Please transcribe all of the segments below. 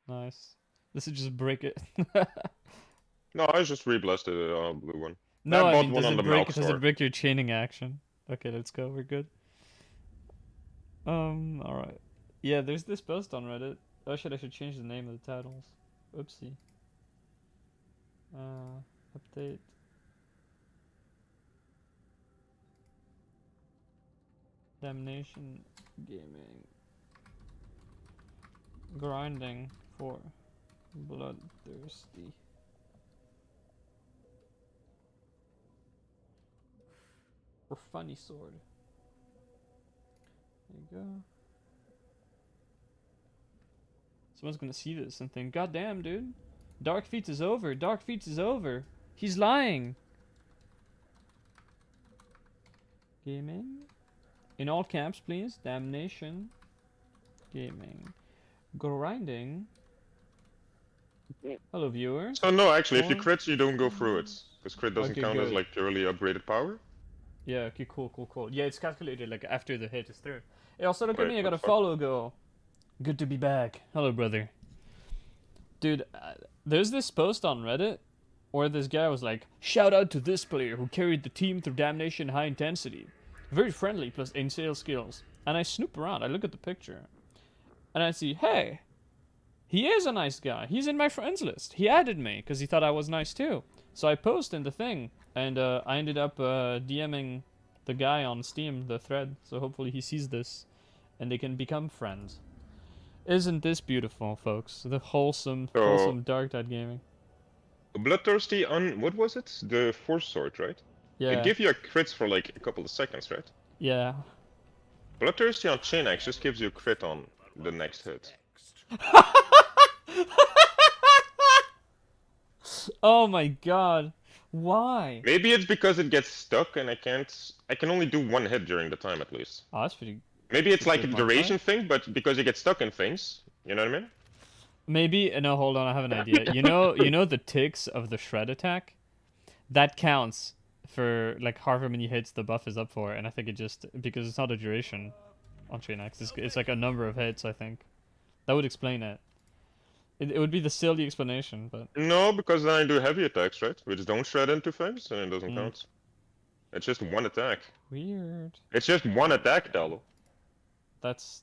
Nice. This is just break it. No, I just re-blasted it on a blue one. I No, I bought mean, one does on it the break? Malk Does it store. break your chaining action? Okay, let's go. We're good. All right. Yeah, there's this post on Reddit. Oh shit, I should change the name of the titles. Oopsie. Update. Damnation Gaming. Grinding for Bloodthirsty. For Funny Sword. There you go. Someone's gonna see this and think, God damn, dude. Dark Feats is over. Dark Feats is over. He's lying. Gaming. In all caps, please. Damnation Gaming. Grinding. Hello, viewer. So no, actually, if you For... crit, you don't go through it. Because crit doesn't Okay, count as good. like purely upgraded power. Yeah, okay, cool. Yeah, it's calculated like after the hit is through. Hey, also look at Wait, me, I what got the a fuck? follow go. Good to be back. Hello, brother. Dude, there's this post on Reddit where this guy was like, shout out to this player who carried the team through Damnation High Intensity. Very friendly plus insane skills. And I snoop around, I look at the picture. And I see, hey, he is a nice guy. He's in my friends list. He added me because he thought I was nice too. So I post in the thing, and I ended up DMing the guy on Steam, the thread. So hopefully he sees this, and they can become friends. Isn't this beautiful, folks? The So wholesome Dark Tide Gaming. Bloodthirsty on what was it? The Force Sword, right? It Yeah, gave you a crits for like a couple of seconds, right? yeah. Bloodthirsty on Chain Axe just gives you a crit on the next hit. Oh my god. Why? Maybe it's because it gets stuck and I can only do one hit during the time at least. Oh, that's pretty Maybe it's like a good point. duration thing, but because you get stuck in things, you know what I mean? Maybe no, hold on, I have an idea. You know the ticks of the shred attack? That counts for like however many hits the buff is up for, and I think it just because it's not a duration on Chain Axe, it's like a number of hits, I think. That would explain it. It would be the silly explanation, but No, because then I do heavy attacks, right? Which don't shred into things, and it doesn't mm, count. It's just one attack. weird. It's just one attack, Dalo. That's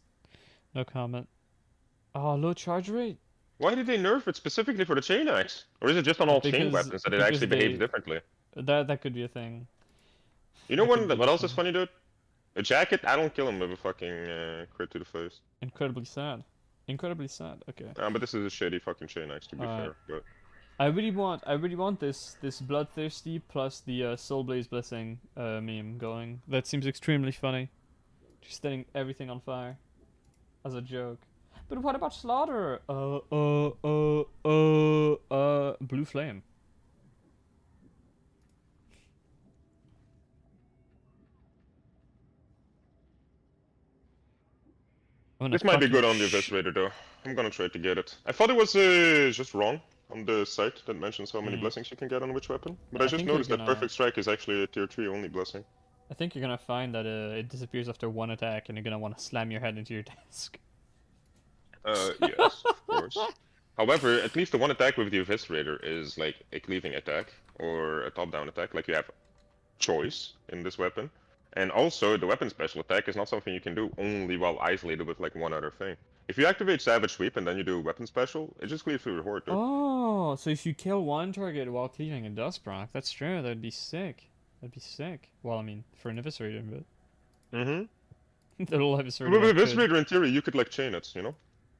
no comment. Oh, low charge rate. Why did they nerf it specifically for the chain axe? Or is it just on all chain weapons that it Because actually behaves they differently? that could be a thing. You know That could be what the else is thing. funny, dude? A jacket, I don't kill him with a fucking crit to the face. Incredibly sad. Incredibly sad. Okay. But this is a shitty fucking chain axe, to be Alright. fair. But I really want this bloodthirsty plus the Soul Blaze Blessing meme going. That seems extremely funny. Just setting everything on fire as a joke. But what about Slaughter? Blue Flame. I'm gonna this might be fucking good on the Eviscerator, though. I'm gonna try to get it. I thought it was just wrong on the site that mentions how many blessings you can get on which weapon. But I I just think you're noticed that gonna Perfect Strike is actually a tier 3 only blessing. I think you're gonna find that it disappears after one attack, and you're gonna want to slam your head into your desk. Yes, of course. However, at least the one attack with the Eviscerator is like a cleaving attack or a top-down attack. Like you have choice in this weapon. And also, the weapon special attack is not something you can do only while isolated with like one other thing. If you activate Savage Sweep and then you do weapon special, it just cleaves through the horde, dude. Oh, so if you kill one target while cleaving a dust proc, that's true. That'd be sick. That'd be sick. Well, I mean, for an eviscerator, Mm-hmm. but the little eviscerator With that could. Eviscerator, in theory, you could like chain it, you know?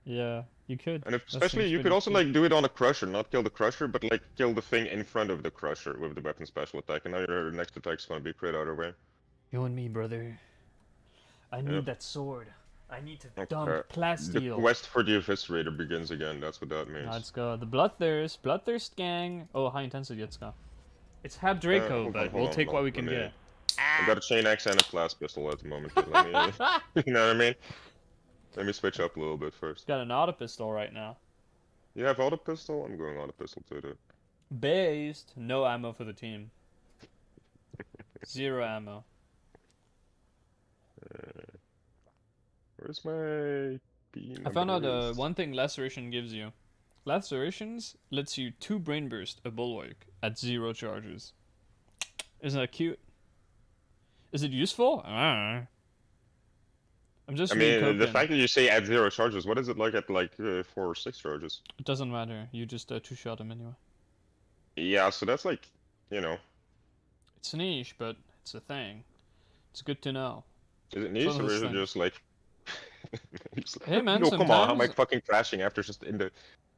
Yeah, you could. And if, That especially, seems you could pretty also cute. like do it on a Crusher, not kill the Crusher, but like kill the thing in front of the Crusher with the weapon special attack, and now your next attack's gonna be crit either way. You and me, brother. I Yep. need that sword. I need to dump Okay. The plasteel. quest for the Eviscerator begins again, that's what that means. Let's go. The Bloodthirst gang. Oh, high intensity, let's go. It's Hab Draco, Hold on, but hold we'll on, hold take what on. we can get. I've got a chain axe and a class pistol at the moment, but let me, you know what I mean? Let me switch up a little bit first. Got an auto pistol right now. You have auto pistol? I'm going auto pistol too, dude. Based. No ammo for the team. Zero ammo. Where's my beam I found out abilities? one thing laceration gives you. Lacerations lets you 2 brain burst a bulwark at 0 charges. Isn't that cute? Is it useful? I'm just I mean, the recoping. fact that you say at 0 charges, what is it like at like 4 or 6 charges? It doesn't matter. You just 2-shot him anyway. Yeah, so that's like, you know. It's niche, but it's a thing. It's good to know. Is it niche or is it thing. just like... Hey man, no, come on, how am I sometimes... fucking crashing after just in the...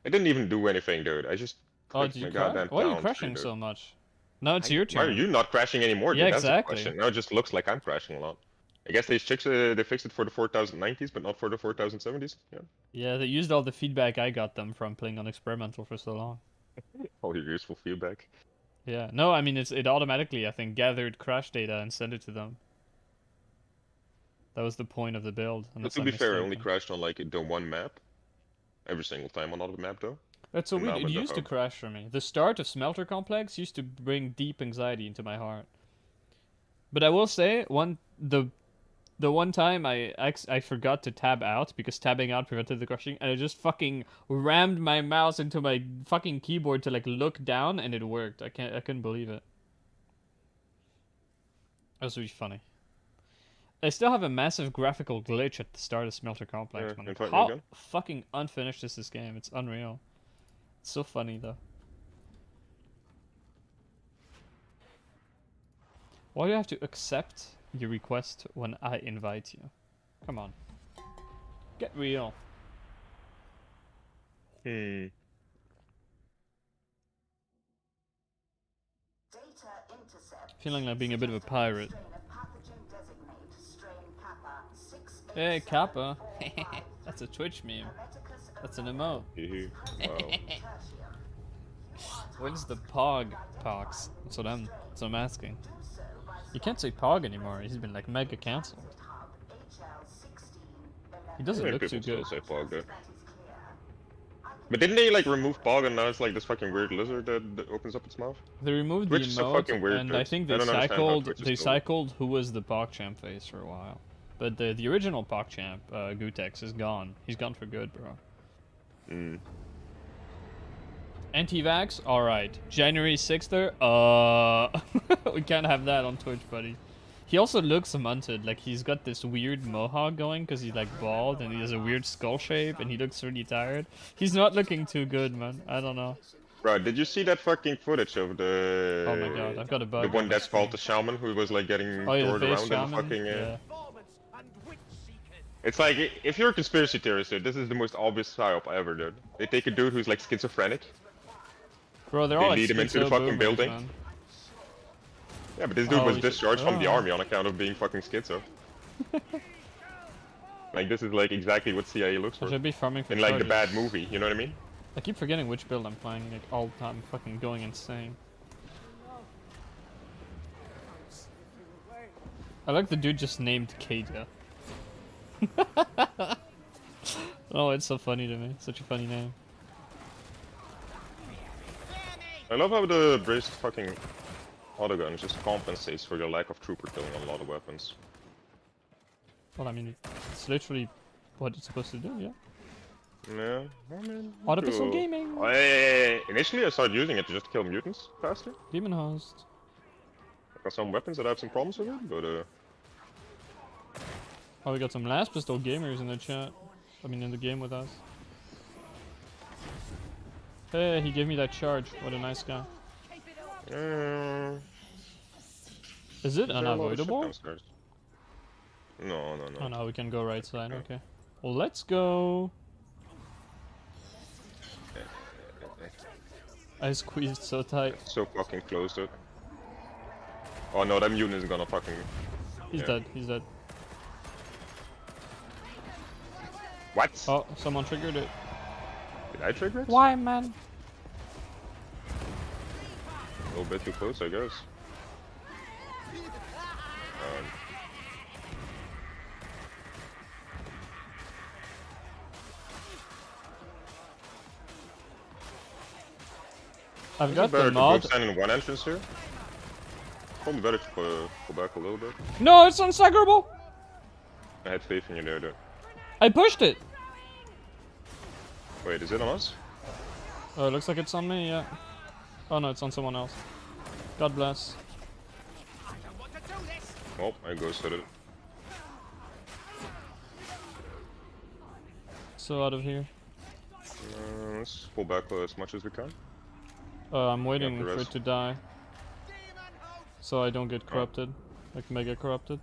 I didn't even do anything, dude. I just Oh, clicked did my you crash? goddamn Why are you down crashing tree, dude. so much? Now it's your turn. Why are you not crashing anymore, dude? Yeah, That's exactly. the question. Now it just looks like I'm crashing a lot. I guess they fixed it for the 4090s, but not for the 4070s. Yeah. Yeah, they used all the feedback I got them from playing on experimental for so long. All your useful feedback. Yeah, no, I mean it automatically I think gathered crash data and sent it to them. That was the point of the build. But to be fair, I only crashed on like the one map. Every single time on another map though. That's so And weird. now It with the used to hub. crash for me. The start of Smelter Complex used to bring deep anxiety into my heart. But I will say, the one time I forgot to tab out because tabbing out prevented the crashing, and I just fucking rammed my mouse into my fucking keyboard to like look down, and it worked. I couldn't believe it. That was really funny. I still have a massive graphical glitch at the start of Smelter Complex. Yeah, Man. invite me How again. fucking unfinished is this game? It's unreal. It's so funny though. Why do you have to accept your request when I invite you? Come on. Get real. Feeling like being a bit of a pirate. Hey, Kappa. That's a Twitch meme. That's an emote. Wow. When's the pox? That's what I'm asking. You can't say pog anymore. He's been like mega cancelled. He doesn't look too good. Say Pog, though. But didn't they like remove Pog and now it's like this fucking weird lizard that opens up its mouth? They removed Twitch the is so emote, fucking weird, and dude. I think I they don't understand how cycled. Twitch is They still- cycled who was the PogChamp face for a while, but the original PogChamp, Gutex, is gone. He's gone for good, bro. Anti-vax, all right. January 6th, we can't have that on Twitch, buddy. He also looks munted. Like he's got this weird mohawk going because he's like bald and he has a weird skull shape and he looks really tired. He's not looking too good, man. I don't know. Bro, did you see that fucking footage of the... Oh my god, I've got a bug. The one on my that's called the screen. shaman who was like getting Oh yeah, the throwed face around shaman. in the fucking... Yeah. It's like, if you're a conspiracy theorist, dude, this is the most obvious psyop ever, dude. They take a dude who's like schizophrenic. Bro, they're They all like lead him into the schizo fucking boomers, building. man. Yeah, but this dude was he's- discharged from the oh. army on account of being fucking schizo. Like, this is like exactly what CIA looks I for. should be farming for In like the charges. bad movie, you know what I mean? I keep forgetting which build I'm playing, like all the time, fucking going insane. I like the dude just named Kadia. Oh, it's so funny to me. Such a funny name. I love how the braced fucking autogun just compensates for your lack of trooper killing on a lot of weapons. Well, I mean, it's literally what it's supposed to do, yeah? Yeah, I mean... Auto pistol cool. gaming! Initially I started using it to just kill mutants faster. Demon host. I got some weapons that I have some problems with it, but Oh, we got some last pistol gamers in the chat. I mean, in the game with us. Hey, he gave me that charge. What a nice guy. Is it there a lot of shit unavoidable? downstairs? No. Oh no, we can go right side, okay. Well, let's go. I squeezed so tight. So fucking close, dude. Oh no, that mutant is gonna fucking... He's Yeah. dead, he's dead. What? Oh, someone triggered it. Did I trigger it? Why, man? A little bit too close, I guess. I've Is got it better the to mod. go stand in one entrance here? Probably better to go back a little bit. No, it's unstaggerable! I had faith in you there, dude. I pushed it! Wait, is it on us? Oh, it looks like it's on me, yeah. Oh no, it's on someone else. God bless. Oh, I ghosted it. So out of here. Let's pull back as much as we can. I'm waiting the for it rest. to die. So I don't get Oh. corrupted. Like mega corrupted.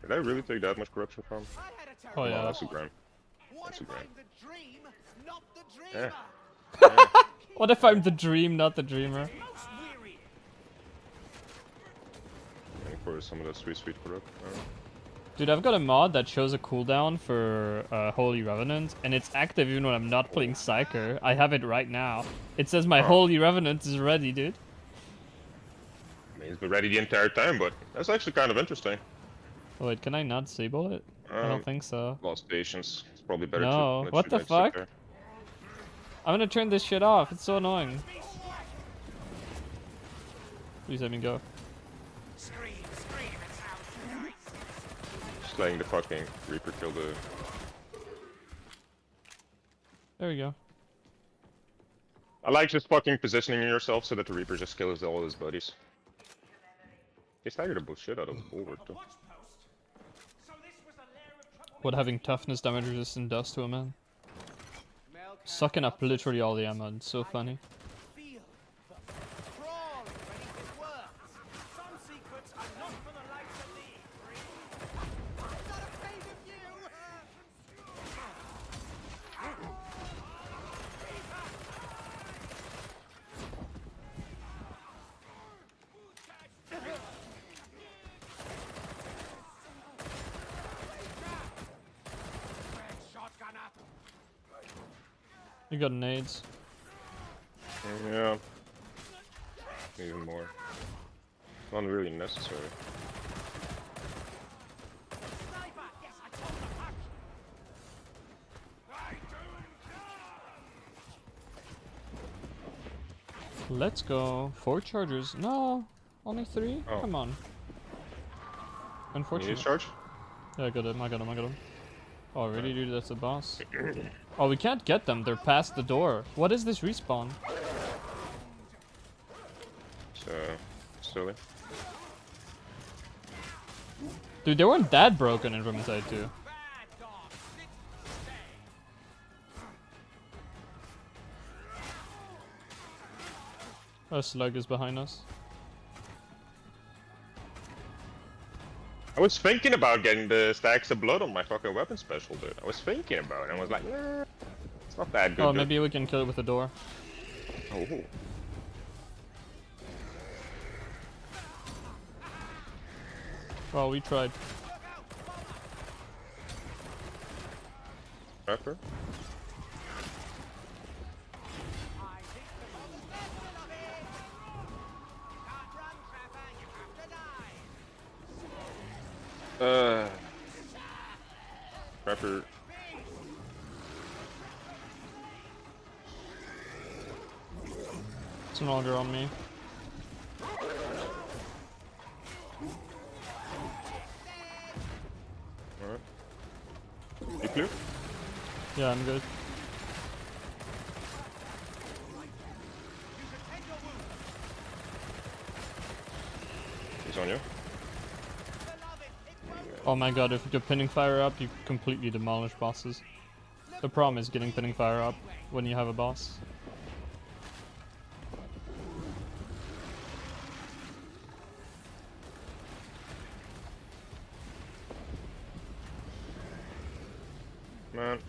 Did I really take that much corruption from? Oh yeah. That's a grand. That's a grand. Yeah. Yeah. What if I'm the dream, not the dreamer? Waiting for some of that sweet corrupt. Dude, I've got a mod that shows a cooldown for Holy Revenant, and it's active even when I'm not playing Psyker. I have it right now. It says my Holy Revenant is ready, dude. I mean, it's been ready the entire time, but that's actually kind of interesting. Oh, wait, can I not disable it? I don't think so. Lost patience. It's probably better No, to let what you the guys sit fuck? there. I'm gonna turn this shit off. It's so annoying. Please let me go. Just letting the fucking Reaper kill the... There we go. I like just fucking positioning yourself so that the Reaper just kills all his buddies. He staggered the bullshit out of the bulwark too. What having toughness damage resistant does to a man. Sucking up literally all the ammo. It's so funny. You got nades. Yeah. Even more. Not really necessary. Let's go. 4 chargers. No, only 3? Oh. Come on. You need Unfortunately. a charge? Yeah, I got him, I got him, I got him. Oh, really, dude? That's a boss. Oh, we can't get them. They're past the door. What is this respawn? So, silly. Dude, they weren't that broken in Vermintide 2. A slug is behind us. I was thinking about getting the stacks of blood on my fucking weapon special, dude. I was thinking about it. I was like, nah, it's not that good. Oh, dude. maybe we can kill it with a door. Oh. Well, we tried. Pepper? Pepper. It's no longer on me. Alright. You clear? Yeah, I'm good. He's on you. Oh my god, if you're pinning fire up, you completely demolish bosses. The problem is getting pinning fire up when you have a boss. Man.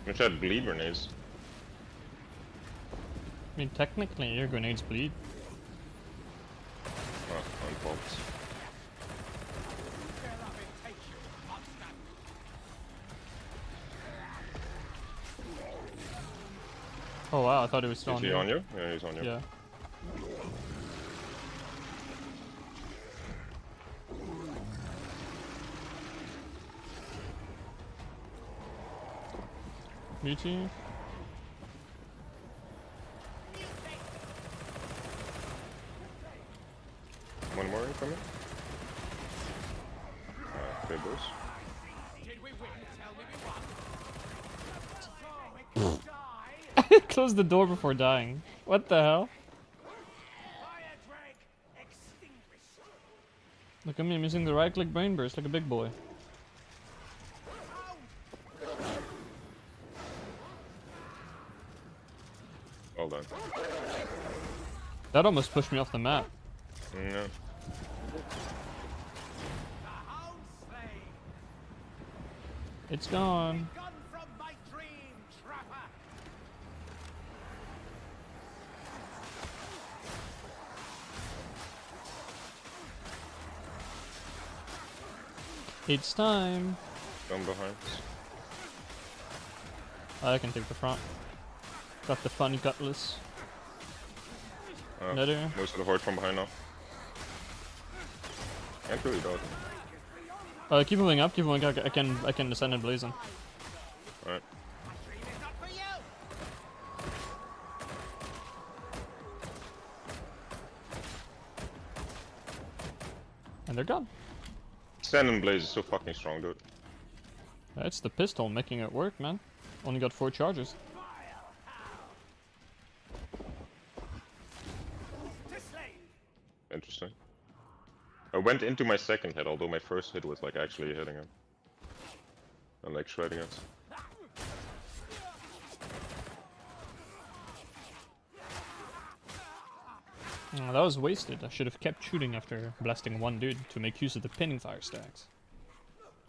Which had bleed grenades. I mean, technically, your grenades bleed. Oh, unpulped. Oh wow, I thought it was still Is on he you. on you? Yeah, he's on you. Yeah. Me too. One more incoming? Okay, boys. Did we win? Tell me we won. So it can die. Close the door before dying. What the hell? Fire drag extinguished. Look at me, I'm using the right click brain burst like a big boy. Well done. That almost pushed me off the map. Yeah. The hound slain. It's gone. Gone from my dream, trapper. It's time. Come behind. I can take the front. Got the funny cutlass. Uh, Another. Most of the horde from behind now. Can't really dodge. Keep moving up, keep moving up. I can descend and blaze him. Alright. Dream is not for you. And they're gone. Sand and Blaze is so fucking strong, dude. It's the pistol making it work, man. Only got 4 charges. To slay. Interesting. I went into my second hit, although my first hit was like actually hitting him. And like shredding it. Oh, that was wasted. I should have kept shooting after blasting one dude to make use of the pinning fire stacks.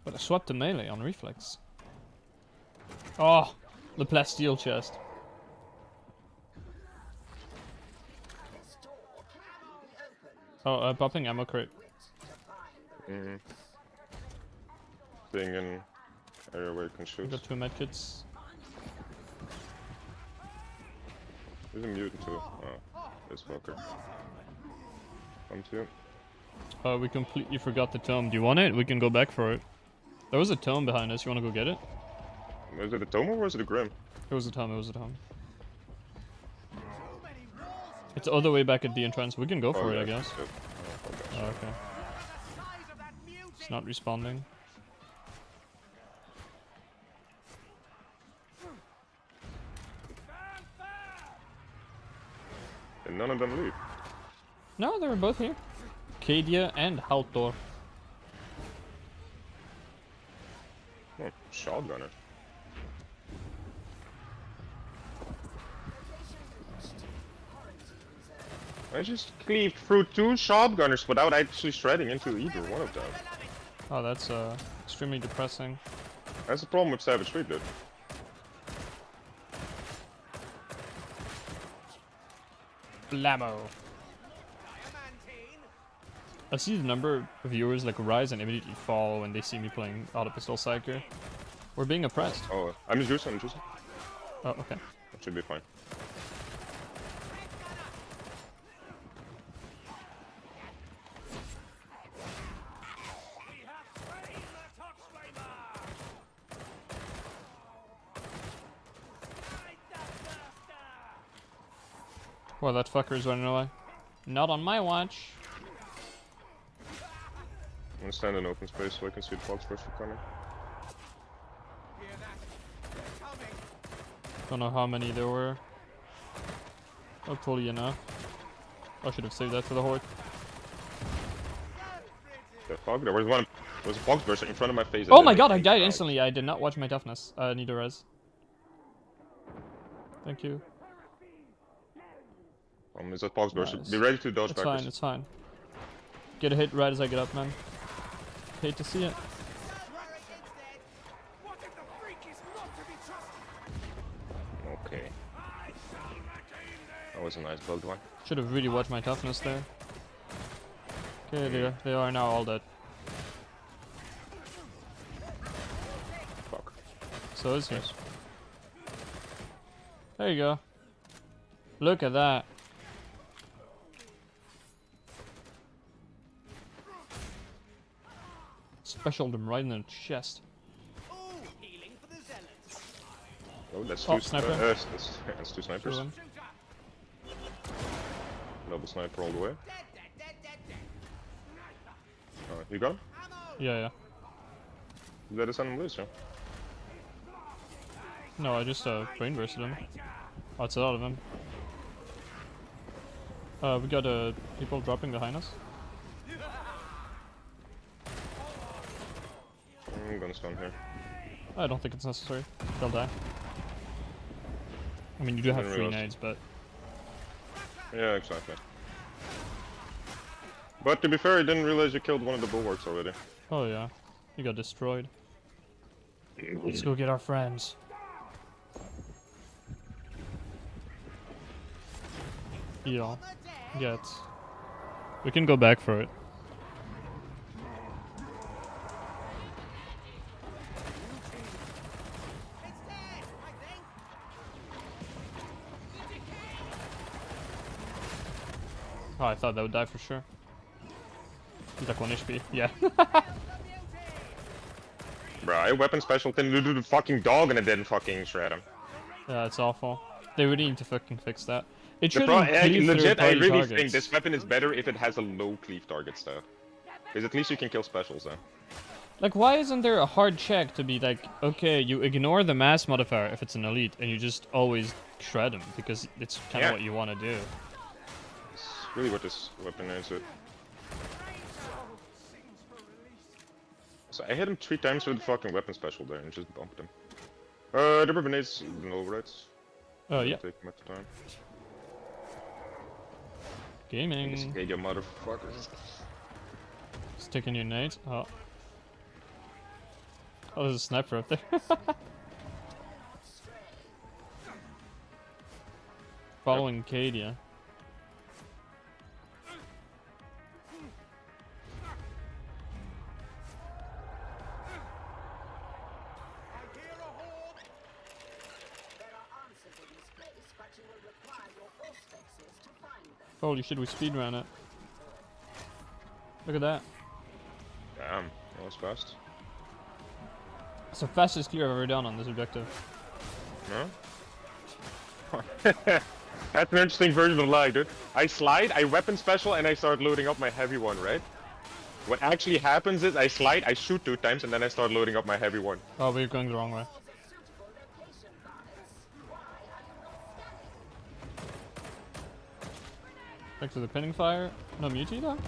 But I swapped to melee on reflex. Oh, the plasteel chest. Oh, popping ammo crate. Mm-hmm. Being in area where you can shoot. Got 2 medkits. There's a mutant too. Oh, this fucker. Come to you. Oh, we completely forgot the tome. Do you want it? We can go back for it. There was a tome behind us. You want to go get it? Was it a Tomo or was it a Grim? It was a tome. It was a tome. Too many walls. It's all the way back at the entrance. We can go for Oh, it, yeah, I guess. shit. Oh, okay. Oh, okay. The size of that mutant. It's not responding. And none of them leave. No, they were both here. Kadia and Haltor. Oh, shotgunner. I just cleaved through 2 shotgunners without actually shredding into either one of them. Oh, that's extremely depressing. That's the problem with Savage Street, dude. Blammo. Diamantine. I see the number of viewers like rise and immediately fall when they see me playing Auto Pistol Psyker. We're being oppressed. Oh, I'm just juicing, Oh, okay. That should be fine. We have slain the Toxflamer. Fight the Thirster. Well, that fucker is running away. Not on my watch. I'm gonna stand in open space so I can see the fox burst coming. Hear that? They're coming. Don't know how many there were. Hopefully enough. I should have saved that for the horde. The fuck? There was one. There was a fox burst in front of my face. Oh my god, I died instantly. I did not watch my toughness. I need a res. Thank you. Is that fox burst? Nice. Be ready to dodge It's backwards. fine, it's fine. Get a hit right as I get up, man. Hate to see it. Worry instead. What if the freak is not to be trusted? Okay. I shall retain thee. That was a nice build one. Should have really watched my toughness there. Okay, they are now all dead. Fuck. So is he. There you go. Look at that. Special them right in the chest. Ooh, healing for the zealots. Oh, that's Oh, 2 sniper. that's 2 snipers. Shoot him. Shooter. Double sniper all the way. Dead, dead, dead, dead, dead. You gone? Ammo. Yeah, yeah. Let us send him loose, yeah. No, I just brain bursted him. Oh, it's a lot of them. We got people dropping behind us. I'm gonna stun here. I don't think it's necessary. They'll die. I mean, you do have Didn't 3 realize. nades, but Yeah, exactly. But to be fair, I didn't realize you killed one of the bulwarks already. oh yeah, you got destroyed. Let's go get our friends. Heal. Get. We can go back for it. It's dead, I think. Oh, I thought that would die for sure. He's like 1 HP. Yeah. Bro, I weapon special thing to do the fucking dog and it didn't fucking shred him. Yeah, it's awful. They really need to fucking fix that. It The shouldn't cleave legit, I third-party really targets. think this weapon is better if it has a low cleave target stuff. Because at least you can kill specials though. Like, why isn't there a hard check to be like, okay, you ignore the mass modifier if it's an elite, and you just always shred them because it's kind of Yeah. what you want to do. It's really what this weapon is. So I hit him 3 times with the fucking weapon special there and just bumped him. The grenades no right. Oh yeah, Take him at the time. gaming. Escape your motherfuckers. Sticking your nades. Oh. Oh, there's a sniper up there. Following Cadia. I hear a horde. There are answers in this place, but you will require your auspices to find them. Holy shit, we speedrun it. Look at that. Damn, that was fast. It's the fastest clear I've ever done on this objective. No? That's an interesting version of lag, dude. I slide, I weapon special, and I start loading up my heavy one, right? What actually happens is I slide, I shoot 2 times, and then I start loading up my heavy one. Oh, we're going the wrong way. Suitable location, goddess. Why are you not scanning? Back to the pinning fire. No mutie though?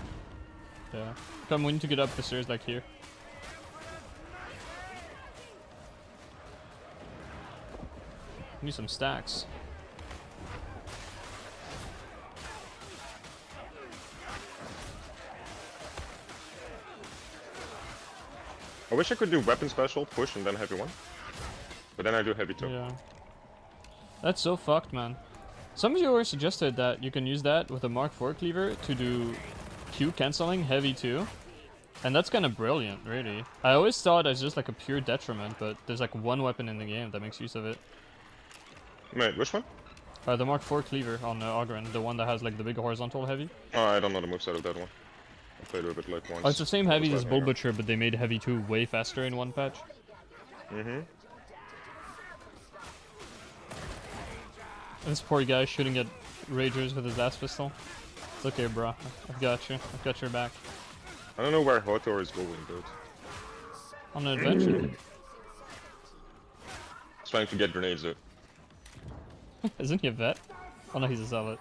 Yeah. Come, we need to get up the stairs like here. Need some stacks. I wish I could do weapon special, push, and then heavy one. But then I do heavy too. Yeah. That's so fucked, man. Some viewers suggested that you can use that with a Mark IV cleaver to do Q canceling heavy too. And that's kind of brilliant, really. I always thought it was just like a pure detriment, but there's like one weapon in the game that makes use of it. Wait, which one? The Mark IV cleaver on Ogren, the one that has like the big horizontal heavy. Oh, I don't know the moveset of that one. I played with it like once. Oh, it's the same heavy as Bull Bull Butcher, but they made heavy 2 way faster in one patch. Mm-hmm. And this poor guy shooting at Ragers with his last pistol. It's okay, bro. I've got you. I've got your back. I don't know where Hotor is going, dude. On an adventure. He's trying to get grenades out. Isn't he a vet? Oh no, he's a zealot.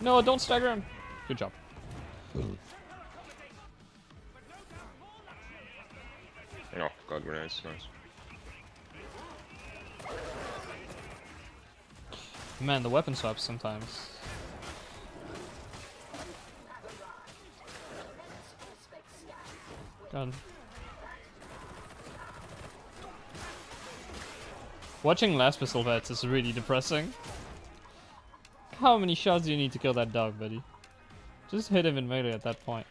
No, don't stagger him. Good job. Oh, god, grenades, nice. Man, the weapon swaps sometimes. God. Watching last pistol vets is really depressing. How many shots do you need to kill that dog, buddy? Just hit him in melee at that point.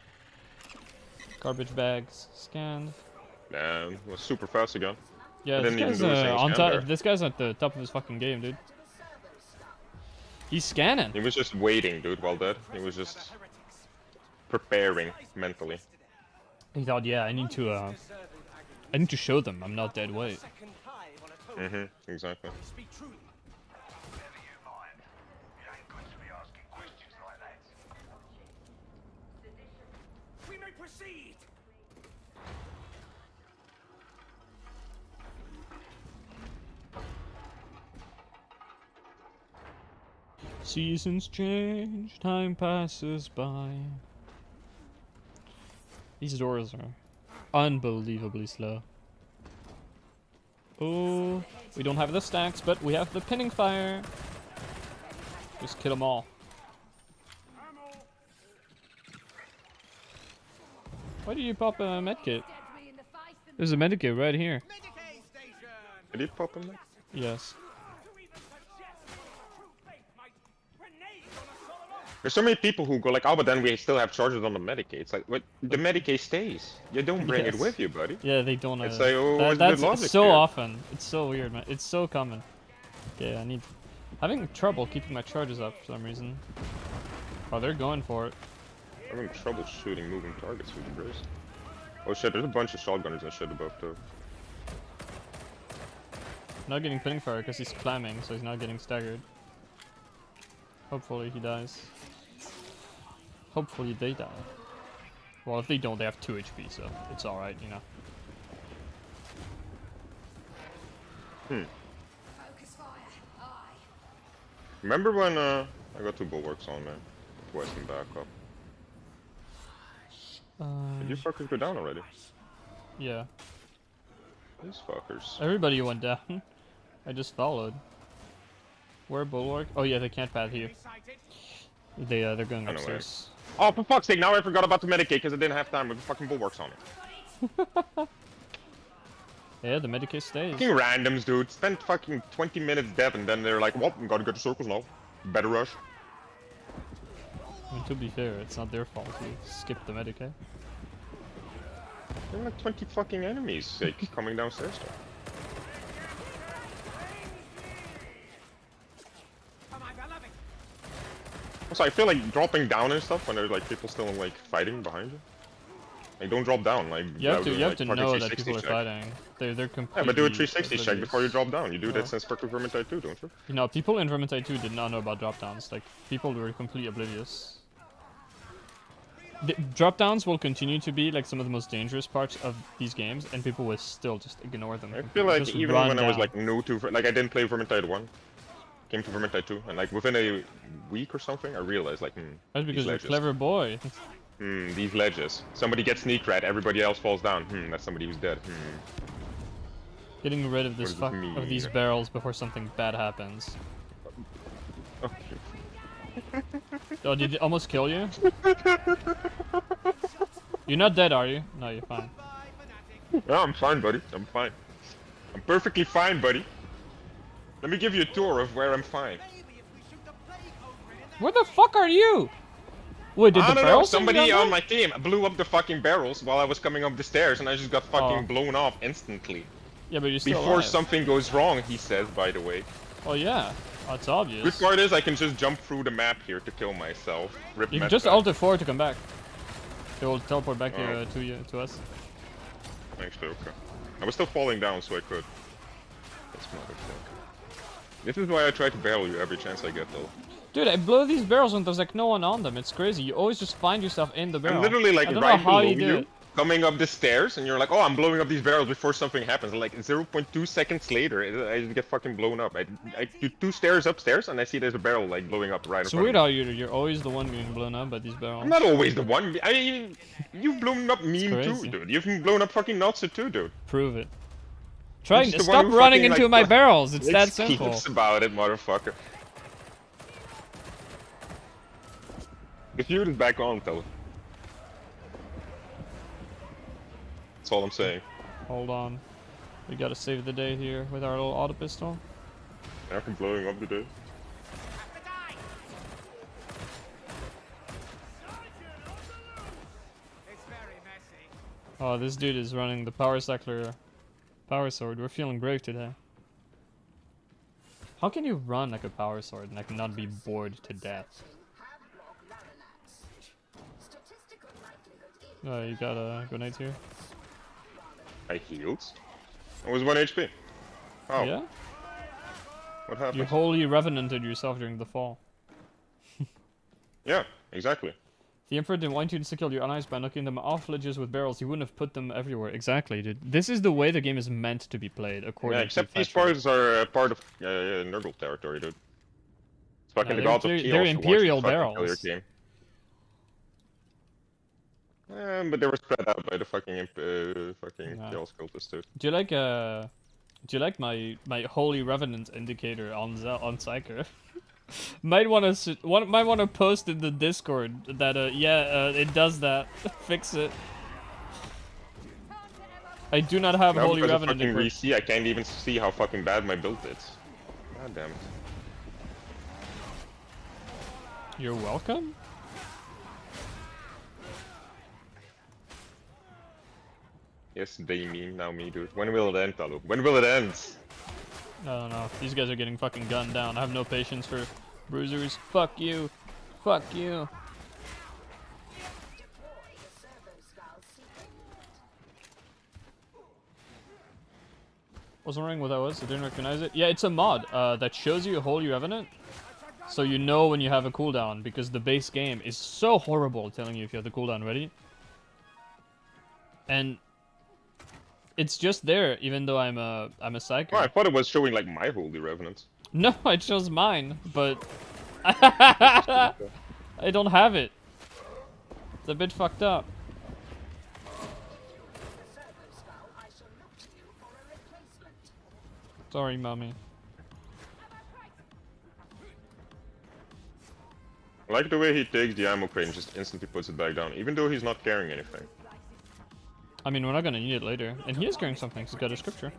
Garbage bags, scanned. Damn, it was super fast again. Yeah, I this didn't even guy's do a single on scan there. top. This guy's at the top of his fucking game, dude. He's scanning. He was just waiting, dude, while dead. He was just preparing mentally. He thought, yeah, I need to show them I'm not dead weight. Second hive on a total. Mm-hmm, exactly. Speak truly. Never you mind. It ain't good to be asking questions like that. We may proceed. Seasons change, time passes by. These doors are unbelievably slow. Oh, we don't have the stacks, but we have the pinning fire. Just kill them all. Why did you pop a medkit? There's a medkit right here. Medicaid station! Did you pop him there? Yes. To even suggest true faith, mate. Grenades on a solid rock. There's so many people who go like, oh, but then we still have charges on the Medicaid. It's like, what? The Medicaid stays. You don't bring it Yes. with you, buddy. Yeah, they don't. It's like, oh, what's that's the logic so here? often. It's so weird, man. It's so common. Okay, I need. Having trouble keeping my charges up for some reason. Oh, they're going for it. I'm having trouble shooting moving targets with the brace. Oh shit, there's a bunch of shotgunners and shit above too. Not getting pinning fire because he's climbing, so he's not getting staggered. Hopefully he dies. Hopefully they die. Well, if they don't, they have 2 HP, so it's alright, you know. Focus fire. Aye. Remember when I got 2 bulwarks on man? Twice and back up. Did you fuckers go down already? Yeah. These fuckers. Everybody went down. I just followed. Where bulwark? Oh yeah, they can't path here. Sighted. They're going I know where. upstairs. Oh, for fuck's sake, now I forgot about the Medicaid because I didn't have time with the fucking bulwarks on it. Yeah, the Medicaid stays. Fucking randoms, dude. Spent fucking 20 minutes dead and then they're like, well, we gotta go to circles now. Better rush. I mean, to be fair, it's not their fault. We skipped the Medicaid. There were like 20 fucking enemies like, coming downstairs though. For my beloved. Also, I feel like dropping down and stuff when there's like people still like fighting behind you. Like, don't drop down. Like, You have to like, know fucking that 360 people are check. fighting. They're completely. Yeah, but do a 360 check oblivious. before you drop down. You do Yeah. that since fucking Vermintide 2, don't you? You know, people in Vermintide 2 did not know about drop downs. Like, people were completely oblivious. Drop downs will continue to be like some of the most dangerous parts of these games, and people will still just ignore them. I feel completely. like Just even run when I was down. like new to, like I didn't play Vermintide 1, came to Vermintide 2, and like within a week or something, I realized like, That's because these you're a ledges. clever boy. These ledges. Somebody gets sneak rat, everybody else falls down. That's somebody who's dead. Getting rid of this What does fuck this of these mean? barrels before something bad happens. Okay. Oh, did it almost kill you? You're not dead, are you? No, you're fine. Bye, fanatic. No, I'm fine, buddy. I'm fine. I'm perfectly fine, buddy. Let me give you a tour of where I'm fine. Maybe if we shoot the plague over it in Where the fuck are you? Wait, did I the don't know, barrels take you somebody down on there? my team blew up the fucking barrels while I was coming up the stairs and I just got fucking Oh. blown off instantly. Yeah, but you're still Before alive. something goes wrong, he says, by the way. Oh yeah, that's obvious. Good part is I can just jump through the map here to kill myself. Rip You can meth just back. alt F4 to come back. It will teleport back Oh. to you, to us. Actually, okay. I was still falling down, so I could. That's motherfucker. This is why I try to barrel you every chance I get, though. Dude, I blow these barrels when there's like no one on them. It's crazy. You always just find yourself in the barrel. I'm literally like I don't right know how below you do you, it. coming up the stairs, and you're like, oh, I'm blowing up these barrels before something happens. And like 0.2 seconds later, I just get fucking blown up. I do 2 stairs upstairs, and I see there's a barrel like blowing up right in It's front weird of how me. you're always the one getting blown up by these barrels. I'm not always the one. I mean, you've blown up meme too, crazy. dude. You've blown up fucking Natsu too, dude. Prove it. Try It's the one stop who running fucking, into like, my barrels. It's that Excuse simple. about it, motherfucker. The feud is back on, fella. That's all I'm saying. Hold on. We gotta save the day here with our little auto pistol. After blowing up today. have to die. It's very messy. Oh, this dude is running the power cycler power sword. We're feeling brave today. How can you run like a power sword and like not be bored to death? Statistical likelihood is You got grenades here? I healed. I was 1 HP. Oh, Yeah? what happened? You wholly revenanted yourself during the fall. Yeah, exactly. The Emperor didn't want you to kill your allies by knocking them off ledges with barrels. He wouldn't have put them everywhere. Exactly, dude. This is the way the game is meant to be played, according Yeah, to except these Thatcher. parts are part of Nurgle territory, dude. It's fucking No, the they're gods of clear- Chaos they're who wants to Imperial fucking kill your barrels. team. But they were spread out by the fucking No. Chaos cultists too. Do you like my Holy Revenant indicator on Psyker? might wanna post in the Discord that it does that. Fix it. I do not have Now Holy because of Revenant fucking equipped. VC, I can't even see how fucking bad my build is. God damn it. You're welcome? Yes, they mean now me, dude. When will it end, Talu? When will it end? I don't know. These guys are getting fucking gunned down. I have no patience for bruisers. Fuck you. Fuck you. Deploy the servo-style seeker unit. Was wondering what that was. I didn't recognize it. Yeah, it's a mod that shows you a Holy Revenant, so you know when you have a cooldown, because the base game is so horrible telling you if you have the cooldown ready. And it's just there, even though I'm a psyker. Oh, I thought it was showing like my Holy Revenant. No, it shows mine, but I don't have it. It's a bit fucked up. The servo-style, I shall look to you for a replacement. Sorry, mommy. I like the way he takes the ammo crate and just instantly puts it back down, even though he's not carrying anything. I mean, we're not gonna need it later. And he is carrying something. He's got a scripture.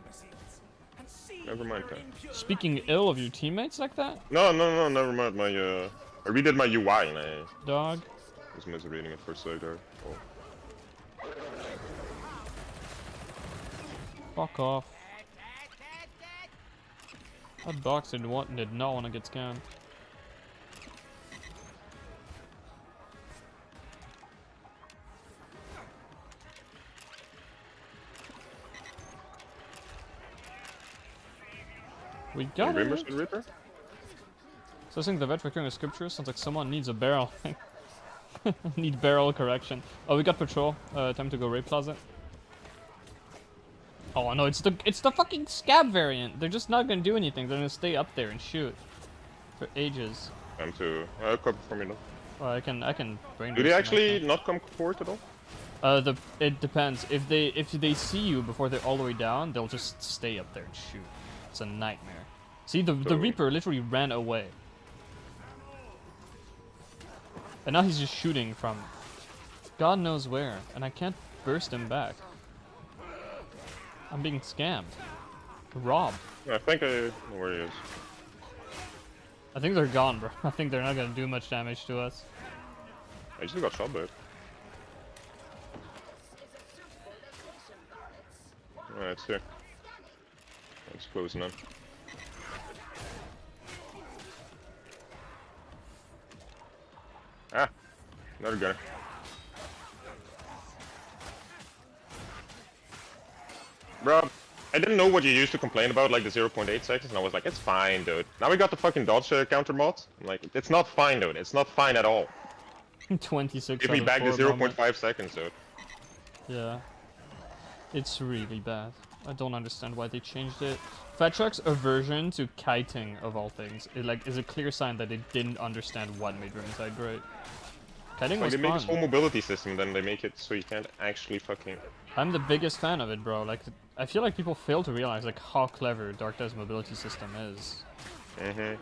Never mind that. Speaking ill of your teammates like that, No, never mind. My I redid my UI and I dog. was misreading it for a second there. Oh. Fuck off. That box did not want to get scanned. We got Any it. Rimbers with Reaper? So I think the vet recurring scripture sounds like someone needs a barrel. Need barrel correction. Oh, we got patrol. Time to go raid plaza. Oh no, it's the fucking scab variant. They're just not gonna do anything. They're gonna stay up there and shoot for ages. Time to cover for me now. Well, I can brain. Do they actually not come forward at all? It depends. If they see you before they're all the way down, they'll just stay up there and shoot. It's a nightmare. See, the Reaper literally ran away. And now he's just shooting from God knows where, and I can't burst him back. I'm being scammed. Robbed. I think I know where he is. I think they're gone, bro. I think they're not gonna do much damage to us. I just got shot by it. Alright, it's here. It's close enough. Ah! Another gunner. Bro, I didn't know what you used to complain about, like the 0.8 seconds, and I was like, it's fine, dude. Now we got the fucking dodge counter mod. I'm like, it's not fine, dude. It's not fine at all. 26. Give me out of back the 4 moment. 0.5 seconds, dude. Yeah. It's really bad. I don't understand why they changed it. Fat Truck's aversion to kiting, of all things, is a clear sign that they didn't understand what made Ringside great. Kiting Like was they make this whole fun. mobility system, then they make it so you can't actually fucking... I'm the biggest fan of it, bro. Like, I feel like people fail to realize like how clever Dark Death's mobility system is. Mm-hmm.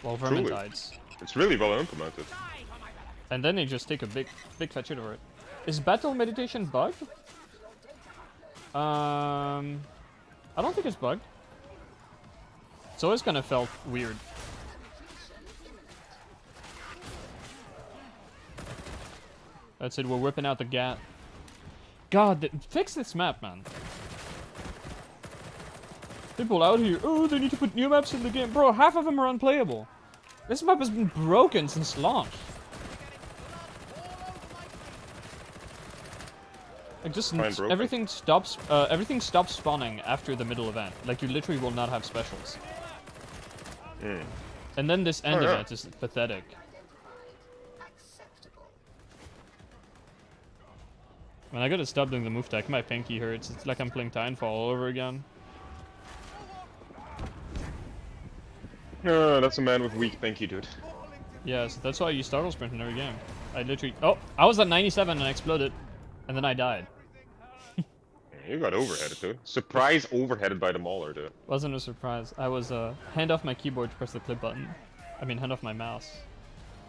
Well, Truly. Vermintide's. It's really well implemented. And then they just take a big fat shit over it. Is battle meditation bugged? I don't think it's bugged. It's always kind of felt weird. That's it, we're whipping out the gat. God, fix this map, man. People out here, oh, they need to put new maps in the game. Bro, half of them are unplayable. This map has been broken since launch. Like just broken. everything stops spawning after the middle event. Like you literally will not have specials. Mm. And then this end Oh, yeah. event is pathetic. When I gotta stop doing the move tech, my pinky hurts. It's like I'm playing Titanfall all over again. That's a man with weak pinky, dude. Yeah, so that's why I use startle sprint in every game. I literally... Oh, I was at 97 and I exploded. And then I died. You got overheaded, dude. Surprise overheaded by the Mauler, dude. Wasn't a surprise. I was, hand off my keyboard to press the clip button. I mean, hand off my mouse.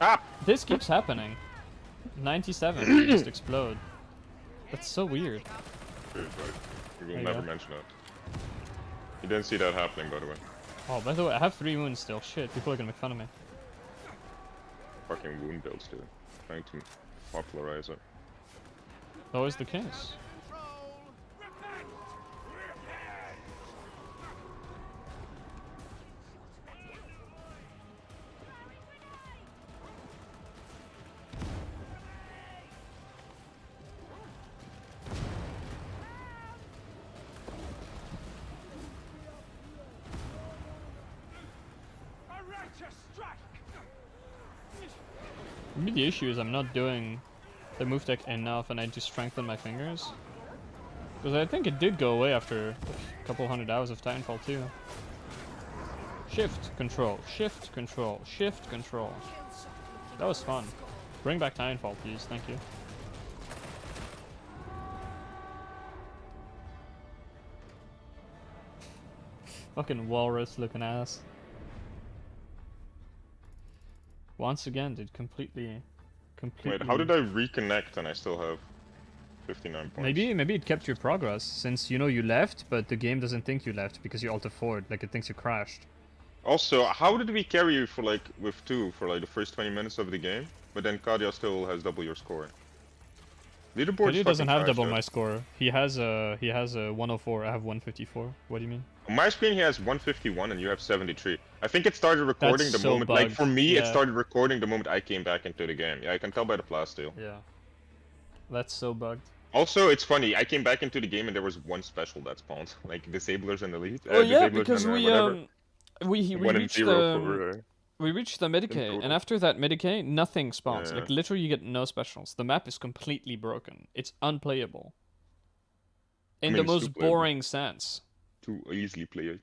Ah! This keeps happening. 97, you just explode. That's so weird. Dude, right. You will There you never go. mention that. You didn't see that happening, by the way. Oh, by the way, I have 3 wounds still. Shit, people are gonna make fun of me. Fucking wound builds, dude. Trying to popularize it. Always the case. A righteous strike. Maybe the issue is I'm not doing the move tech enough and I just strengthen my fingers. Because I think it did go away after a couple hundred hours of Titanfall 2. Shift, control, shift, control, shift, control. That was fun. Bring back Titanfall, please. Thank you. Fucking walrus looking ass. Once again, dude, completely. Wait, how did I reconnect and I still have 59 points? Maybe it kept your progress, since you know you left, but the game doesn't think you left because you alt F4'd, like it thinks you crashed. Also, how did we carry you for like with 2 for like the first 20 minutes of the game, but then Kadia still has double your score? Leaderboard He doesn't have double my score. He has a 104. I have 154. What do you mean? On my screen, he has 151 and you have 73. I think it started recording That's the so moment. Like bugged. for me, Yeah. it started recording the moment I came back into the game. Yeah, I can tell by the plasteel. Yeah. That's so bugged. Also, it's funny. I came back into the game and there was one special that spawned, like disablers and elite. Oh yeah, Disablers because and, we whatever. we One and reached zero for. we reached the Medicae, total. and after that Medicae, nothing spawns. Yeah. Like literally, you get no specials. The map is completely broken. It's unplayable. In mean, the it's most too playable. boring sense. Too easily played.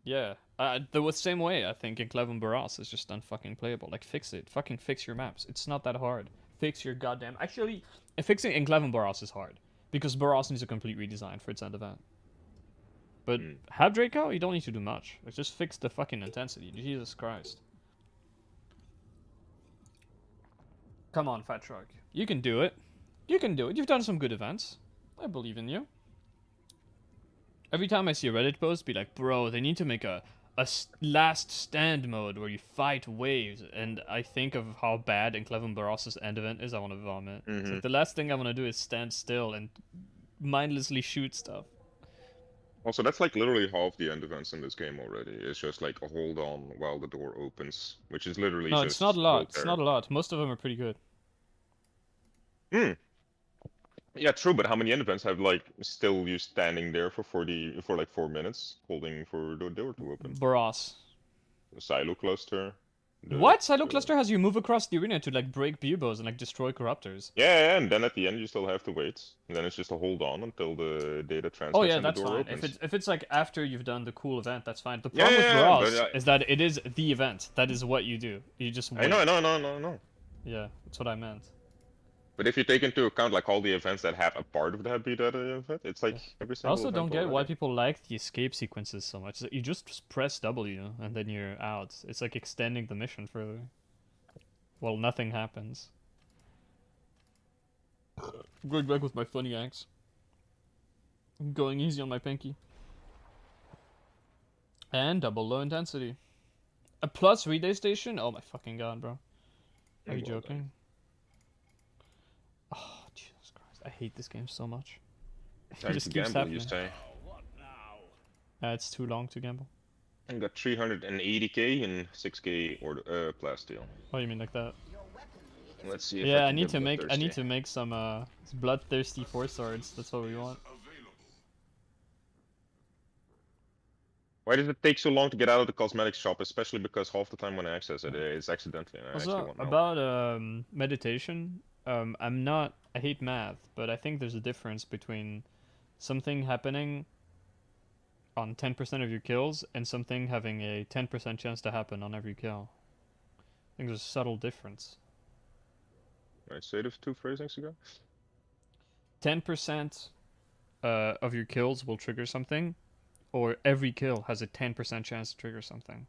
Yeah. The same way I think in Cleven Barras is just unfucking playable. Like fix it. Fucking fix your maps. It's not that hard. Fix your goddamn. Actually, fixing in Cleven Barras is hard because Barras needs a complete redesign for its end event. But have Draco, you don't need to do much. Like, just fix the fucking intensity. Jesus Christ. Come on, Fat Shark. You can do it. You can do it. You've done some good events. I believe in you. Every time I see a Reddit post, be like, bro, they need to make a last stand mode where you fight waves. And I think of how bad in Cleven Barras' end event is. I want to vomit. It's like, the last thing I want to do is stand still and mindlessly shoot stuff. Also, that's like literally half the end events in this game already. It's just like a hold on while the door opens, which is literally No, just it's not a lot. hold It's there. not a lot. Most of them are pretty good. Yeah, true, but how many end events have like still you standing there for like 4 minutes, holding for the door to open? Barras. The silo cluster. What? Silo cluster has you move across the arena to like break buboes and like destroy corruptors. Yeah, and then at the end you still have to wait. And then it's just a hold on until the data transmits Oh yeah, and the that's door fine. opens. If it's like after you've done the cool event, that's fine. The Yeah, problem with yeah, Barras but, is that it is the event. That is what you do. You just wait. I know. Yeah, that's what I meant. But if you take into account like all the events that have a part of that beta event, it's like every I single also event don't get why already. people like the escape sequences so much. You just press W and then you're out. It's like extending the mission further. Well, nothing happens. I'm going back with my funny axe. I'm going easy on my pinky. And double low intensity. A plus relay station? Oh my fucking god, bro. Are you Well, joking? Oh, Jesus Christ. I hate this game so much. Time just to keeps gamble, you happening. say. It's too long to gamble. I got 380k and 6k or plasteel. Oh, you mean like that? Let's see. If Yeah, I can need get to make bloodthirsty. some bloodthirsty 4 swords. That's what we want. Why does it take so long to get out of the cosmetics shop? Especially because half the time when I access it, it's accidentally. And I actually Also, want help. about meditation, I'm not. I hate math, but I think there's a difference between something happening on 10% of your kills and something having a 10% chance to happen on every kill. I think there's a subtle difference. I say the two phrasings ago. 10% of your kills will trigger something, or every kill has a 10% chance to trigger something.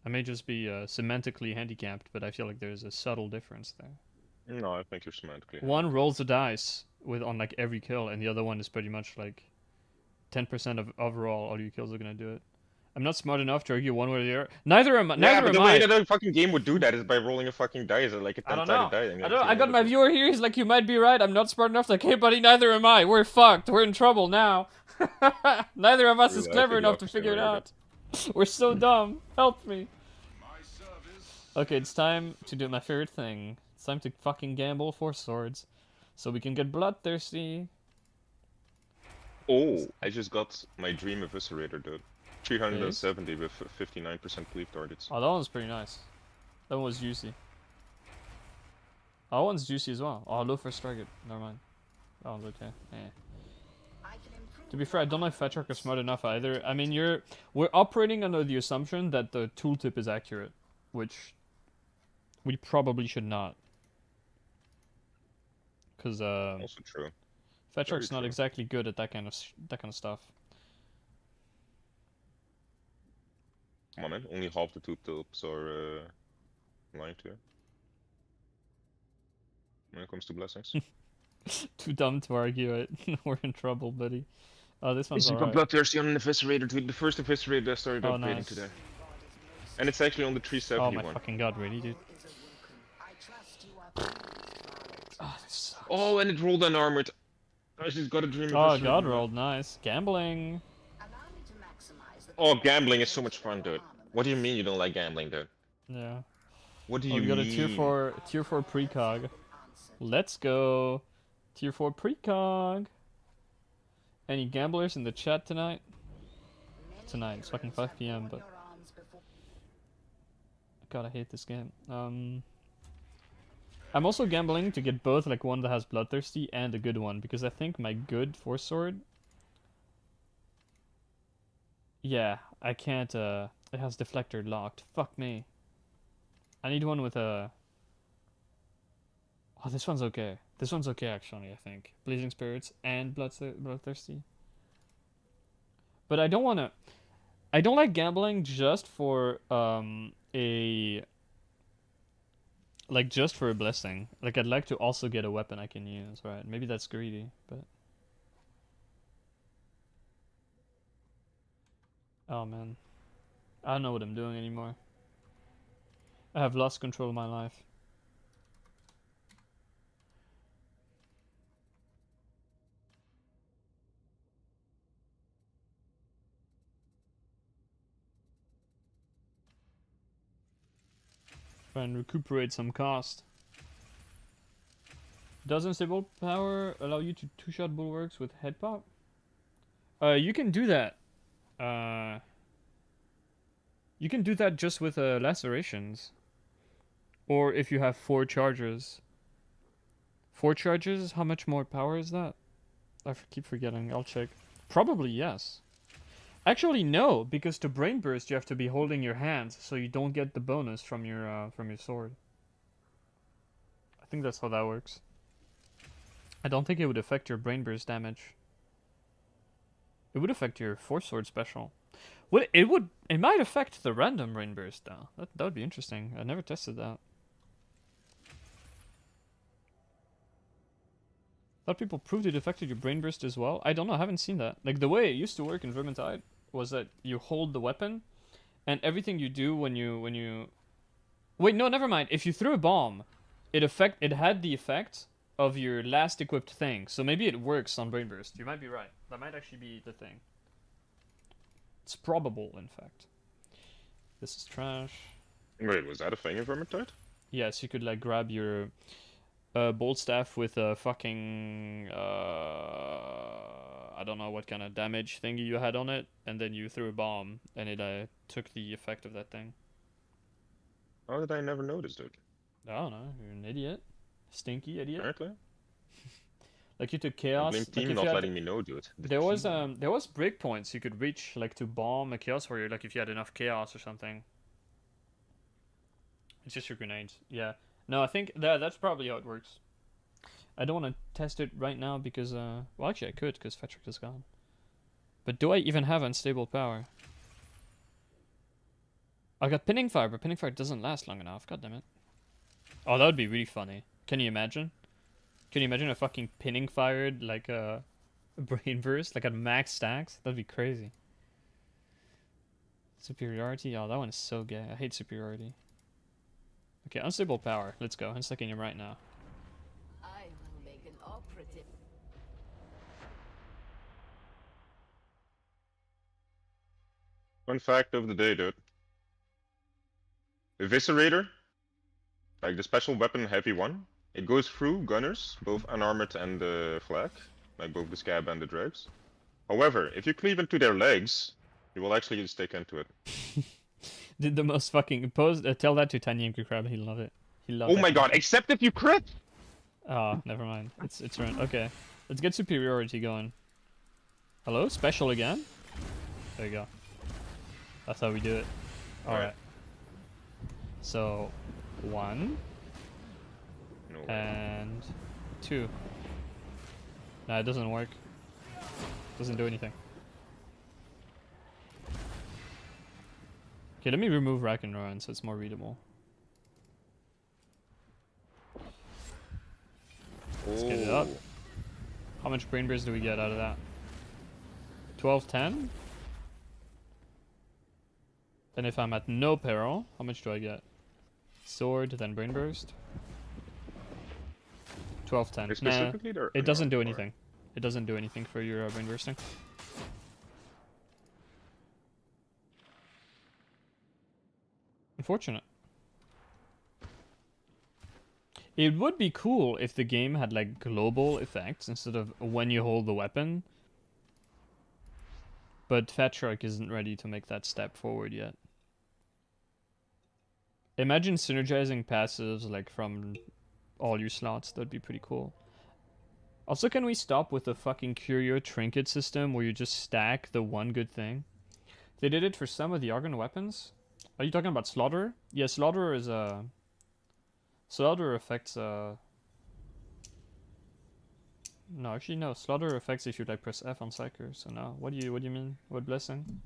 I may just be semantically handicapped, but I feel like there's a subtle difference there. No, I think you're semantically. One rolls the dice on like every kill, and the other one is pretty much like 10% of overall all your kills are gonna do it. I'm not smart enough to argue one way or the other. Neither am I. Yeah, Neither but am the way I. that a fucking game would do that is by rolling a fucking dice, like a I don't know. 10-sided die. I don't. I got my viewer here. He's like, you might be right. I'm not smart enough. Like, hey, buddy, neither am I. We're fucked. We're in trouble now. Neither of us is Really, I clever think the enough to opposite figure it way, out. We're so dumb. Help me. My service. Okay, it's time to do my favorite thing. It's time to fucking gamble for swords, so we can get bloodthirsty. Oh, I just got my dream eviscerator, dude. 370 with 59% cleave targets. Oh, that one's pretty nice. That one was juicy. Oh, that one's juicy as well. Oh, low first target. Never mind. That one's okay. Eh. I can improve To be fair, I don't know if Fetrok is smart enough either. I mean, we're operating under the assumption that the tooltip is accurate, which we probably should not. Because Also true. Fetrok's not true. exactly good at that kind of stuff. Come on, man. Only half the two tips are lying to you. When it comes to blessings. Too dumb to argue it. We're in trouble, buddy. Oh, this one's You got alright. bloodthirsty on an eviscerator, dude. The first eviscerator I started Oh, upgrading nice. today. And it's actually on the 370 Oh my one. fucking god, really, dude? is awoken. I trust you are pleased, Violet. Oh, this sucks. Oh, and it rolled unarmored. I just got a dream Oh, eviscerator. god rolled, nice. Gambling. Allow me to maximize the Oh, gambling is so much fun, dude. What do you mean you don't like gambling, dude? Yeah. What do Oh, you we got mean? a tier 4 precog. answer. Let's go. Tier 4 precog. Any gamblers in the chat tonight? Many Tonight, it's fucking heroes 5 p.m., have but worn your arms before. god, I hate this game. I'm also gambling to get both, like one that has bloodthirsty and a good one, because I think my good force sword. Yeah, I can't. It has deflector locked. Fuck me. I need one with a. Oh, this one's okay. This one's okay, actually, I think. Blazing Spirits and Bloodthirsty. But I don't want to... I don't like gambling just for, like, just for a blessing. Like, I'd like to also get a weapon I can use, right? Maybe that's greedy, but... Oh, man. I don't know what I'm doing anymore. I have lost control of my life. Try and recuperate some cost. Does unstable power allow you to two-shot bulwarks with head pop? You can do that. You can do that just with lacerations. Or if you have 4 charges. 4 charges? How much more power is that? Keep forgetting. I'll check. Probably yes. Actually, no, because to brain burst you have to be holding your hands, so you don't get the bonus from your sword. I think that's how that works. I don't think it would affect your brain burst damage. It would affect your force sword special. It might affect the random brain burst though. That would be interesting. I never tested that. Thought people proved it affected your brain burst as well. I don't know. I haven't seen that. Like the way it used to work in Vermintide was that you hold the weapon, and everything you do when you. Wait, no, never mind. If you threw a bomb, it had the effect of your last equipped thing. So maybe it works on brain burst. You might be right. That might actually be the thing. It's probable, in fact. This is trash. Wait, was that a thing in Vermintide? Yes, you could like grab your bolt staff with a fucking I don't know what kind of damage thingy you had on it, and then you threw a bomb, and it took the effect of that thing. How did I never notice it? I don't know. You're an idiot. Stinky idiot. Apparently. Like you took I chaos. blame Like team if not you had, letting me know, dude. The there was team. breakpoints you could reach like to bomb a chaos warrior. Like if you had enough chaos or something. It's just your grenades. Yeah. No, I think that's probably how it works. I don't want to test it right now because well actually I could because Fetrick is gone. But do I even have unstable power? I got pinning fire, but pinning fire doesn't last long enough. God damn it. Oh, that would be really funny. Can you imagine? Can you imagine a fucking pinning fired like a brain burst like at max stacks? That'd be crazy. Superiority. Oh, that one is so gay. I hate superiority. Okay, unstable power. Let's go. I'm sticking him right now. I will make an operative. Fun fact of the day, dude. Eviscerator, like the special weapon heavy one, it goes through gunners, both unarmored and the flag, like both the scab and the dregs. However, if you cleave into their legs, you will actually stick into it. Did the most fucking pose. Tell that to Tiny Angry Crab. He'll love it. He'll love Oh that my kind of god, shit. except if you crit! Oh, never mind. It's run. Okay, let's get superiority going. Hello, special again. There you go. That's how we do it. All right. So, 1 No way. and 2. Nah, it doesn't work. Doesn't do anything. Okay, let me remove Rack and Ruin so it's more readable. Let's get it up. Oh. How much brain burst do we get out of that? 1210? And if I'm at no peril, how much do I get? Sword, then brain burst. 1210. Nah, Specifically, they're it doesn't do unarmed, anything. It doesn't do anything for your brain bursting. Unfortunate. It would be cool if the game had like global effects instead of when you hold the weapon. But Fat Shark isn't ready to make that step forward yet. Imagine synergizing passives like from all your slots. That'd be pretty cool. Also, can we stop with the fucking Curio trinket system where you just stack the one good thing? They did it for some of the Argon weapons. Are you talking about Slaughterer? Yeah, Slaughterer is Slaughterer affects no, actually no. Slaughterer affects if you like press F on Psyker. So no. What do you mean? What blessing?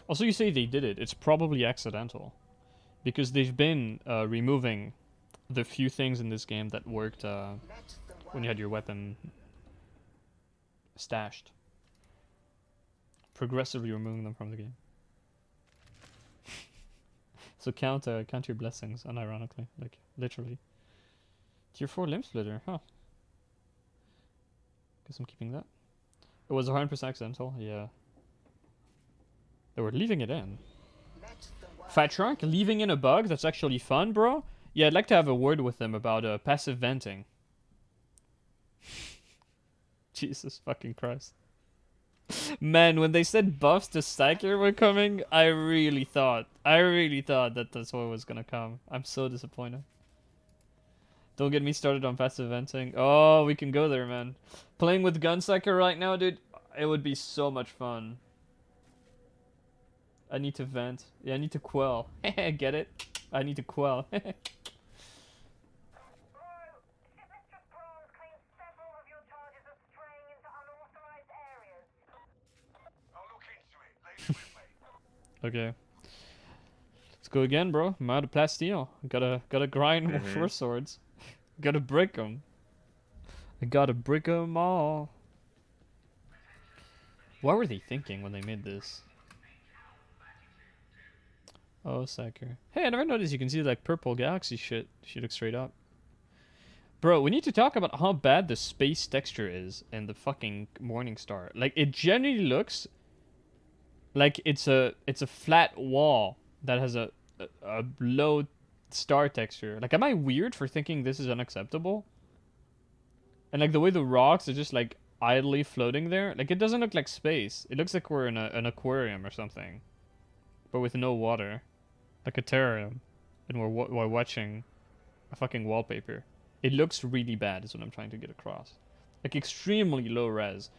Also, you say they did it. It's probably accidental, because they've been removing the few things in this game that worked when you had your weapon stashed. Progressively removing them from the game. So count your blessings, unironically, like literally. Tier 4 limb splitter, huh? Guess I'm keeping that. It was 100% accidental, yeah. They were leaving it in. Fat Shark, leaving in a bug? That's actually fun, bro. Yeah, I'd like to have a word with them about passive venting. Jesus fucking Christ. Man, when they said buffs to Psyker were coming, I really thought that that's what was gonna come. I'm so disappointed. Don't get me started on passive venting. Oh, we can go there, man. Playing with Gunsucker right now, dude, it would be so much fun. I need to vent. Yeah, I need to quell. Get it? I need to quell. Okay. Let's go again, bro. I'm out of plasteel. Gotta grind more force swords. Gotta brick them. I gotta brick them all. What were they thinking when they made this? Oh, Psyker. Hey, I never noticed you can see like purple galaxy shit. She looks straight up. Bro, we need to talk about how bad the space texture is in the fucking Morningstar. Like, it generally looks like it's a flat wall that has a low star texture. Like, am I weird for thinking this is unacceptable? And like the way the rocks are just like idly floating there, like it doesn't look like space. It looks like we're in an aquarium or something. but with no water, like a terrarium, and we're watching a fucking wallpaper. It looks really bad, is what I'm trying to get across. Like extremely low res.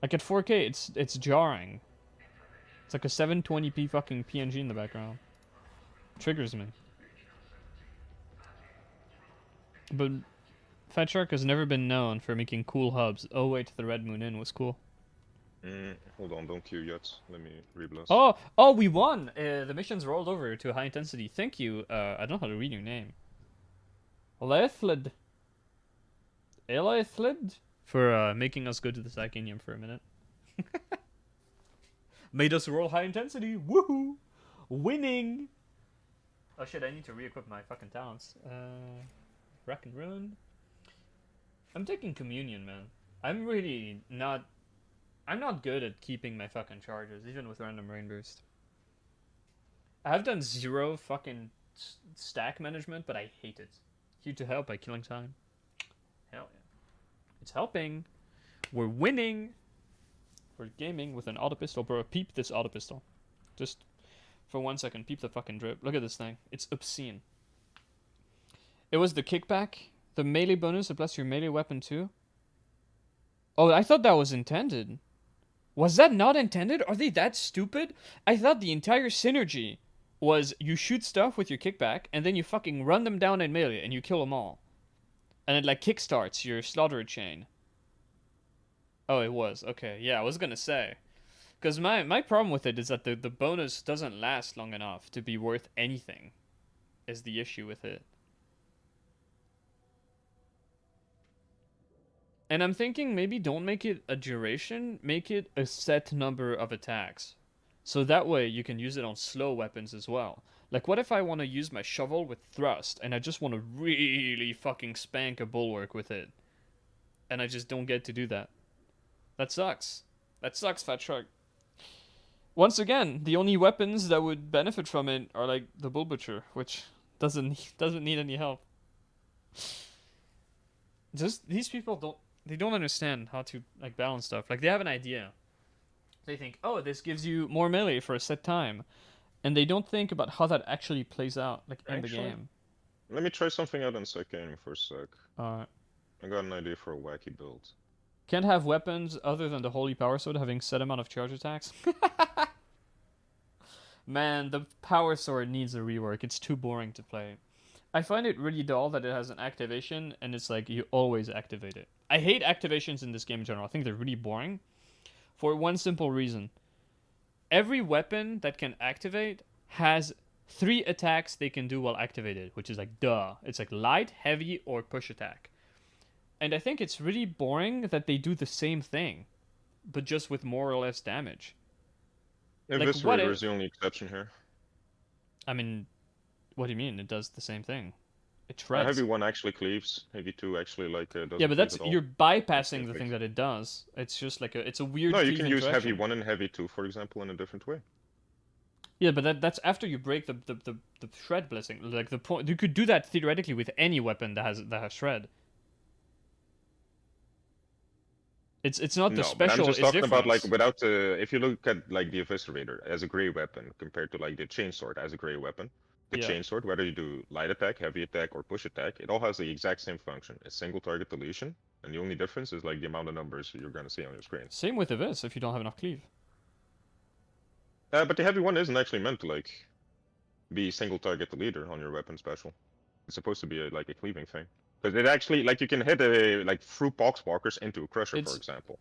Like at 4K, it's jarring. It's like a 720p fucking PNG in the background. Triggers me. But Fat Shark has never been known for making cool hubs. Oh wait, the Red Moon Inn was cool. Hold on, don't queue yet. Let me reblast. Oh, we won! The mission's rolled over to high intensity. Thank you. I don't know how to read your name. Elaithlid. For making us go to the Psychanium for a minute. Made us roll high intensity. Woohoo! Winning! Oh shit, I need to re-equip my fucking talents. Rack and Ruin. I'm taking Communion, man. I'm not good at keeping my fucking charges, even with random rain boost. I've done 0 fucking stack management, but I hate it. Here to help by killing time. Hell yeah. It's helping. We're winning. We're gaming with an auto pistol. Bro, peep this auto pistol. Just for 1 second, peep the fucking drip. Look at this thing. It's obscene. It was the kickback. The melee bonus applies to your melee weapon too. Oh, I thought that was intended. Was that not intended? Are they that stupid? I thought the entire synergy was you shoot stuff with your kickback and then you fucking run them down in melee and you kill them all. And it like kickstarts your slaughter chain. Oh, it was. Okay, yeah, I was gonna say. Because my problem with it is that the bonus doesn't last long enough to be worth anything. Is the issue with it. And I'm thinking maybe don't make it a duration, make it a set number of attacks. So that way you can use it on slow weapons as well. Like what if I want to use my shovel with thrust and I just want to really fucking spank a bulwark with it. And I just don't get to do that. That sucks. That sucks, Fat Shark. Once again, the only weapons that would benefit from it are like the Bull Butcher, which doesn't need any help. Just these people don't understand how to like balance stuff. Like they have an idea. They think, oh, this gives you more melee for a set time, and they don't think about how that actually plays out, like in the game. Let me try something out in Psychanium for a sec. Alright. I got an idea for a wacky build. Can't have weapons other than the Holy Power Sword having set amount of charge attacks. Man, the Power Sword needs a rework. It's too boring to play. I find it really dull that it has an activation, and it's like you always activate it. I hate activations in this game in general. I think they're really boring. For one simple reason. Every weapon that can activate has 3 attacks they can do while activated, which is like, duh. It's like light, heavy, or push attack. And I think it's really boring that they do the same thing, but just with more or less damage. Eviscerator is the only exception here. I mean, what do you mean? It does the same thing. It shreds. Heavy 1 actually cleaves. Heavy 2 actually like doesn't. Yeah, but that's cleave at all. you're bypassing the thing that it does. It's just like it's a weird. No, you can use interaction. Heavy 1 and Heavy 2, for example, in a different way. Yeah, but that's after you break the shred blessing. Like the point, you could do that theoretically with any weapon that has shred. It's not the No, special. but I'm just it's talking about like difference. without the. If you look at like the Eviscerator as a gray weapon compared to like the Chainsword as a gray weapon, the Yeah. Chainsword, whether you do light attack, heavy attack, or push attack, it all has the exact same function: a single target deletion, and the only difference is like the amount of numbers you're gonna see on your screen. Same with Avis if you don't have enough cleave. But the heavy one isn't actually meant to like be single target deleter on your weapon special. It's supposed to be like a cleaving thing. Because it actually, like, you can hit like through poxwalkers into a crusher, for example.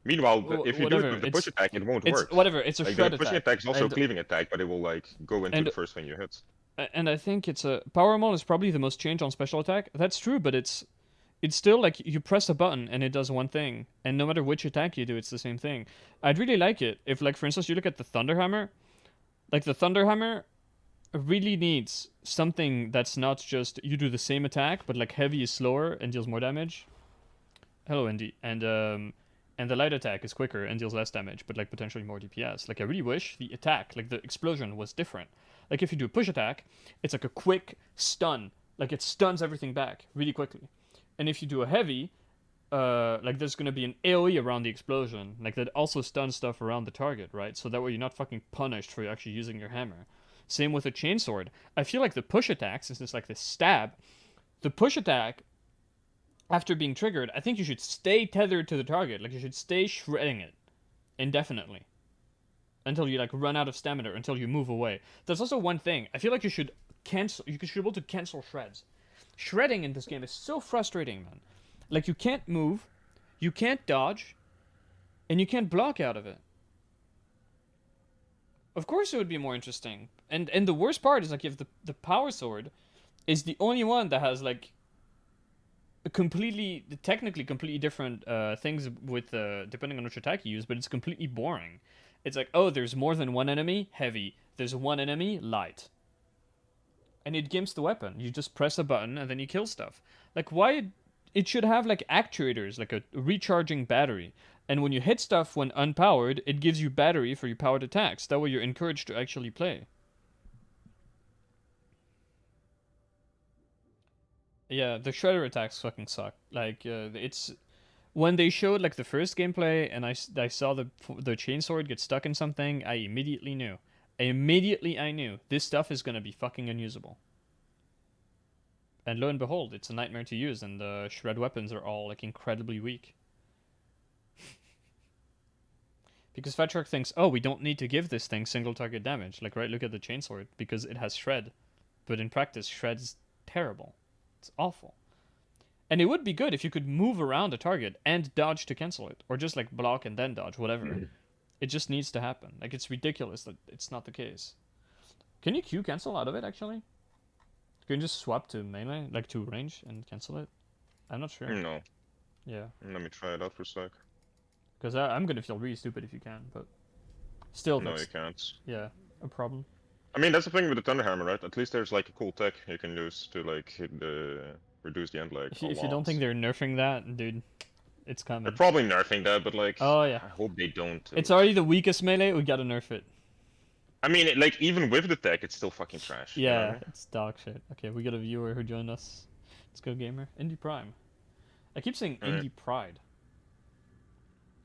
Meanwhile, if you do it with the push attack, it won't work. Whatever, it's a like, shred the pushing attack. attack is also a cleaving attack, but it will like go into the first thing you hit. And I think it's a Power Maul is probably the most change on special attack. That's true, but it's still like you press a button and it does one thing, and no matter which attack you do, it's the same thing. I'd really like it if, like, for instance, you look at the Thunderhammer. Like the Thunderhammer really needs something that's not just you do the same attack, but like heavy is slower and deals more damage. Hello, Indy. And the light attack is quicker and deals less damage, but like potentially more DPS. Like I really wish the attack, like the explosion, was different. Like if you do a push attack, it's like a quick stun. Like it stuns everything back really quickly. And if you do a heavy, like there's gonna be an AoE around the explosion, like that also stuns stuff around the target, right? So that way you're not fucking punished for actually using your hammer. Same with a chainsword. I feel like the push attack, since it's like the stab, the push attack, after being triggered, I think you should stay tethered to the target. Like you should stay shredding it indefinitely until you like run out of stamina, or until you move away. There's also one thing. I feel like you should cancel. You should be able to cancel shreds. Shredding in this game is so frustrating, man. Like you can't move, you can't dodge, and you can't block out of it. Of course, it would be more interesting. And the worst part is like you have the power sword, is the only one that has like technically completely different things with depending on which attack you use, but it's completely boring. It's like, oh, there's more than one enemy, heavy. There's one enemy, light. And it gimps the weapon. You just press a button and then you kill stuff. Like, why? It should have like actuators, like a recharging battery. And when you hit stuff when unpowered, it gives you battery for your powered attacks. That way you're encouraged to actually play. Yeah, the shredder attacks fucking suck. Like, it's... When they showed, like, the first gameplay, and I saw the chainsword get stuck in something, I immediately knew. I knew this stuff is gonna be fucking unusable. And lo and behold, it's a nightmare to use, and the shred weapons are all, like, incredibly weak. Because Fat Shark thinks, oh, we don't need to give this thing single target damage. Like, right, look at the chainsword, because it has shred. But in practice, shred's terrible. It's awful. And it would be good if you could move around a target and dodge to cancel it. Or just, like, block and then dodge, whatever. It just needs to happen. Like, it's ridiculous that it's not the case. Can you Q cancel out of it, actually? Can you just swap to melee, like to range, and cancel it? I'm not sure. No. Yeah. Let me try it out for a sec. Because I'm gonna feel really stupid if you can, but... Still, No, that's, you can't. yeah, a problem. I mean, that's the thing with the Thunder Hammer, right? At least there's like a cool tech you can use to like reduce the end lag. If you don't think they're nerfing that, dude, it's coming. They're probably nerfing that, but like, Oh, yeah. I hope they don't. It's already the weakest melee, we gotta nerf it. I mean, like, even with the tech, it's still fucking trash. Yeah, you know? it's dog shit. Okay, we got a viewer who joined us. Let's go, gamer. Indie Prime. I keep saying Alright. Indie Pride.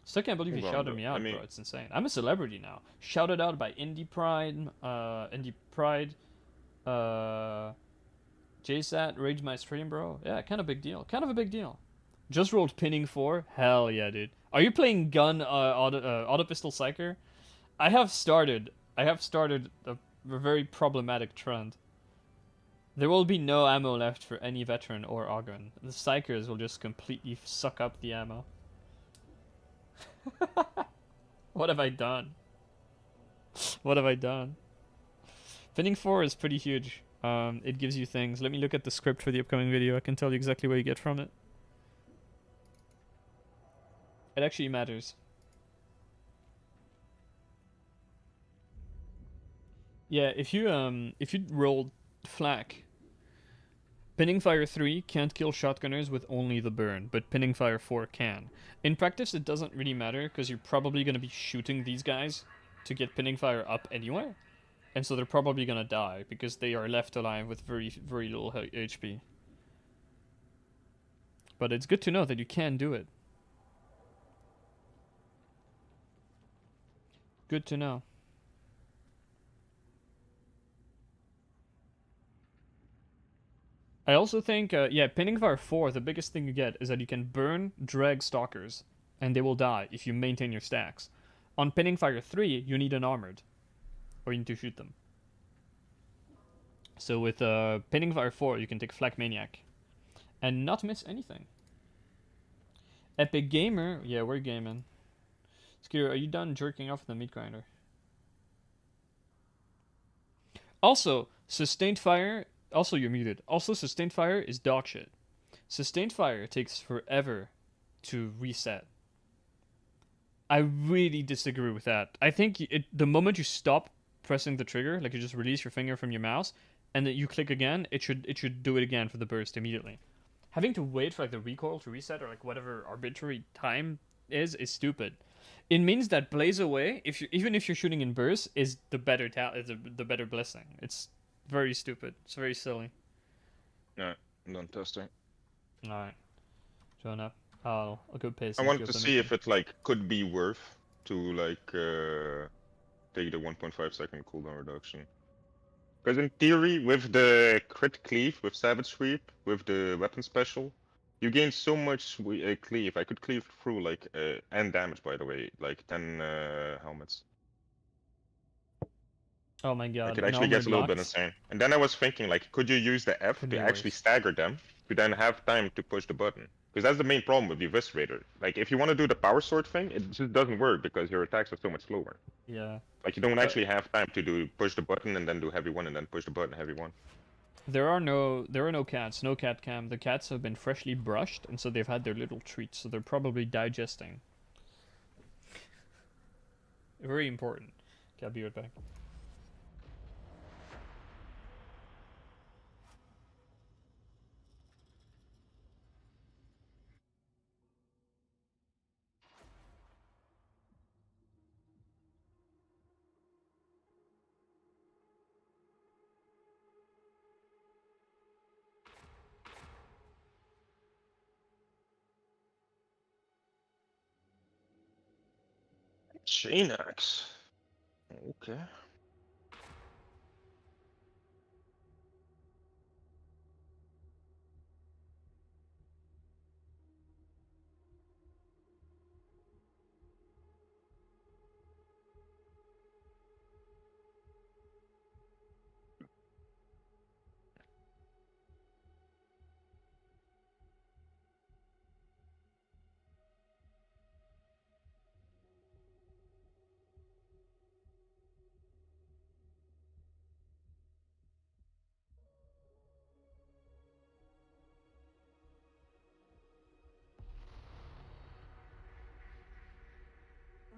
Still can't believe he Hold on, shouted though. me out, I mean- bro. It's insane. I'm a celebrity now. Shouted out by Indie Pride, JSAT, Rage My Stream, bro. Yeah, kind of big deal. Kind of a big deal. Just rolled pinning 4. Hell yeah, dude. Are you playing gun auto pistol psycher? I have started a very problematic trend. There will be no ammo left for any veteran or Ogren. The psychers will just completely suck up the ammo. What have I done? What have I done? Pinning 4 is pretty huge. It gives you things. Let me look at the script for the upcoming video. I can tell you exactly what you get from it. It actually matters. Yeah, if you rolled flak, Pinning Fire 3 can't kill shotgunners with only the burn, but Pinning Fire 4 can. In practice, it doesn't really matter, because you're probably going to be shooting these guys to get Pinning Fire up anyway. And so they're probably going to die, because they are left alive with very, very little HP. But it's good to know that you can do it. Good to know. I also think, yeah, Pinning Fire 4, the biggest thing you get is that you can burn drag stalkers, and they will die if you maintain your stacks. On Pinning Fire 3, you need an armored, or you need to shoot them. So with Pinning Fire 4, you can take Flak Maniac, and not miss anything. Epic Gamer, yeah, we're gaming. Skir, are you done jerking off the meat grinder? Also, Sustained Fire... Also, you're muted. Also, Sustained Fire is dog shit. Sustained Fire takes forever to reset. I really disagree with that. I think the moment you stop pressing the trigger, like you just release your finger from your mouse, and then you click again, it should do it again for the burst immediately. Having to wait for like the recoil to reset or like whatever arbitrary time is stupid. It means that Blaze Away, even if you're shooting in burst, is the better the better blessing. It's very stupid. It's very silly. Alright, I'm done testing. Alright. Join up. Oh, a good pace. I wanted to see if it like could be worth to like take the 1.5 second cooldown reduction. Because in theory, with the crit cleave, with Savage Sweep, with the weapon special, you gain so much cleave. I could cleave through like and damage, by the way, like 10 helmets. Oh my Like god. it in actually gets a little bit blocks, insane. And then I was thinking, like, could you use the F could to be actually worse. stagger them to then have time to push the button? Because that's the main problem with the Eviscerator. Like, if you want to do the power sword thing, it just doesn't work because your attacks are so much slower. Yeah. Like, you don't actually have time to do push the button and then do heavy one and then push the button heavy one. There are no cats. No cat cam. The cats have been freshly brushed, and so they've had their little treats. So they're probably digesting. Very important. Okay, I'll be right back. Chain axe. Okay.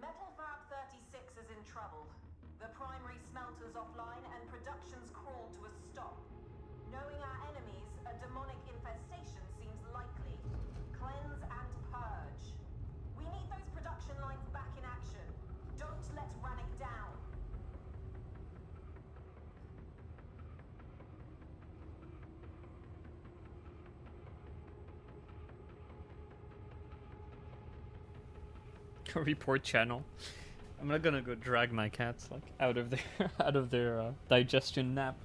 Metal Fab 36 is in trouble. The primary smelter's offline and production's crawled to a stop. Knowing our enemies, a demonic infestation seems likely. Cleanse and purge. We need those production lines back in action. Don't let Rannick down. Report channel. I'm not gonna go drag my cats like out of their digestion nap.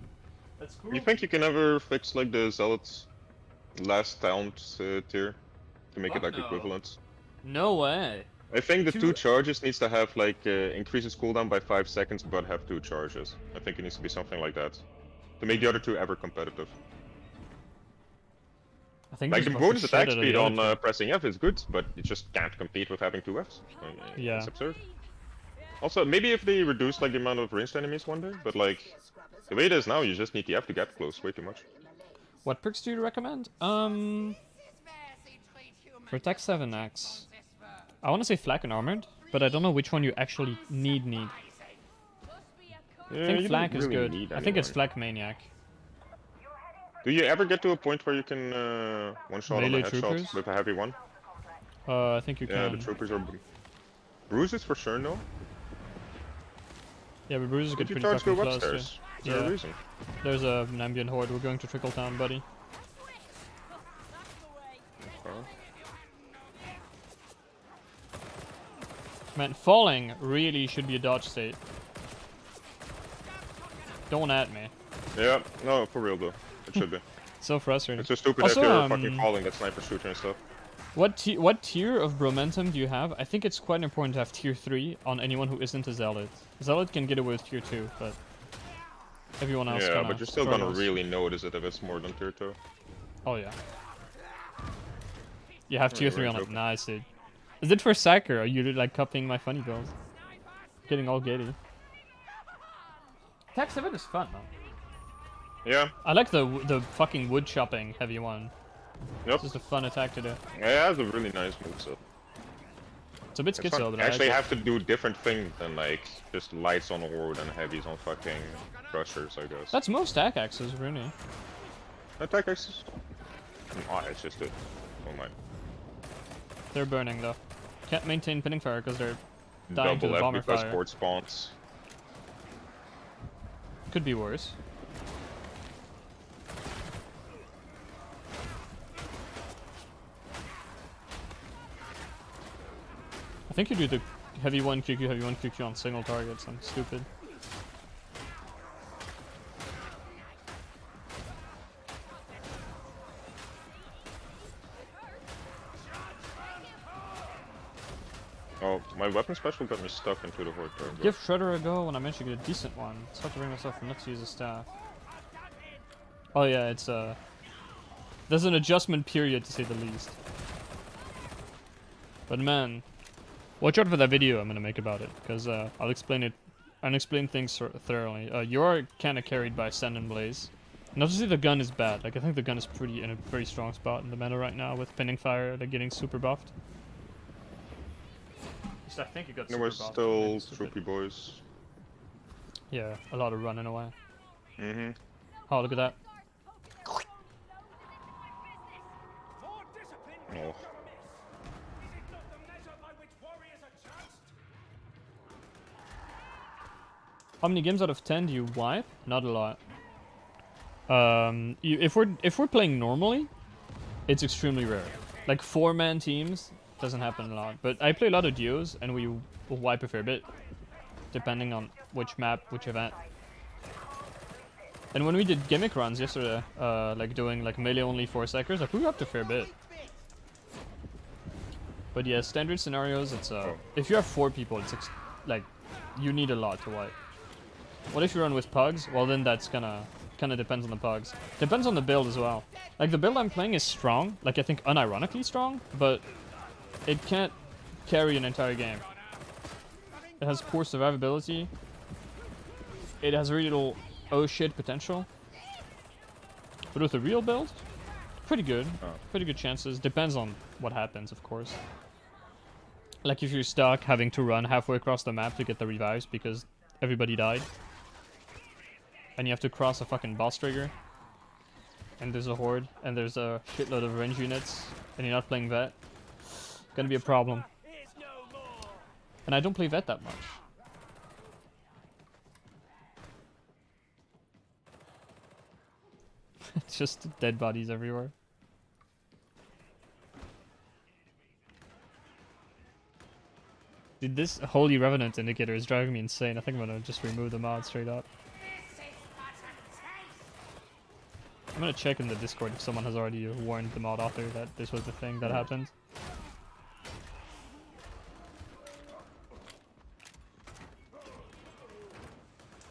That's cool. You think you can ever fix like the Zealot's last talent tier to make it Fuck like no. equivalent? No way. I think the Two- 2 charges needs to have like increases cooldown by 5 seconds but have 2 charges. I think it needs to be something like that. To make the other 2 ever competitive. I think Like this the must bonus have attack shit out of speed the on other two. pressing F is good, but you just can't compete with having 2 Fs. Yeah. It's absurd. Also, maybe if they reduce like the amount of ranged enemies one day, but like the way it is now, you just need the F to get close way too much. What perks do you recommend? For Tech 7X, I want to say Flak and Armored, but I don't know which one you actually need. Yeah, I think you Flak don't is really good. need I think it's anyone. Flak Maniac. Do you ever get to a point where you can one shot on Melee a headshot troopers? with a heavy one? I think you Yeah, can. the troopers are bruises for sure. No. Yeah, but bruises Did get you pretty charge fucking go close upstairs? Is too. there a Yeah, reason? there's an ambient horde. We're going to Trickle Town, buddy. Oh. Man, falling really should be a dodge state. Don't at me. Yeah, no, for real though. It should be. So frustrating. It's so stupid Also, if you're fucking falling that sniper shooter and stuff. What tier of Bromentum do you have? I think it's quite important to have tier 3 on anyone who isn't a Zealot. Zealot can get away with tier 2, but everyone else Yeah, kinda but you're still gonna struggles. really notice it if it's more than tier 2. Oh yeah. You have tier Yeah, 3 on range it. open. Nice, dude. Is it for Sacker? Are you like copying my funny build? Getting all giddy. Tech 7 is fun, man. Yeah, I like the fucking wood chopping heavy one. yep. It's just a fun attack to do. Yeah, it has a really nice moveset. It's a bit It's schizo, fun. but You I actually like have to do different things than like just lights on horde and heavies on fucking crushers, I guess. That's most stack axes, really. Attack axes? Oh, it's just it. Oh my. They're burning though. Can't maintain pinning fire because they're dying to Double the F bomber because fire. horde spawns. Could be worse. I think you do the heavy 1 QQ, heavy 1 QQ on single targets. I'm stupid. Oh, my weapon special got me stuck into the horde there, bro. Give Shredder a go when I managed to get a decent one. It's hard to bring myself from not to use a staff. Oh yeah, it's there's an adjustment period to say the least. But man, watch out for that video I'm gonna make about it, because I'll explain it. I'll explain things thoroughly. You're kind of carried by Send and Blaze. And obviously the gun is bad. Like I think the gun is pretty in a very strong spot in the meta right now with pinning fire, like getting super buffed. I think it got There super were buffed. still It's stupid. troopy boys. Yeah, a lot of running away. Mm-hmm. Oh, look at that. More discipline Oh. never miss. Is it not the measure by which warriors are judged? How many games out of 10 do you wipe? Not a lot. If we're playing normally, it's extremely rare. Like 4-man teams doesn't happen a lot. But I play a lot of duos and we will wipe a fair bit, depending on which map, which event. And when we did gimmick runs yesterday, like doing like melee only 4 seconds, like we wiped a fair bit. But yeah, standard scenarios, it's if you have 4 people, it's like you need a lot to wipe. What if you run with pugs? Well, then that's kind of depends on the pugs. Depends on the build as well. Like the build I'm playing is strong, like I think unironically strong, but it can't carry an entire game. It has poor survivability. It has really little oh shit potential. But with a real build, pretty good. Pretty good chances. Depends on what happens, of course. Like if you're stuck having to run halfway across the map to get the revives because everybody died. And you have to cross a fucking boss trigger. And there's a horde. And there's a shitload of range units. And you're not playing vet. Gonna be a problem. And I don't play vet that much. It's just dead bodies everywhere. Dude, this Holy Revenant indicator is driving me insane. I think I'm gonna just remove the mod straight up. I'm gonna check in the Discord if someone has already warned the mod author that this was the thing that happened.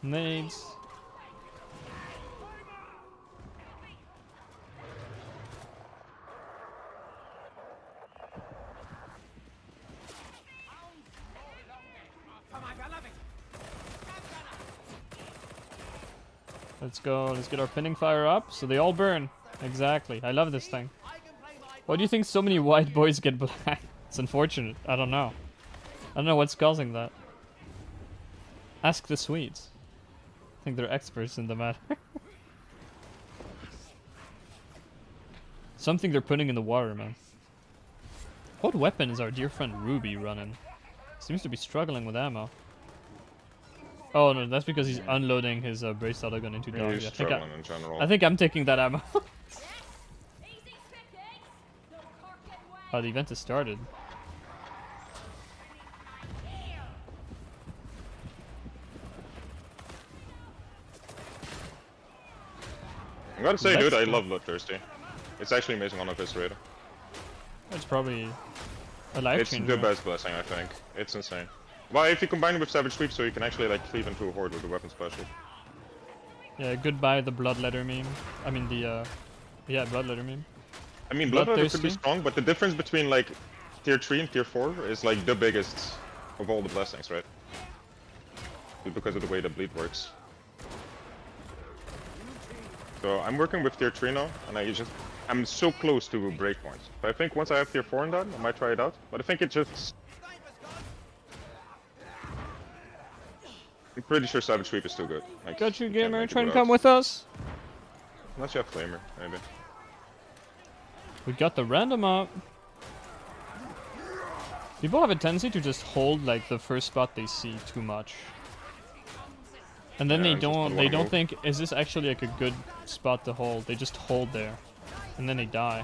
Nades. Let's go, let's get our pinning fire up so they all burn. Exactly, I love this thing. Why do you think so many white boys get black? It's unfortunate, I don't know. I don't know what's causing that. Ask the Swedes. I think they're experts in the matter. Something they're putting in the water, man. What weapon is our dear friend Ruby running? Seems to be struggling with ammo. Oh no, that's because he's unloading his brace auto gun into dog. He's struggling in general. I think I'm taking that ammo. Oh, the event has started. I gotta say, dude, I love Bloodthirsty. It's actually amazing on a Eviscerator. It's probably a life It's changer. the best blessing, I think. It's insane. Well, if you combine it with Savage Sweep, so you can actually like cleave into a horde with the weapon special. Yeah, goodbye the Bloodletter meme. I mean the yeah, Bloodletter meme. I mean, Bloodletter could be Bloodthirsty. strong, but the difference between like tier 3 and tier 4 is like the biggest of all the blessings, right? Because of the way the bleed works. So I'm working with tier 3 now, and I'm so close to breakpoints. So I think once I have tier 4 in that, I might try it out. But I think it just... I'm pretty sure Savage Sweep is too good. Like, Got you, can't gamer. make it Try and without. come with us. Unless you have Flamer, maybe. We got the random up. People have a tendency to just hold like the first spot they see too much. And then Yeah, they just don't don't wanna move. think, is this actually like a good spot to hold? They just hold there. And then they die.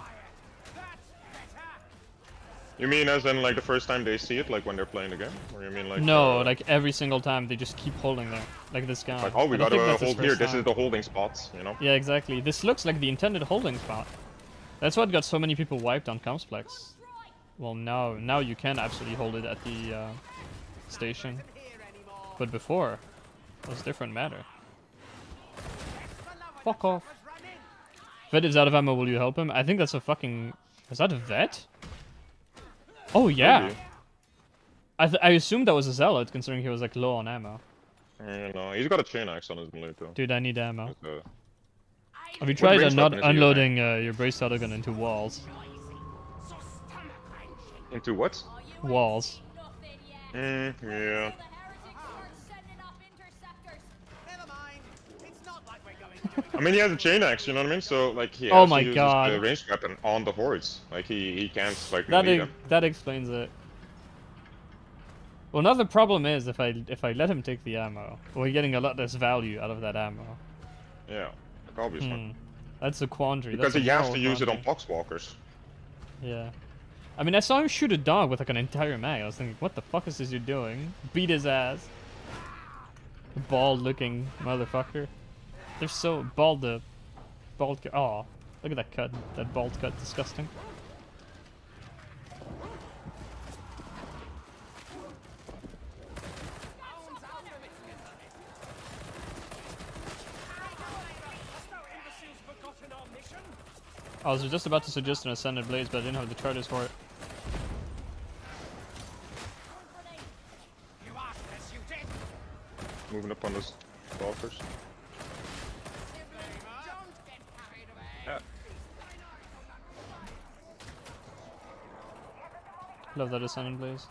You mean as in like the first time they see it, like when they're playing the game? Or you mean like... No, like every single time they just keep holding there. Like this guy. Like, oh, we I don't gotta think that's his hold here, first this time. is the holding spots, you know? Yeah, exactly. This looks like the intended holding spot. That's what got so many people wiped on Complex. Well, now you can absolutely hold it at the station. But before, it was a different matter. Fuck off. Vet is out of ammo, will you help him? I think that's a fucking... Is that a vet? Oh, yeah. Maybe. I assumed that was a zealot, considering he was like low on ammo. No, he's got a chain axe on his blade though. Dude, I need ammo. So, Have you tried range not weapon is he unloading your brace shotgun into walls? into what? Walls. Yeah. Never mind. It's not like we're going to I mean, he has a chain axe, you know what I mean? So, like, he Oh has my to use God. the ranged weapon on the hordes. Like, he can't, like, That melee them. that explains it. Well, now the problem is if I let him take the ammo, we're getting a lot less value out of that ammo. Yeah, like, obviously. That's a quandary. Because That's he a has moral to use it on quandary. poxwalkers. Yeah. I mean, I saw him shoot a dog with like an entire mag. I was thinking, what the fuck is this dude doing? Beat his ass. Bald-looking motherfucker. They're so bald. Bald. Oh, look at that cut. That bald cut. Disgusting. I was just about to suggest an Ascended Blaze, but I didn't have the charters for it. Moving up on those walkers. Yeah. Love that Ascended Blaze.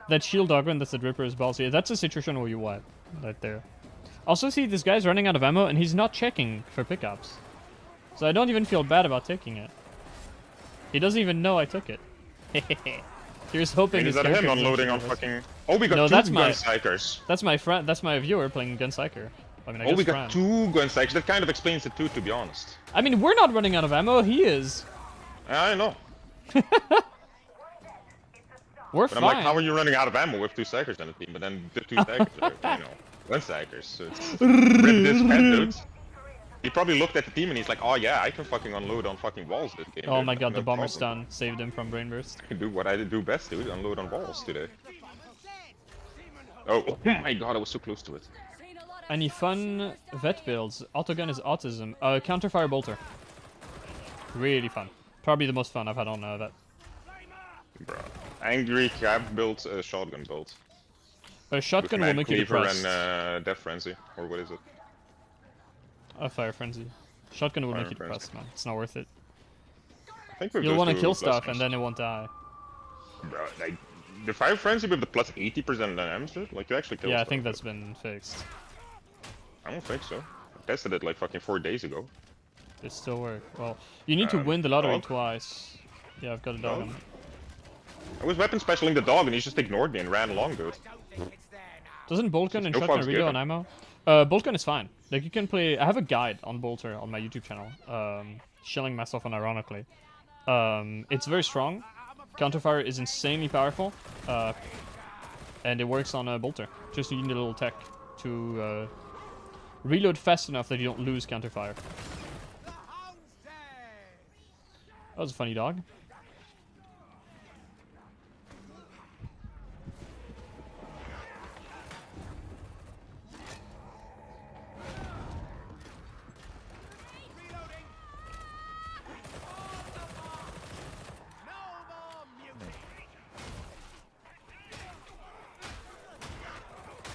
That shield dogman, that's the Dripper's ballsy. That's a situation where you wipe. Right there. Also see, this guy's running out of ammo and he's not checking for pickups. So I don't even feel bad about taking it. He doesn't even know I took it. Here's hoping Is his that him character doesn't unloading on shoot us. fucking... Oh, we got No, two that's my- gunstrikers. That's my friend. That's my viewer playing Gunpsyker. I mean, I Oh, guess we got friend. two gunstrikers. That kind of explains it too, to be honest. I mean, we're not running out of ammo. He is. I know. We're But I'm fine. like, how are you running out of ammo with two psychers on the team? But then the two psychers are, you know, gunstrikers. So it's... Rip this head, dude. He probably looked at the team and he's like, oh yeah, I can fucking unload on fucking walls this game. Oh dude. my god, No the bomber problem. stun saved him from brain burst. I can do what I do best, dude. Unload on walls today. Oh my god, I was so close to it. Any fun vet builds? Autogun is autism. Counterfire bolter. Really fun. Probably the most fun I've had on vet. Bro. Angry cab built a shotgun build. A shotgun will With make you Cleaver depressed. and Death Frenzy, or what is it? A fire frenzy. Shotgun will Fire make you frenzy. depressed, man. It's not worth it. I think with You'll those want to two kill plus stuff ones. and then it won't die. Bro, like, the Fire Frenzy with the plus 80% damage, dude? Like, you actually kill Yeah, I stuff think with that's been fixed. it. I don't think so. I tested it like fucking 4 days ago. It still work. Well, you need to win the lottery dog? twice. Yeah, I've got a dog Dog? on. I was weapon specialing the dog and he just ignored me and ran along, dude. Doesn't bolt gun and No shotgun fucks reload given. on ammo? Bolt gun is fine. Like you can play. I have a guide on bolter on my YouTube channel. Shelling myself unironically. It's very strong. Counterfire is insanely powerful. And it works on a bolter. Just you need a little tech to reload fast enough that you don't lose counterfire. That was a funny dog.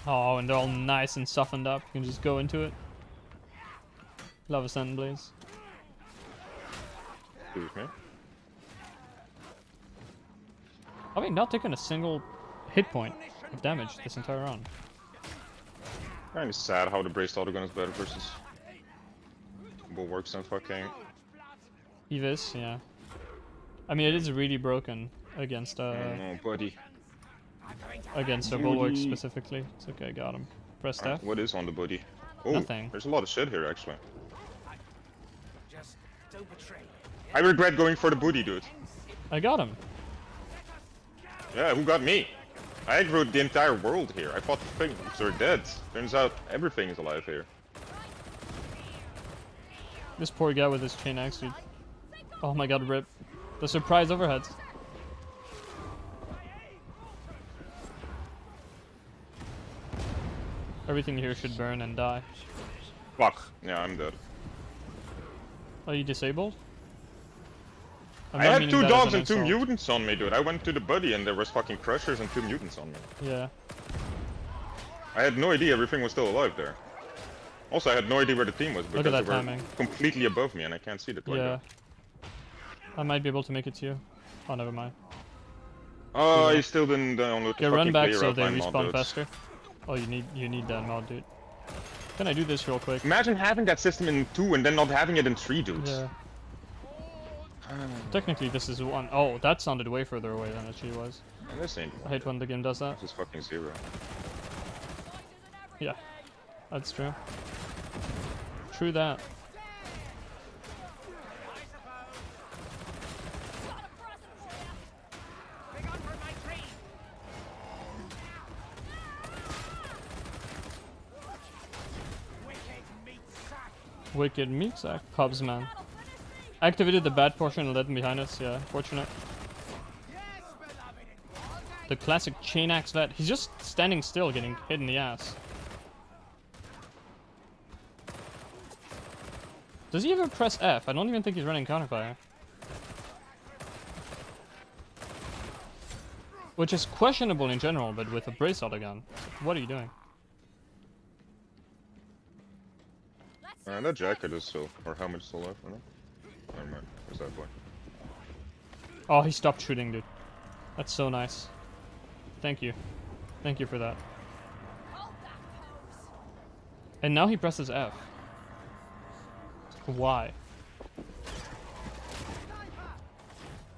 Oh, and they're all nice and softened up. You can just go into it. Love Ascendant Blaze. Excuse me. I mean, not taking a single hit point of damage this entire round. Kinda sad how the braced autogun is better versus bulwarks and fucking... Evis, yeah. I mean, it is really broken against Oh, buddy. against a bulwark specifically. It's okay, I got him. Press F. What is on the body? Oh, Nothing. there's a lot of shit here, actually. Just don't betray. I regret going for the booty, dude. I got him. Yeah, who got me? I aggroed the entire world here. I thought things were dead. Turns out everything is alive here. This poor guy with his chain axe, dude. Oh my god, rip. The surprise overheads. Everything here should burn and die. Fuck. Yeah, I'm dead. Are you disabled? I'm I not had meaning 2 that as dogs an and 2 insult. mutants on me, dude. I went to the buddy and there was fucking crushers and 2 mutants on me. Yeah. I had no idea everything was still alive there. Also, I had no idea where the team was because Look at that they were timing. completely above me and I can't see the Yeah. I might be able to make it to you. Oh, never mind. Oh, I still didn't download the Yeah, fucking run back clear so out they my mod, respawn dude. faster. Oh, you need that mod, dude. Can I do this real quick? Imagine having that system in 2 and then not having it in 3, dudes. Yeah. Technically, this is 1. Oh, that sounded way further away than it actually was. This ain't I hate when the game does that. This is fucking 0. Yeah, that's true. True that. Big on for my tree. Wicked meat sack. Wicked meat sack. Pubs, man. Activated the bad portion and led them behind us. Yeah, fortunate. Yes, beloved. The classic chain axe vet. He's just standing still, getting hit in the ass. Does he ever press F? I don't even think he's running counterfire. Which is questionable in general, but with a brace auto gun. What are you doing? That jacket is still, or helmet is still left, or no? Never mind. Where's that boy? Oh, he stopped shooting, dude. That's so nice. Thank you. Thank you for that. And now he presses F. Why?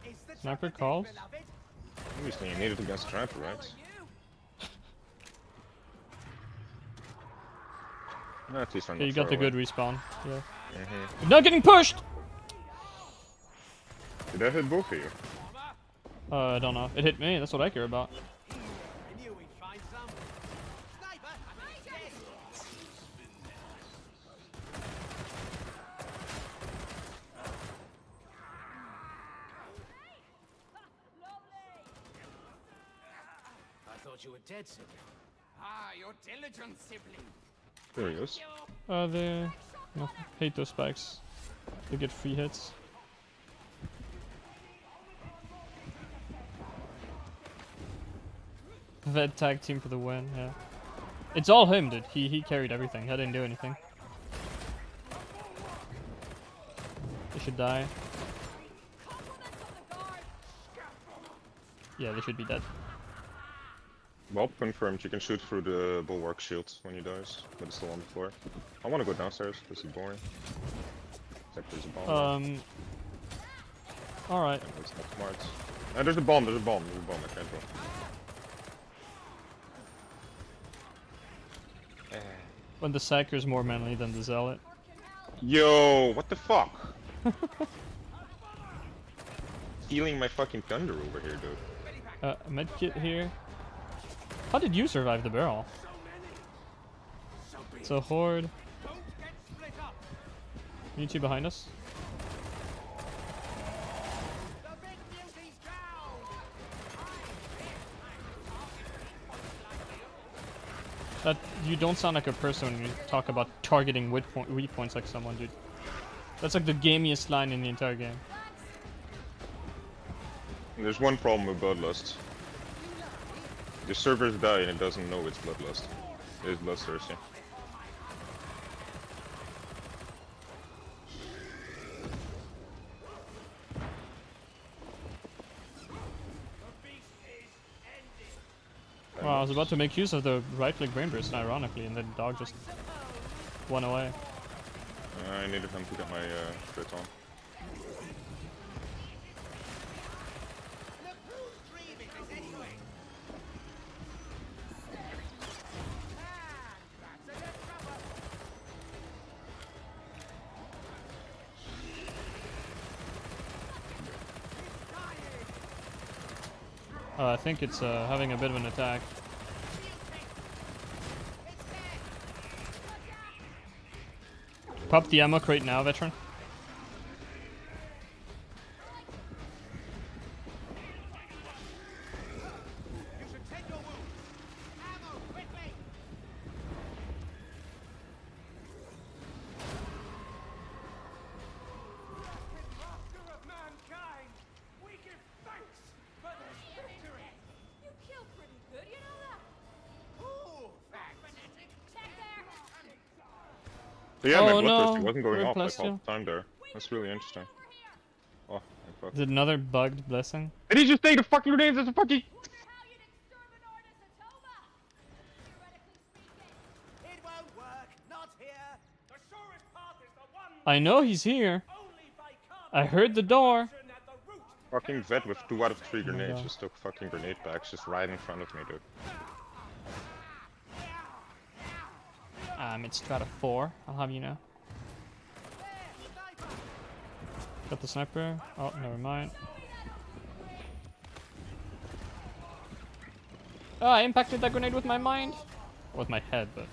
It's the Sniper trap calls? again, beloved. Obviously, you need it against Tramper, right? At least I'm Yeah, not you got far the away. good respawn. Yeah. Mhm. You're not getting pushed! Did I hit both of you? I don't know. It hit me. That's what I care about. I knew we'd find some. Sniper! I thought you were dead, sibling. Ah, your diligent sibling. There he is. They... No, hate those spikes. They get free hits. Vet tag team for the win, yeah. It's all him, dude. He carried everything. I didn't do anything. They should die. Yeah, they should be dead. Bob confirmed you can shoot through the bulwark shield when he dies, but it's still on the floor. I want to go downstairs. This is boring. Except there's a bomb. Alright. That's not smart. There's a bomb. There's a bomb. There's a bomb. I can't go. When the Sacker is more manly than the Zealot. Yo, what the fuck? Stealing my fucking thunder over here, dude. Medkit here. How did you survive the barrel? It's a horde. Don't get split up. You two behind us. The big beauty's down. That you don't sound like a person when you talk about targeting weak points like someone, dude. That's like the gamiest line in the entire game. There's one problem with Bloodlust. The servers die and it doesn't know it's Bloodlust. It is Bloodthirsty. Wow, I was about to make use of the right click brain burst, ironically, and the dog just went away. I needed him to get my crit on. Look who's dreaming this anyway. Ah, that's a good cover. He's dying. I think it's having a bit of an attack. Pop the ammo crate now, veteran. You should take your wound. Ammo, quickly! Master of mankind, we give thanks for this victory. You killed pretty good, you know that? Ooh, thanks. Check there. So yeah, Oh, my bloodthirsty no. wasn't going Red off like Plasteel. all the time there. That's really interesting. Oh, my fuck. Is it another bugged blessing? Did he just take the fucking grenades as a fucking... Wonder how you'd exterminate us at Toma. Theoretically speaking. It won't work, not here. The surest path is the one I know he's here. only by I heard the door. carbon at the root. Fucking vet with 2 out of 3 grenades God. just took fucking grenade packs just right in front of me, dude. It's Strata 4. I'll have you know. Got the sniper. Oh, never mind. Oh, I impacted that grenade with my mind. With my head, but.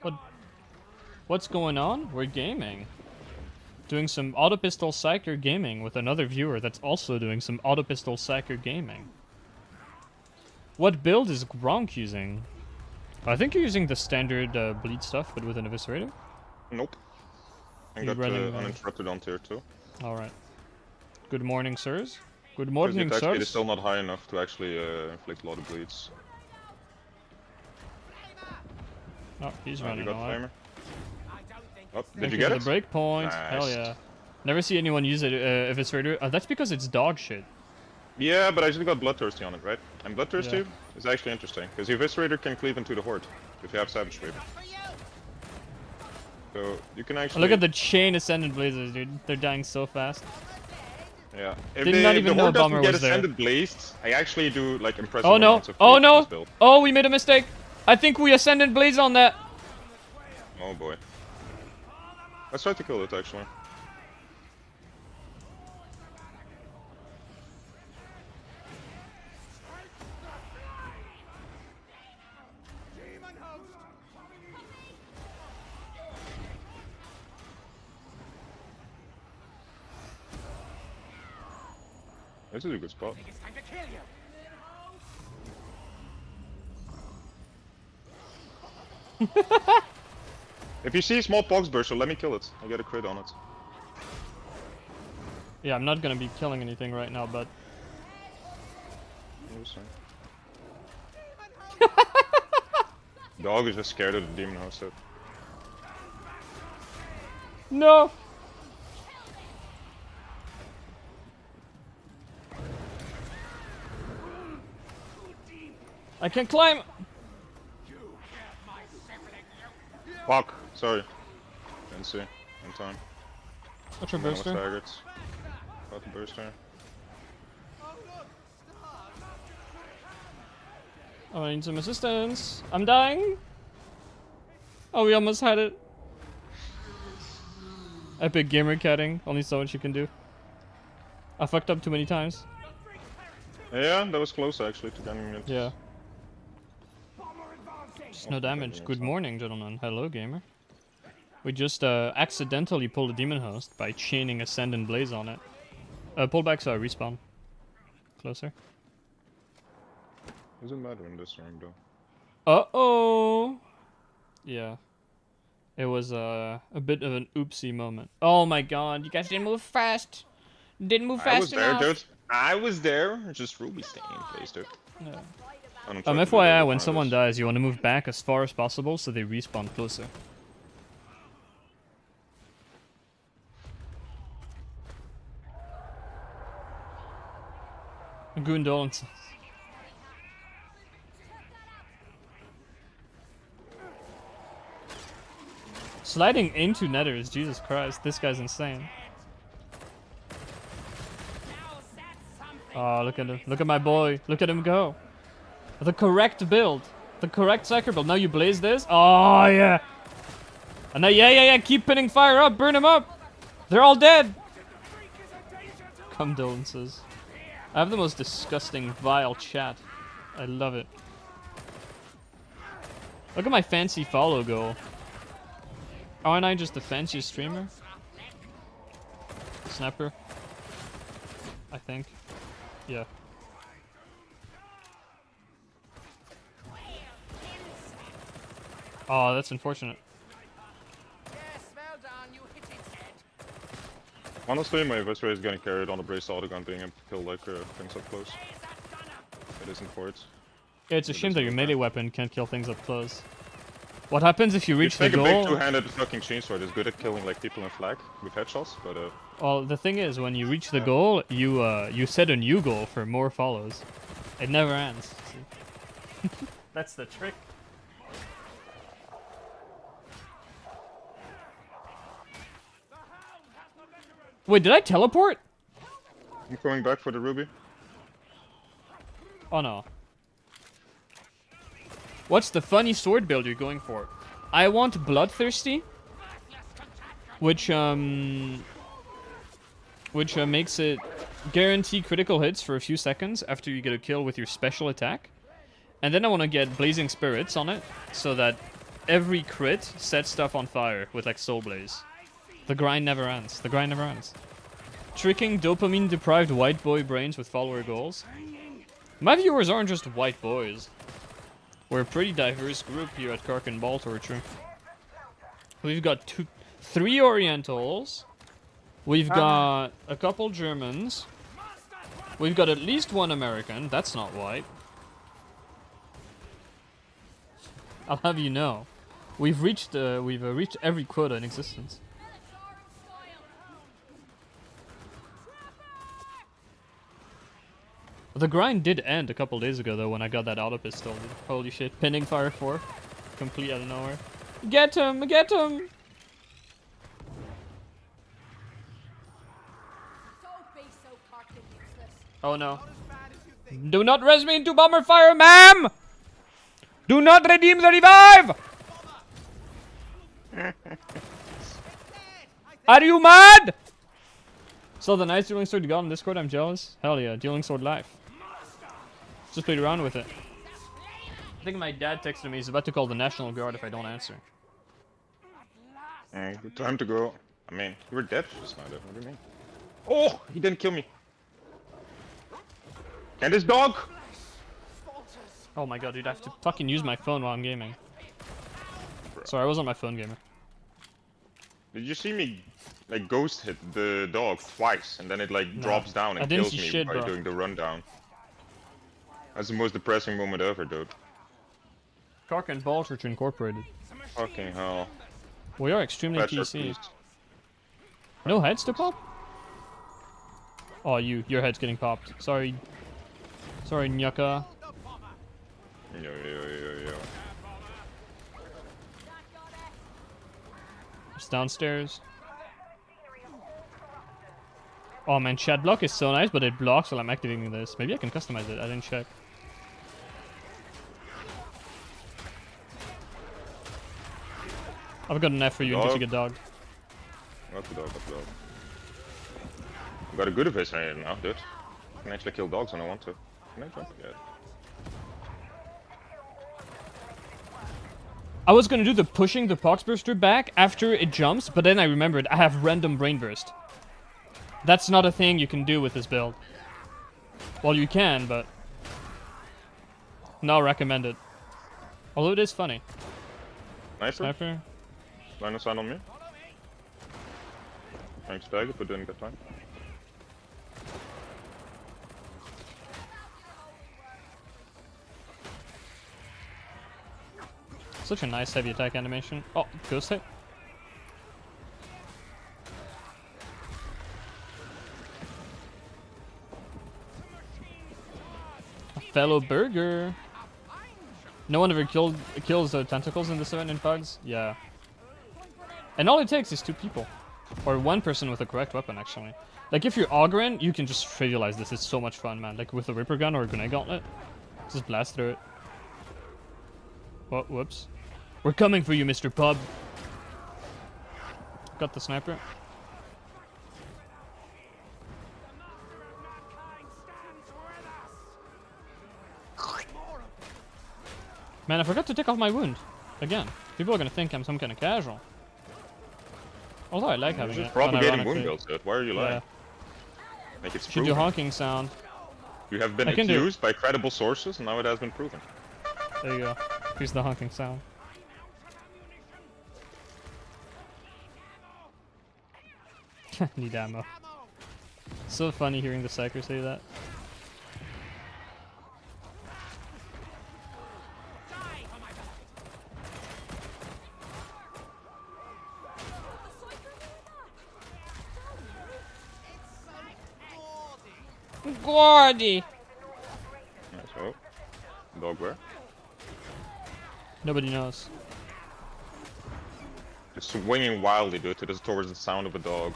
What? What's going on? We're gaming. Doing some auto pistol psycher gaming with another viewer that's also doing some auto pistol psycher gaming. What build is Gronk using? I think you're using the standard bleed stuff, but with an eviscerator. Nope. I You're got running, uninterrupted on tier 2. Alright. Good morning, sirs. Good Because the morning, attack speed is sirs. still not high enough to actually inflict a lot of bleeds. Oh, he's You running got away. Flamer? I don't think Oh, it's did you Go get for it? the break point. Hell Nice. yeah. Never see anyone use it, eviscerator. That's because it's dog shit. Yeah, but I just got Bloodthirsty on it, right? And Bloodthirsty Yeah. is actually interesting, because the Eviscerator can cleave into the Horde, if you have Savage Sweep. for you. So, you can actually... Look at the chain Ascendant Blazers, dude. They're dying so fast. Yeah. If, Did not if even the know Horde doesn't Bomber get was there. Ascended Blazed, I actually do, like, impressive Oh no! amounts of Oh damage in no! this build. Oh, we made a mistake. I think we Ascendant Blaze on that. Oh boy. Let's try to kill it, actually. Demon host. This is a good spot. It's time to kill you. If you see a small Pox Burst, so let me kill it. I get a crit on it. Yeah, I'm not gonna be killing anything right now, but Dog is just scared of the Demon Host. So. no. I can climb. Fuck! Sorry. Didn't see. In time. What's your One was booster? staggered. Got the burster. Oh, I need some assistance. I'm dying. Oh, we almost had it. Epic gamer catting. Only so much you can do. I fucked up too many times. Yeah, that was close actually to getting it. Yeah. Just no damage. Good morning, gentlemen. Hello, gamer. We just accidentally pulled a demon host by chaining Ascendant Blaze on it. Pullbacks are respawn. Closer. Doesn't matter in this room though. Uh-oh! Yeah. It was a bit of an oopsie moment. Oh my god, you guys didn't move fast! Didn't move I was fast there, enough! dude. I was there. Just Ruby staying in place, dude. Yeah. Uninterrupted FYI, with when the someone Marvis. dies, you want to move back as far as possible so they respawn closer. Condolences. Sliding into netters, Jesus Christ, this guy's insane. Oh, look at him. Look at my boy. Look at him go. The correct build. The correct Psyker build. Now you blaze this. Oh, yeah. And now, yeah. Keep pinning fire up. Burn them up. They're all dead. Condolences. I have the most disgusting, vile chat. I love it. Look at my fancy follow goal. Aren't I just the fanciest streamer? Sniper. I think. Yeah. Oh, that's unfortunate. Yes, well done. You hit its head. Honestly, my Viscera is getting carried on the brace autogun, being able to kill like things up close. It isn't for it. Yeah, it's a shame that your melee weapon can't kill things up close. What happens if you reach the Think a big goal? two-handed fucking chainsword is good at killing like people in flag with headshots, but Well, the thing is, when you reach the goal, you set a new goal for more follows. It never ends. See? That's the trick. Wait, did I teleport? I'm going back for the ruby. Oh no. What's the funny sword build you're going for? I want Bloodthirsty, which makes it guarantee critical hits for a few seconds after you get a kill with your special attack. And then I want to get Blazing Spirits on it, so that every crit sets stuff on fire with like Soul Blaze. The grind never ends. The grind never ends. Tricking dopamine-deprived white boy brains with follower goals. My viewers aren't just white boys. We're a pretty diverse group here at Kark and Ball Torture. We've got 3 Orientals. We've got a couple Germans. We've got at least 1 American. That's not white. I'll have you know. We've reached every quota in existence. The grind did end a couple days ago though when I got that auto pistol. Holy shit, pinning fire 4. Complete out of nowhere. Get him! Get him! Don't be so fucking useless. Oh no. Do not res me into bomber fire, ma'am! Do not redeem the revive! Are you mad? So the nice dueling sword you got on Discord, I'm jealous. Hell yeah, dueling sword life. Just played around with it. I think my dad texted me he's about to call the National Guard if I don't answer. Good time to go. I mean, you were dead just now, what do you mean? Oh, he didn't kill me. And this dog! Oh my god, dude, I have to fucking use my phone while I'm gaming. Sorry, I was on my phone gamer. Did you see me like ghost hit the dog twice and then it like drops down I and didn't kills see me shit, by bro. doing the rundown? That's the most depressing moment ever, dude. Kark and Ball Church Incorporated. Fucking hell. We are extremely Patch up, PC. please. No heads to pop? Oh, your head's getting popped. Sorry. Sorry, Nyaka. Yo. It's downstairs. Oh man, chat block is so nice, but it blocks while I'm activating this. Maybe I can customize it. I didn't check. I've got an F for you in case you get dogged. Got the dog. I got a good evasion now, dude. I can actually kill dogs when I want to. Can I jump? Yeah. I was gonna do the pushing the Poxburster back after it jumps, but then I remembered I have random brain burst. That's not a thing you can do with this build. Well, you can, but not recommended. Although it is funny. Sniper. Line of sight on me. Trying to stagger, but didn't get time. Such a nice heavy attack animation. Oh, ghost hit. A fellow burger. No one ever kills the tentacles in this event in Pugs? Yeah. And all it takes is 2 people. Or 1 person with the correct weapon, actually. Like, if you're Ogren, you can just trivialize this. It's so much fun, man. Like, with a Ripper Gun or a Grenade Gauntlet. Just blast through it. Oh, whoops. We're coming for you, Mr. Pub. Got the sniper. The master of mankind stands with us. More of Man, I forgot to take off my wound. Again. People are gonna think I'm some kind of casual. Although I like You're having just it. propagating unironically. wound builds, dude. Why are you lying? Yeah. Like it's Should do proven. honking sound. You have been I can do- accused by credible sources, and now it has been proven. There you go. Here's the honking sound. Need ammo. So funny hearing the psyker say that. Gordy! So, dog where? Nobody knows. Just swinging wildly, dude, towards the sound of a dog.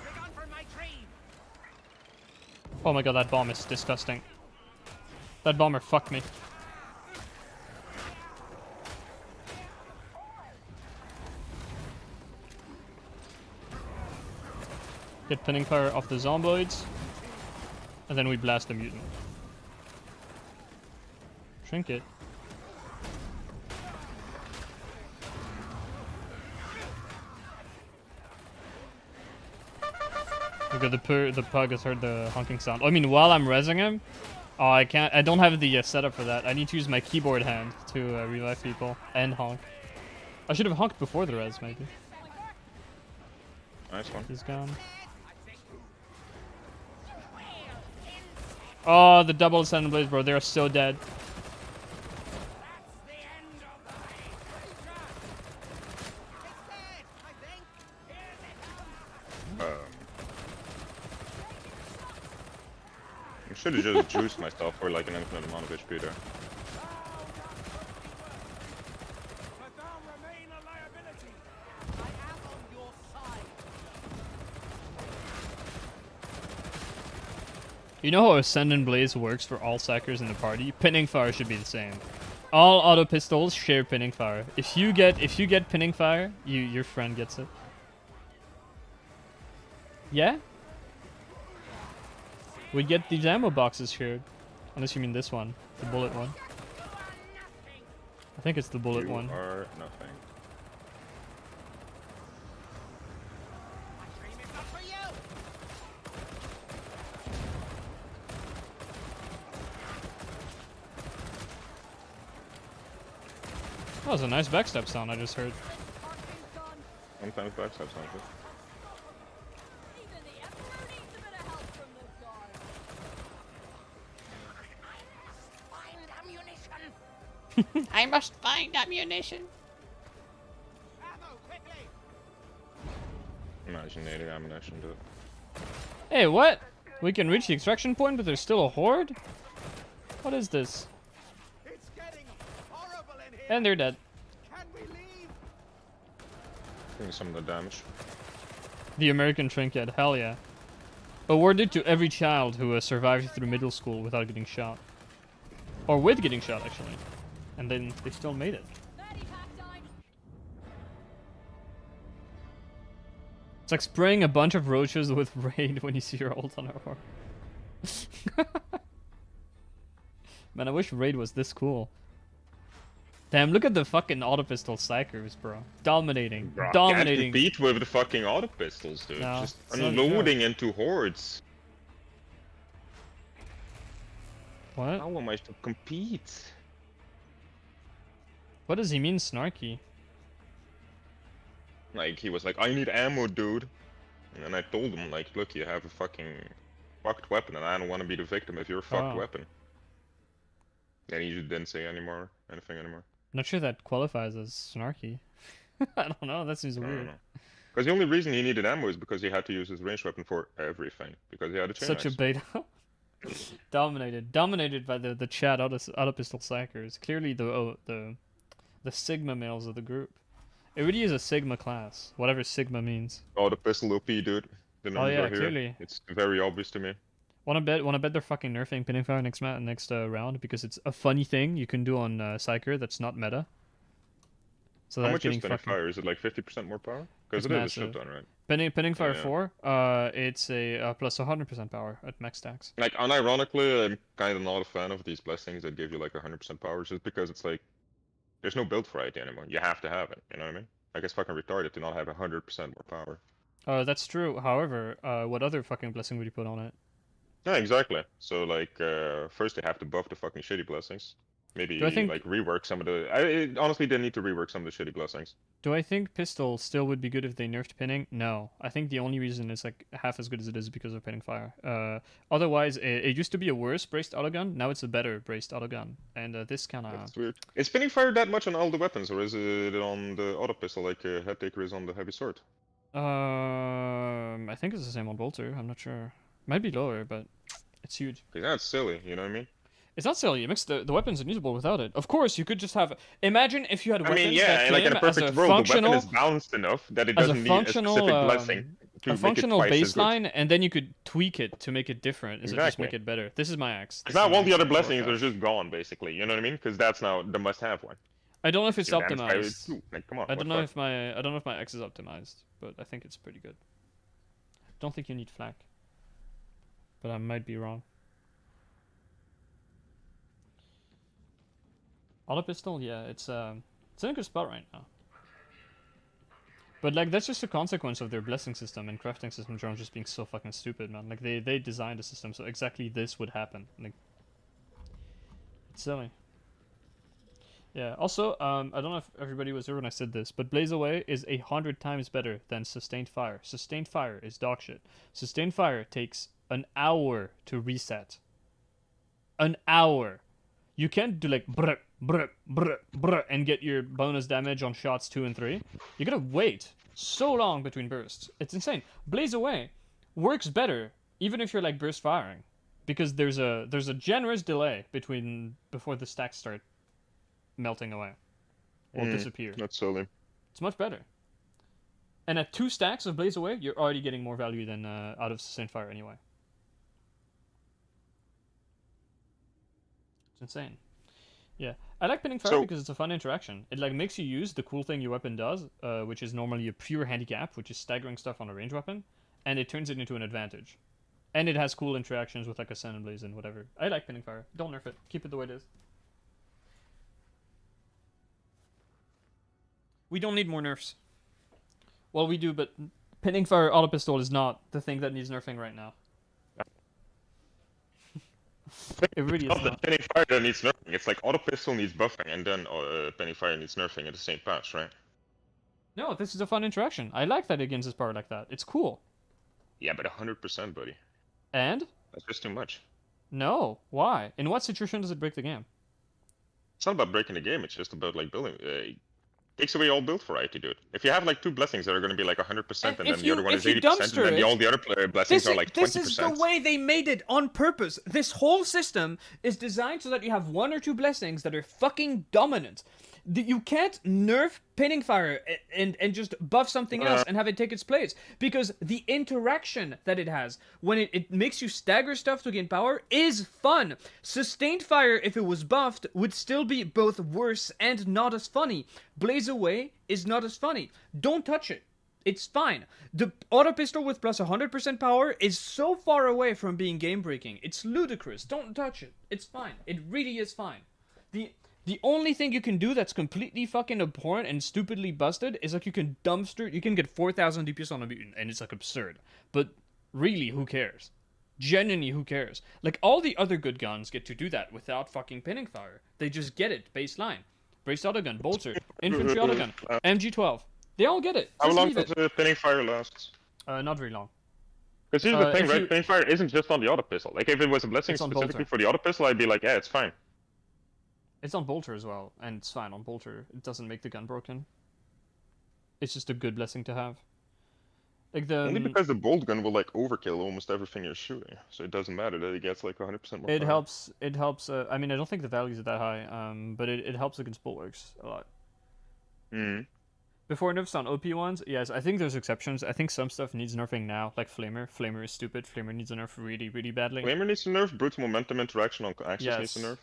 Begun for my tree. Oh my god, that bomb is disgusting. That bomber fucked me. Get pinning fire off the zomboids. And then we blast the mutant. Trinket. Look at the pug has heard the honking sound. I mean, while I'm rezzing him, oh, I don't have the setup for that. I need to use my keyboard hand to revive people and honk. I should have honked before the res, maybe. Nice one. He's gone. Oh, the double Ascendant Blades, bro. They're so dead. The end of the Hydra. It's dead, I think. Here they come. I should have just juiced myself for like an infinite amount of HP there. But thou remain a liability. I am on your side. You know how Ascendant Blaze works for all psychers in the party? Pinning fire should be the same. All auto pistols share pinning fire. If you get pinning fire, your friend gets it. Yeah? We get these ammo boxes shared. Unless you mean this one. The bullet one. I think it's the bullet You one. are nothing. My dream is not for you. That was a nice backstep sound I just heard. Sometimes backstab sounds good. Even the Emperor needs a bit of help from the guard. Find ammunition. I must find ammunition. Ammo, quickly. Imagine needing ammunition, dude. Hey, what? We can reach the extraction point, but there's still a horde? What is this? It's getting horrible in here. And they're dead. Can we leave? Doing some of the damage. The American trinket, hell yeah. Awarded to every child who has survived through middle school without getting shot. Or with getting shot, actually. And then they still made it. Maddie pack time. It's like spraying a bunch of roaches with raid when you see your ult on a horde. Man, I wish raid was this cool. Damn, look at the fucking auto pistol psychers, bro. Dominating. Bro, Dominating. can't compete with the fucking auto pistols, dude. No, Just it's not unloading into hordes. What? How am I to compete? What does he mean, snarky? Like, he was like, I need ammo, dude. And then I told him, like, look, you have a fucking fucked weapon, and I don't want to be the victim of your fucked Oh. weapon. And he just didn't say anything anymore. Not sure that qualifies as snarky. I don't know, that seems I don't weird. know. Because the only reason he needed ammo is because he had to use his ranged weapon for everything. Because he had a chain Such a axe. beta. Dominated by the chat auto pistol psychers. Clearly the Sigma males of the group. It really is a Sigma class, whatever Sigma means. Oh, the pistol OP, dude. The numbers yeah, are here. clearly. It's very obvious to me. Wanna bet they're fucking nerfing pinning fire next round because it's a funny thing you can do on Psyker that's not meta. So How that's much is getting pinning fucking fire? Is it like 50% more power? Because It's it is a shit massive. ton, right? pinning fire Yeah. 4. It's a plus 100% power at max stacks. Like, unironically, I'm kind of not a fan of these blessings that give you like 100% power, just because it's like, there's no build variety anymore. You have to have it, you know what I mean? Like, it's fucking retarded to not have 100% more power. That's true. However, what other fucking blessing would you put on it? Yeah, exactly. So, like, first they have to buff the fucking shitty blessings. Maybe, Do I think- like, rework some of the... honestly, they need to rework some of the shitty blessings. Do I think pistol still would be good if they nerfed pinning? No. I think the only reason it's like half as good as it is because of pinning fire. Otherwise, it used to be a worse braced autogun. Now it's a better braced autogun. And this kind of... That's weird. Is pinning fire that much on all the weapons, or is it on the auto pistol like head taker is on the heavy sword? I think it's the same on bolter. I'm not sure. Might be lower, but it's huge. Because that's silly, you know what I mean? It's not silly. It makes the weapons unusable without it. Of course, you could just have... Imagine if you had I weapons mean, yeah, that like in came a perfect as a world, functional... the weapon is balanced enough that it as a doesn't need a functional, specific blessing to a make it functional twice as good. baseline, and then you could tweak it to make it different. Is it just Exactly. make it better? This is my axe. Because This is now my all the axe other in blessings are Warcraft. just gone, basically. You know what I mean? Because that's now the must-have one. I don't know if it's Your damage fire optimized. too. Like, come on. I don't what know the fuck? I don't know if my axe is optimized, but I think it's pretty good. Don't think you need flak, but I might be wrong. Auto pistol, yeah, it's in a good spot right now. But like that's just a consequence of their blessing system and crafting system drones just being so fucking stupid, man. Like they designed a system so exactly this would happen. Like it's silly. Yeah. Also, I don't know if everybody was here when I said this, but Blaze Away is 100 times better than Sustained Fire. Sustained Fire is dog shit. Sustained Fire takes an hour to reset. An hour. You can't do like brr, brr, brr, brr, and get your bonus damage on shots 2 and 3. You gotta wait so long between bursts. It's insane. Blaze Away works better even if you're like burst firing, because there's a generous delay before the stacks start melting away or disappear. That's silly. It's much better. And at 2 stacks of Blaze Away, you're already getting more value than out of Sustained Fire anyway. It's insane. Yeah, I like pinning fire because it's a fun interaction. It like makes you use the cool thing your weapon does, which is normally a pure handicap, which is staggering stuff on a range weapon, and it turns it into an advantage. And it has cool interactions with like Ascend and Blaze and whatever. I like pinning fire. Don't nerf it. Keep it the way it is. We don't need more nerfs. Well, we do, but pinning fire auto pistol is not the thing that needs nerfing right now. It really is Not not. that pinning fire that needs nerfing. It's like auto pistol needs buffing, and then pinning fire needs nerfing at the same pass, right? No, this is a fun interaction. I like that it gains its power like that. It's cool. Yeah, but 100%, buddy. And? That's just too much. No. Why? In what situation does it break the game? It's not about breaking the game. It's just about like building. Takes away all build variety, dude. If you have like 2 blessings that are going to be like 100%, and then the other one is 80%, and then all the other blessings are like 20%. This is the way they made it on purpose. This whole system is designed so that you have 1 or 2 blessings that are fucking dominant. You can't nerf pinning fire and just buff something else and have it take its place, because the interaction that it has when it makes you stagger stuff to gain power is fun. Sustained fire, if it was buffed, would still be both worse and not as funny. Blaze Away is not as funny. Don't touch it. It's fine. The auto pistol with plus 100% power is so far away from being game breaking. It's ludicrous. Don't touch it. It's fine. It really is fine. The only thing you can do that's completely fucking abhorrent and stupidly busted is like you can get 4,000 DPS on a mutant, and it's like absurd. But really, who cares? Genuinely, who cares? Like, all the other good guns get to do that without fucking pinning fire. They just get it, baseline. Braced autogun, bolter, infantry autogun, MG12. They all get it. How Just long leave does it. the pinning fire last? Not very long. Because here's the thing, if right? you- Pinning fire isn't just on the auto pistol. Like, if it was a blessing It's on specifically bolter. for the auto pistol, I'd be like, yeah, it's fine. It's on bolter as well, and it's fine on bolter. It doesn't make the gun broken. It's just a good blessing to have. Like the Only because the bolt gun will like overkill almost everything you're shooting, so it doesn't matter that it gets like 100% more. it power. helps. It helps. I mean, I don't think the values are that high. But it helps against bulwarks a lot. Mm. Before nerfs on OP ones, yes, I think there's exceptions. I think some stuff needs nerfing now, like Flamer. Flamer is stupid. Flamer needs a nerf really, really badly. Flamer needs to nerf. Brutal momentum interaction on Axis needs to Yes. nerf.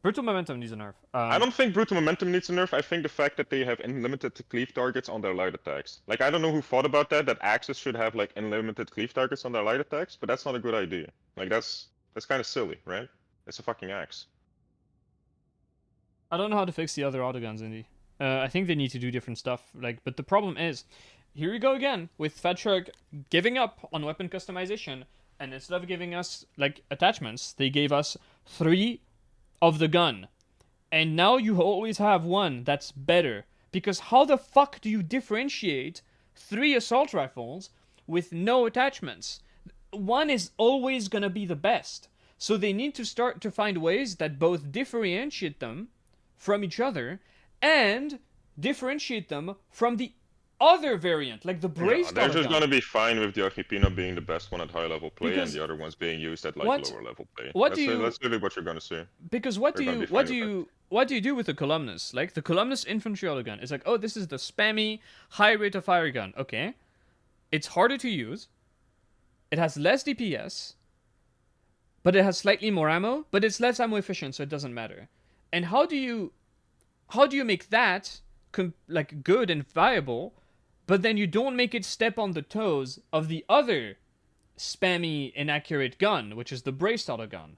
Brutal Momentum needs a nerf. I don't think brutal momentum needs a nerf. I think the fact that they have unlimited cleave targets on their light attacks. Like, I don't know who thought about that. That Axis should have like unlimited cleave targets on their light attacks, but that's not a good idea. Like, that's kind of silly, right? It's a fucking axe. I don't know how to fix the other autoguns, Indy. I think they need to do different stuff. Like, but the problem is, here we go again with Fat Shark giving up on weapon customization, and instead of giving us like attachments, they gave us 3 of the gun. And now you always have one that's better. Because how the fuck do you differentiate 3 assault rifles with no attachments? One is always gonna be the best. So they need to start to find ways that both differentiate them from each other and differentiate them from the other variant, like the braced They're just autogun. gonna be fine with the Archipino being the best one at high level play Because and the other ones being used at like lower level play. That's really what you're gonna see. Because what do you do with the Columnus? Like the Columnus infantry autogun is like, oh, this is the spammy high rate of fire gun. Okay, it's harder to use. It has less DPS, but it has slightly more ammo. But it's less ammo efficient, so it doesn't matter. And how do you make that like good and viable? But then you don't make it step on the toes of the other spammy, inaccurate gun, which is the braced autogun.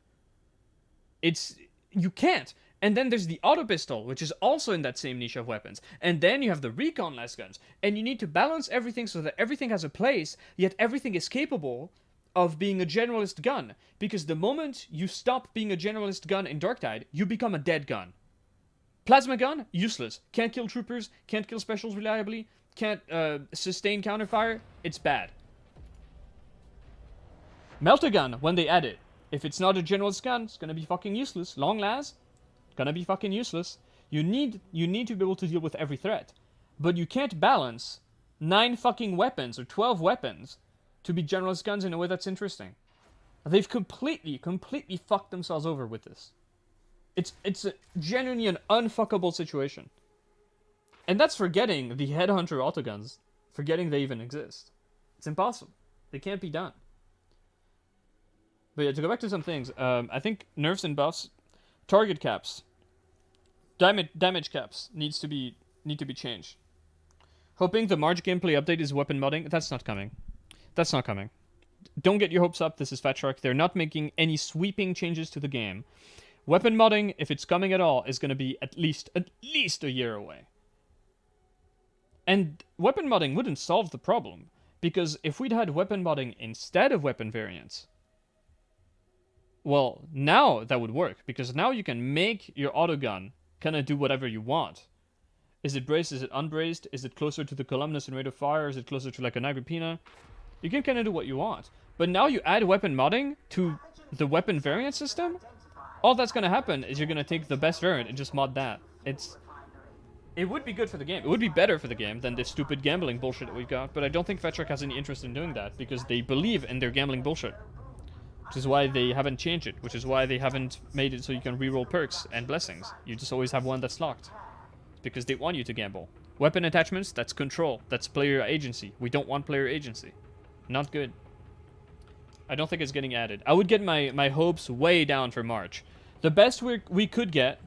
You can't. And then there's the auto pistol, which is also in that same niche of weapons. And then you have the recon less guns. And you need to balance everything so that everything has a place, yet everything is capable of being a generalist gun. Because the moment you stop being a generalist gun in Darktide, you become a dead gun. Plasma gun, useless. Can't kill troopers, can't kill specials reliably, can't sustain counterfire. It's bad. Melta-gun, when they add it, if it's not a generalist gun, it's gonna be fucking useless. Long las, gonna be fucking useless. You need to be able to deal with every threat. But you can't balance 9 fucking weapons or 12 weapons to be generalist guns in a way that's interesting. They've completely fucked themselves over with this. It's a genuinely an unfuckable situation. And that's forgetting the Headhunter autoguns, forgetting they even exist. It's impossible. They can't be done. But yeah, to go back to some things, I think nerfs and buffs, target caps, damage caps need to be changed. Hoping the March gameplay update is weapon modding. That's not coming. That's not coming. Don't get your hopes up. This is Fat Shark. They're not making any sweeping changes to the game. Weapon modding, if it's coming at all, is going to be at least a year away. And weapon modding wouldn't solve the problem, because if we'd had weapon modding instead of weapon variants, well, now that would work, because now you can make your autogun kind of do whatever you want. Is it braced? Is it unbraced? Is it closer to the Columnus in rate of fire? Is it closer to like an Agrippina? You can kind of do what you want. But now you add weapon modding to the weapon variant system, all that's going to happen is you're going to take the best variant and just mod that. It would be good for the game. It would be better for the game than this stupid gambling bullshit that we've got, but I don't think Fat Shark has any interest in doing that, because they believe in their gambling bullshit. Which is why they haven't changed it, which is why they haven't made it so you can reroll perks and blessings. You just always have one that's locked. Because they want you to gamble. Weapon attachments, that's control. That's player agency. We don't want player agency. Not good. I don't think it's getting added. I would get my hopes way down for March. The best we could get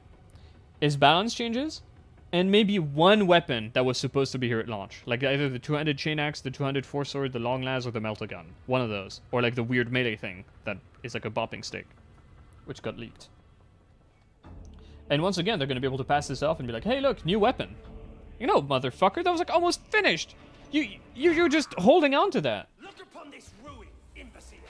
is balance changes, and maybe one weapon that was supposed to be here at launch. Like either the two-handed chain axe, the two-handed force sword, the long las, or the melta gun. One of those. Or like the weird melee thing that is like a bopping stick, which got leaked. And once again, they're going to be able to pass this off and be like, hey, look, new weapon. You know, motherfucker, that was like almost finished. You're just holding on to that. Look upon this ruin, imbeciles.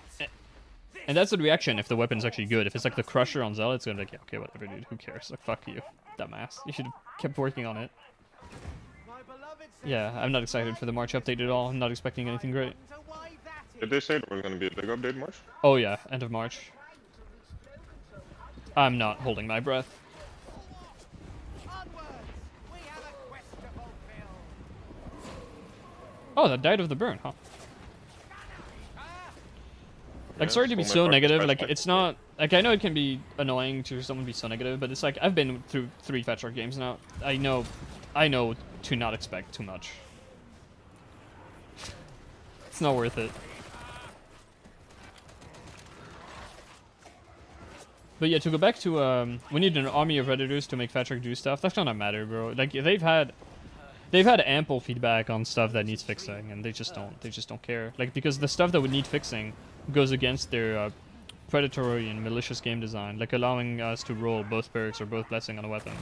And that's the reaction if the weapon's actually good. If it's like the Crusher on Zell, it's going to be like, yeah, okay, whatever, dude. Who cares? Like, fuck you, dumbass. You should have kept working on it. My beloved Yeah, I'm not excited for the March update at all. I'm not expecting anything great. away that Did they say there was going to be a big update in March? Oh yeah, end of March. I'm not holding my breath. Onwards! We have a quest to fulfill. Oh, that died of the burn, huh? Like, Yeah, sorry to be so my so part is negative, quite like, fine. it's not... Like, I know it can be annoying to someone be so negative, but it's like, I've been through 3 Fat Shark games now. I know I know to not expect too much. It's not worth it. But yeah, to go back to we need an army of Redditors to make Fatrick do stuff. That's gonna matter, bro. Like they've had ample feedback on stuff that needs fixing, and they just don't care. Like, because the stuff that would need fixing goes against their predatory and malicious game design, like allowing us to roll both perks or both blessing on a weapon.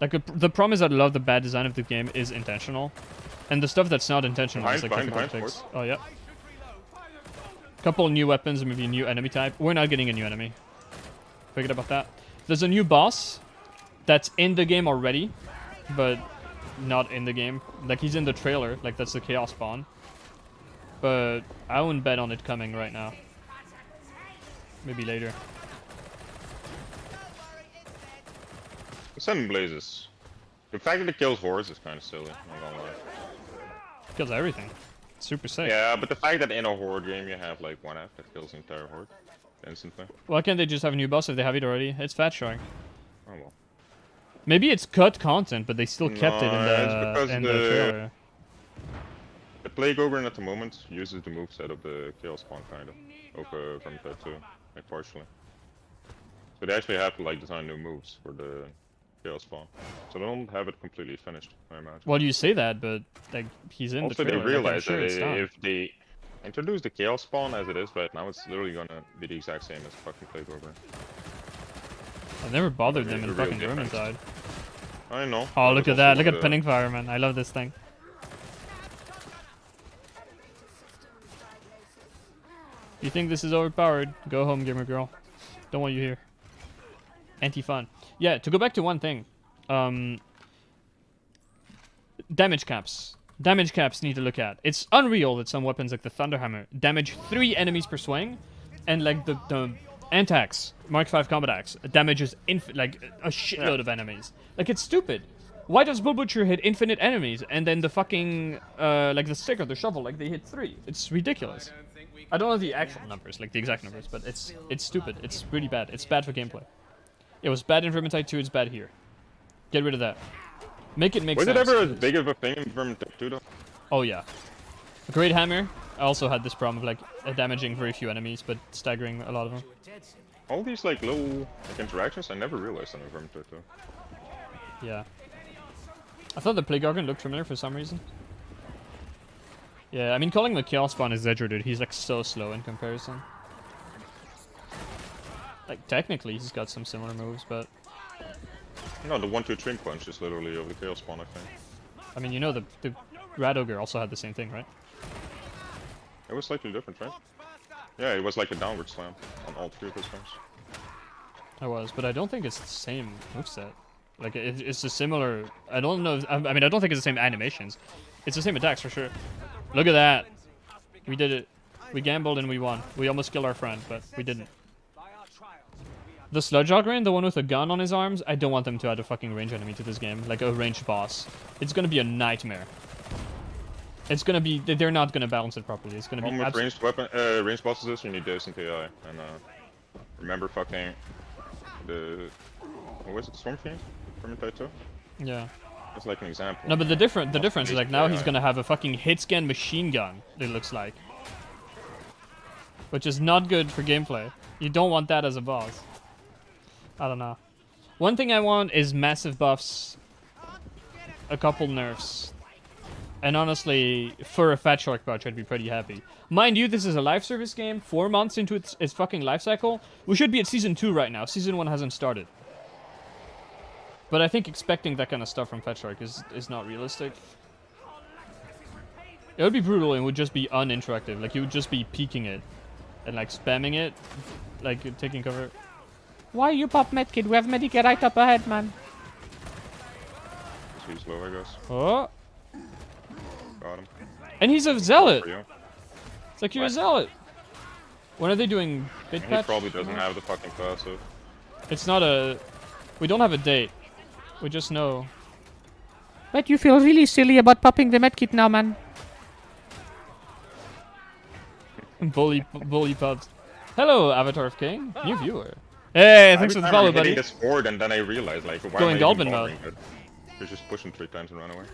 Like the problem is that a lot of the bad design of the game is intentional, and the stuff that's not intentional is like difficult to fix. Oh yeah. Couple new weapons and maybe a new enemy type. We're not getting a new enemy. Forget about that. There's a new boss that's in the game already, but not in the game. Like, he's in the trailer. Like, that's the Chaos Spawn. But I wouldn't bet on it coming right now. Maybe later. Sun blazes. The fact that it kills hordes is kind of silly. I'm not gonna lie. Kills everything. Super sick. Yeah, but the fact that in a horde game you have like one F that kills the entire horde instantly. Why can't they just have a new boss if they have it already? It's Fat Shark. Oh well. Maybe it's cut content, but they still kept it in it's the because trailer. The Plague Ogre at the moment uses the moveset of the Chaos Spawn kind of over from that too, like partially. So they actually have to like design new moves for the Chaos Spawn. So they don't have it completely finished, I imagine. Well, you say that, but like he's in Also, the trailer. they realize like, I'm that sure it's not. if they introduce the Chaos Spawn as it is right now, it's literally gonna be the exact same as fucking Plague Ogre. I've never bothered Maybe them in the real fucking difference. Vermintide. I know. Oh, look at that. Look at the Pinning Fireman. I love this thing. You think this is overpowered? Go home, gamer girl. Don't want you here. Anti-fun. Yeah, to go back to one thing. Damage caps. Damage caps need to look at. It's unreal that some weapons like the Thunderhammer damage 3 enemies per swing, and like the Antax, Mark 5 Combat Axe, damages like a shitload of enemies. Like, it's stupid. Why does Bull Butcher hit infinite enemies and then the fucking like the stick or the shovel, like they hit 3? It's ridiculous. I don't know the actual numbers, like the exact numbers, but it's stupid. It's really bad. It's bad for gameplay. It was bad in Vermintide 2, it's bad here. Get rid of that. Make it make Was sense. it ever as big of a thing in Vermintide 2 though? Oh yeah. A Great Hammer. I also had this problem of like damaging very few enemies, but staggering a lot of them. All these like little like interactions, I never realized them in Vermintide 2. Yeah. I thought the Plague Organ looked familiar for some reason. Yeah, I mean, calling him a Chaos Spawn is exaggerated. He's like so slow in comparison. Like, technically, he's got some similar moves, but... No, the 1-2 Twin Punch is literally over the Chaos Spawn, I think. I mean, you know, the Rat Ogre also had the same thing, right? It was slightly different, right? Yeah, it was like a downward slam on all 3 of his things. I was, but I don't think it's the same moveset. Like, it's a similar... I don't know... I mean, I don't think it's the same animations. It's the same attacks, for sure. Look at that! We did it. We gambled and we won. We almost killed our friend, but we didn't. The Sludge Ogre, the one with a gun on his arms, I don't want them to add a fucking range enemy to this game. Like, a ranged boss. It's gonna be a nightmare. It's gonna be... They're not gonna balance it properly. It's gonna be... With ranged bosses is you need decent AI. And remember fucking... the... What was it? Storm Fiend? Vermintide 2? Yeah. That's like an example. No, but the difference is like now he's gonna have a fucking hit scan machine gun, it looks like. Which is not good for gameplay. You don't want that as a boss. I don't know. One thing I want is massive buffs, a couple nerfs, and honestly, for a Fat Shark patch, I'd be pretty happy. Mind you, this is a live service game, 4 months into its fucking life cycle. We should be at Season 2 right now. Season 1 hasn't started. But I think expecting that kind of stuff from Fat Shark is not realistic. It would be brutal and would just be uninteractive. Like, you would just be peeking it and like spamming it, like taking cover. Why you pop medkit? We have medikit right up ahead, man. Too slow, I guess. Oh, Got him. and he's a zealot. For you. It's like you're a zealot. When are they doing bit He patch? probably doesn't have the fucking passive. It's not a... We don't have a date. We just know. But you feel really silly about popping the medkit now, man. bully pups. Hello, Avatar of King. New viewer. Hey, thanks Every for the time follow, I'm hitting buddy. this forward, and then I realize, like, why Going am I Goblin even mode. bothering? They're just pushing 3 times and run away.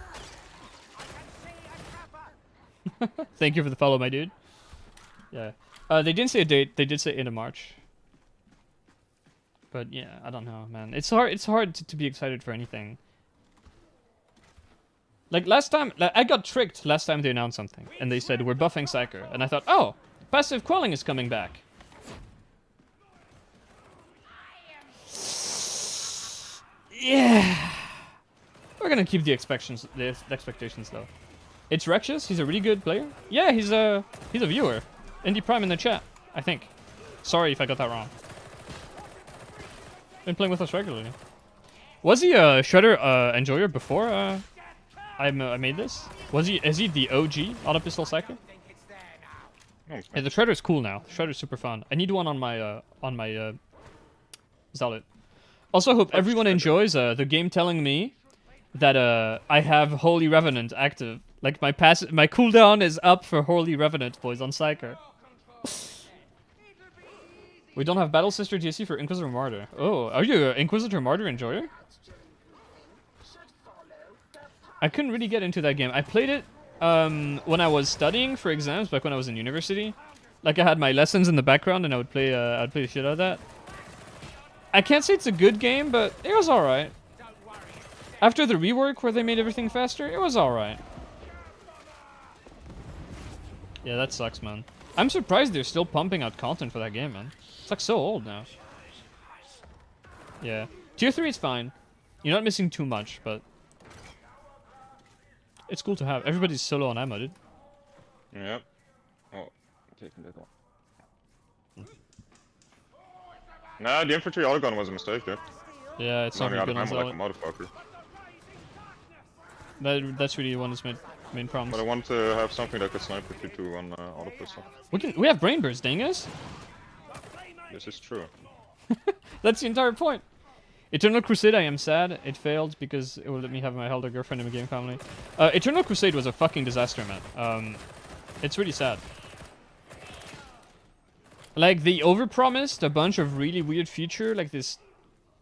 Thank you for the follow, my dude. Yeah. They didn't say a date. They did say end of March. But yeah, I don't know, man. It's hard. It's hard to be excited for anything. Like last time, like, I got tricked last time they announced something, and they said we're buffing Psyker, and I thought, oh, passive quelling is coming back. Yeah. We're gonna keep the expectations though. It's Rexus. He's a really good player. Yeah, he's a viewer. Indie Prime in the chat, I think. Sorry if I got that wrong. Been playing with us regularly. Was he a Shredder enjoyer before I made this? Is he the OG Auto Pistol Psyker? Yeah, the Shredder's cool now. Shredder's super fun. I need one on my Zealot. Also, hope everyone enjoys the game telling me that I have Holy Revenant active. Like my cooldown is up for Holy Revenant, boys, on Psyker. We don't have Battle Sister DSC for Inquisitor Martyr. Oh, are you an Inquisitor Martyr enjoyer? I couldn't really get into that game. I played it when I was studying for exams back when I was in university. Like I had my lessons in the background and I'd play the shit out of that. I can't say it's a good game, but it was alright. After the rework where they made everything faster, it was alright. Yeah, that sucks, man. I'm surprised they're still pumping out content for that game, man. It's like so old now. Yeah. Tier 3 is fine. You're not missing too much, but it's cool to have. Everybody's solo on ammo, dude. Yep. Oh, taking that one. Nah, the infantry autogun was a mistake, dude. Yeah, it's not Running really out good of on ammo like Zealot. a motherfucker. That's really one of its main problems. But I want to have something that could snipe with you too on auto pistol. We have brain burst, dang us. This is true. That's the entire point. Eternal Crusade, I am sad. It failed because it would let me have my Helder girlfriend in my game family. Eternal Crusade was a fucking disaster, man. It's really sad. Like, they overpromised a bunch of really weird feature, like this...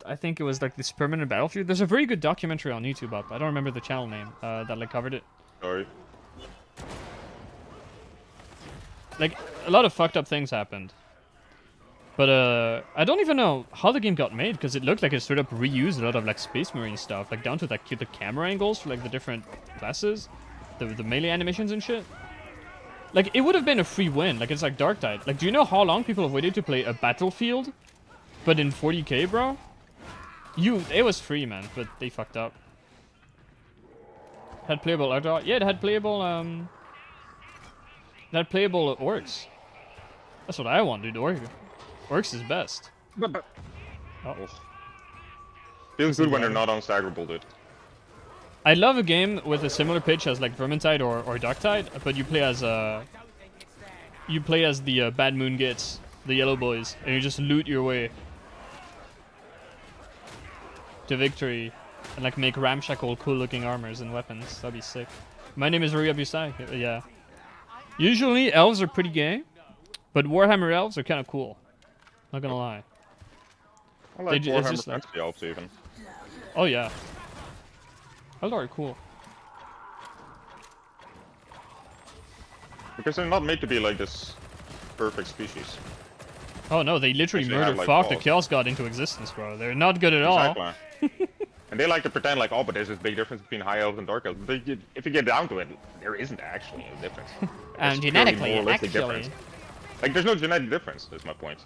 I think it was like this permanent battlefield. There's a very good documentary on YouTube up. I don't remember the channel name that like covered it. Sorry. Like, a lot of fucked up things happened. But I don't even know how the game got made, because it looked like it straight up reused a lot of like Space Marine stuff, like down to like the camera angles for like the different classes, the melee animations and shit. Like, it would have been a free win. Like, it's like Darktide. Like, do you know how long people have waited to play a Battlefield, but in 40k, bro? It was free, man, but they fucked up. Had playable outlaw. Yeah, it had playable orcs. That's what I want, dude. Orcs is best. Oh. Feels good when they're not unstaggerable, dude. I love a game with a similar pitch as like Vermintide or Darktide, but you play as the Bad Moon Gits, the Yellow Boys, and you just loot your way to victory and like make ramshackle, cool-looking armors and weapons. That'd be sick. My name is Ria Busai. Yeah. Usually elves are pretty gay, but Warhammer elves are kind of cool. Not gonna lie. I like it's Warhammer just like- Fantasy elves even. Oh yeah. Eldar are cool. Because they're not made to be like this perfect species. Oh no, they literally Actually murder have, like, Falk, the balls. Chaos God, into existence, bro. They're not good at all. Exactly. And they like to pretend like, oh, but there's this big difference between high elves and dark elves. But if you get down to it, there isn't actually a difference. It's purely Genetically, moralistic actually. difference. Like, there's no genetic difference, is my point.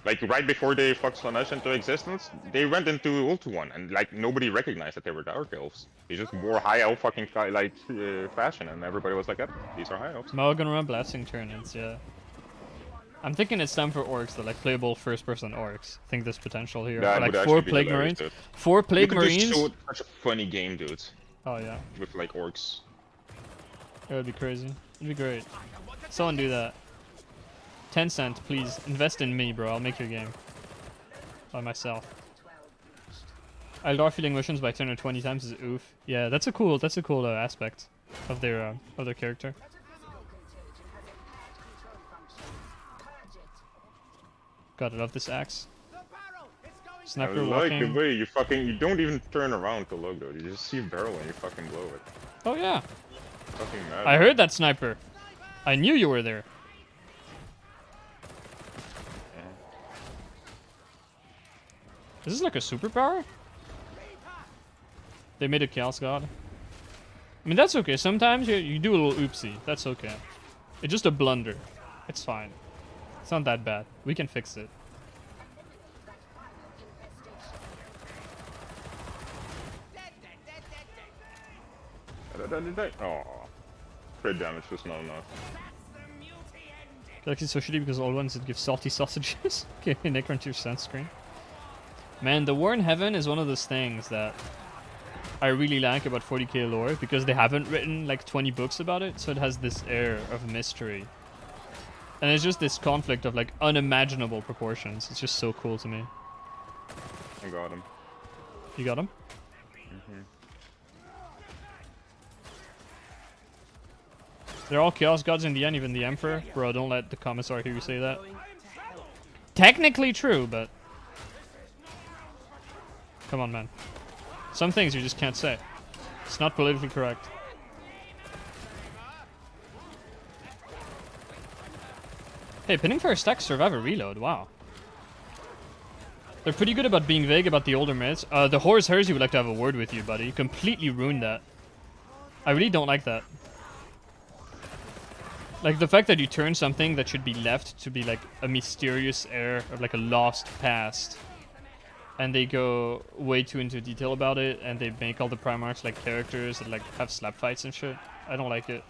Like, right before they fucked Slanesh into existence, they went into Ultuan, and like, nobody recognized that they were dark elves. They just wore high elf fucking fashion, and everybody was like, yep, these are high elves. Mulligan run blasting tournaments, yeah. I'm thinking it's time for orcs, though, like playable first-person orcs. I think there's potential here. That Or, like would 4 actually be Plague hilarious, Marines. dude. 4 Plague You could just Marines. show such a funny game, dude, Oh yeah, with like orcs. that would be crazy. It'd be great. Someone do that. 10 cent, please. Invest in me, bro. I'll make your game. By myself. Eldar feeling motions by 10 or 20 times is oof. Yeah, that's a cool aspect of their character. God, I love this axe. The barracks I Sniper like the walking. way you don't even turn around to look though. You just see a barrel and you fucking blow it. Oh yeah, Fucking mad. I heard that sniper. I knew you were there. Is this like a superpower? They made a Chaos God. I mean, that's okay. Sometimes you do a little oopsie. That's okay. It's just a blunder. It's fine. It's not that bad. We can fix it. Oh, crit damage was not enough. Galaxy's so shitty because all ones that give salty sausages. Okay, Necron to your sunscreen. Man, the War in Heaven is one of those things that I really like about 40k lore because they haven't written like 20 books about it, so it has this air of mystery. And it's just this conflict of like unimaginable proportions. It's just so cool to me. I got him. You got him? They're all Chaos Gods in the end, even the Emperor. Bro, don't let the Commissar hear you say that. Technically true, but... Come on, man. Some things you just can't say. It's not politically correct. Hey, Pinning Fire stacks survive a reload. Wow. They're pretty good about being vague about the older myths. The Horus Heresy would like to have a word with you, buddy. You completely ruined that. I really don't like that. Like, the fact that you turn something that should be left to be, like, a mysterious air of, like, a lost past. And they go way too into detail about it, and they make all the Primarchs, like, characters that, like, have slap fights and shit. I don't like it.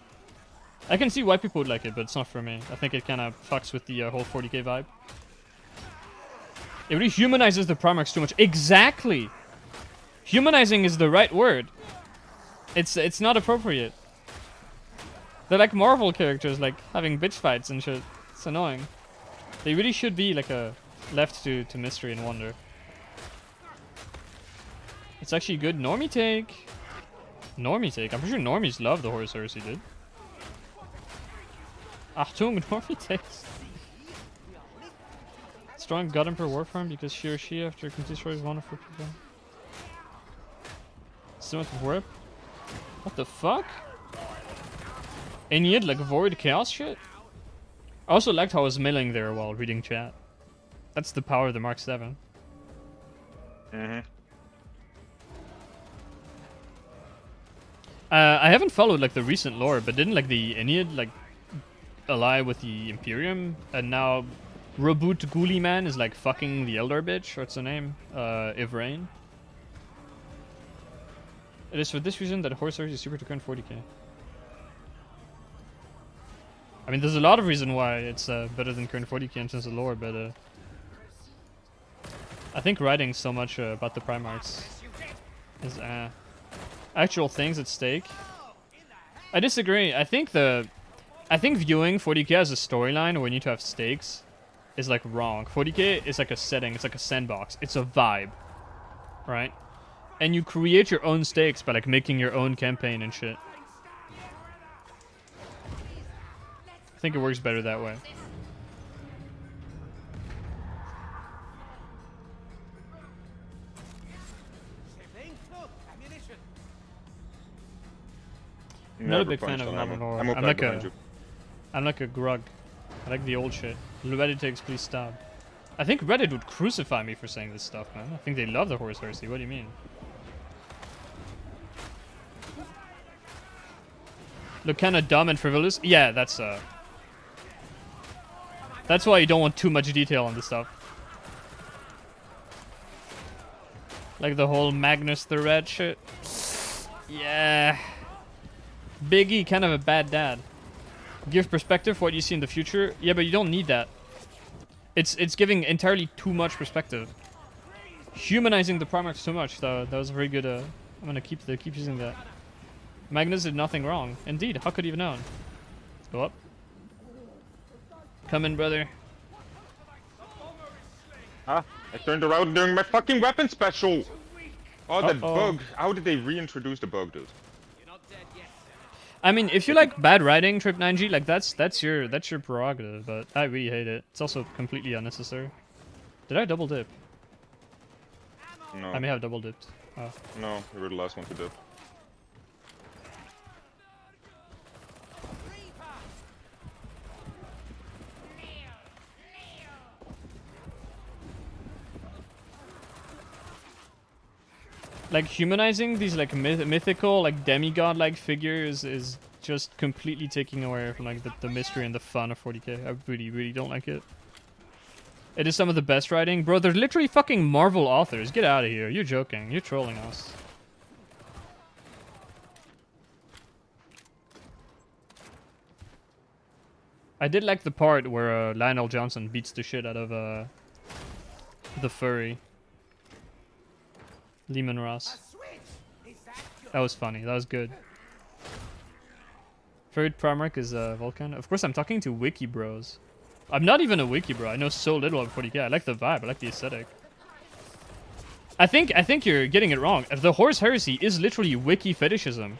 I can see why people would like it, but it's not for me. I think it kind of fucks with the whole 40k vibe. It really humanizes the Primarchs too much. Exactly! Humanizing is the right word. It's not appropriate. They're like Marvel characters, like having bitch fights and shit. It's annoying. They really should be like a left to mystery and wonder. It's actually a good normie take. Normie take. I'm pretty sure normies love the Horus Heresy, dude. Achtung, normie takes. Strong God Emperor Warfarm because she or she after complete destroys one of her people. Similar to Warp. What the fuck? And yet, like, void chaos shit? I also liked how I was milling there while reading chat. That's the power of the Mark 7. I haven't followed, like, the recent lore, but didn't, like, the Ennead, like, ally with the Imperium? And now Reboot Ghoulie Man is, like, fucking the Eldar bitch? What's her name? Ivrain. It is for this reason that Horus Heresy is super to current 40k. I mean, there's a lot of reason why it's better than current 40k in terms of lore, but I think writing so much about the Primarchs is actual things at stake. I disagree. I think viewing 40k as a storyline where you need to have stakes is like wrong. 40k is like a setting. It's like a sandbox. It's a vibe, right? And you create your own stakes by like making your own campaign and shit. I think it works better that way. I'm not a big fan of modern horror. I'm like a grug. I like the old shit. Reddit takes, please stop. I think Reddit would crucify me for saying this stuff, man. I think they love the Horus Heresy. What do you mean? Look kind of dumb and frivolous. Yeah, that's why you don't want too much detail on this stuff. Like the whole Magnus the Red shit. Yeah. Big E, kind of a bad dad. Give perspective for what you see in the future. Yeah, but you don't need that. It's giving entirely too much perspective. Humanizing the Primarchs too much. So that was very good. I'm gonna keep using that. Magnus did nothing wrong. Indeed, how could he have known? Let's go up. Come in, brother. Ah, I turned around during my fucking weapon special. Oh, that bug. How did they reintroduce the bug, dude? I mean, if you like bad writing, Trip 9G, like that's your prerogative, but I really hate it. It's also completely unnecessary. Did I double dip? No. I may have double dipped. Oh. No, you were the last one to dip. Like humanizing these like mythical, like demigod-like figures is just completely taking away from like the mystery and the fun of 40k. I really, really don't like it. It is some of the best writing, bro. They're literally fucking Marvel authors. Get out of here. You're joking. You're trolling us. I did like the part where Lionel Johnson beats the shit out of the furry. Lehman Ross. That was funny. That was good. Favorite Primarch is Vulcan. Of course, I'm talking to Wiki Bros. I'm not even a Wiki Bro. I know so little of 40k. I like the vibe. I like the aesthetic. I think you're getting it wrong. The Horse Heresy is literally Wiki fetishism.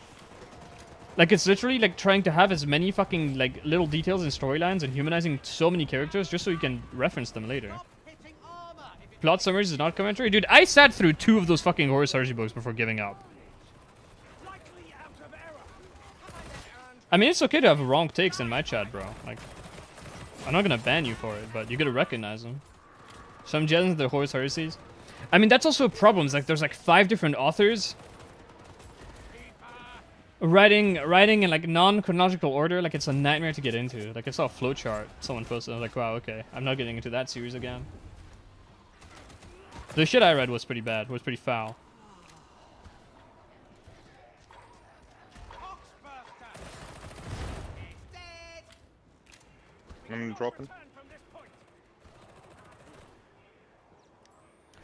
Like, it's literally like trying to have as many fucking like little details and storylines and humanizing so many characters just so you can reference them later. Plot summaries is not commentary. Dude, I sat through 2 of those fucking Horus Heresy books before giving up. I mean, it's okay to have wrong takes in my chat, bro. Like, I'm not gonna ban you for it, but you gotta recognize them. Some gens, the Horus Heresies. I mean, that's also problems. Like, there's like 5 different authors writing in like non-chronological order. Like, it's a nightmare to get into. Like, I saw a flowchart someone posted. I was like, wow, okay, I'm not getting into that series again. The shit I read was pretty bad. Was pretty foul. I'm dropping.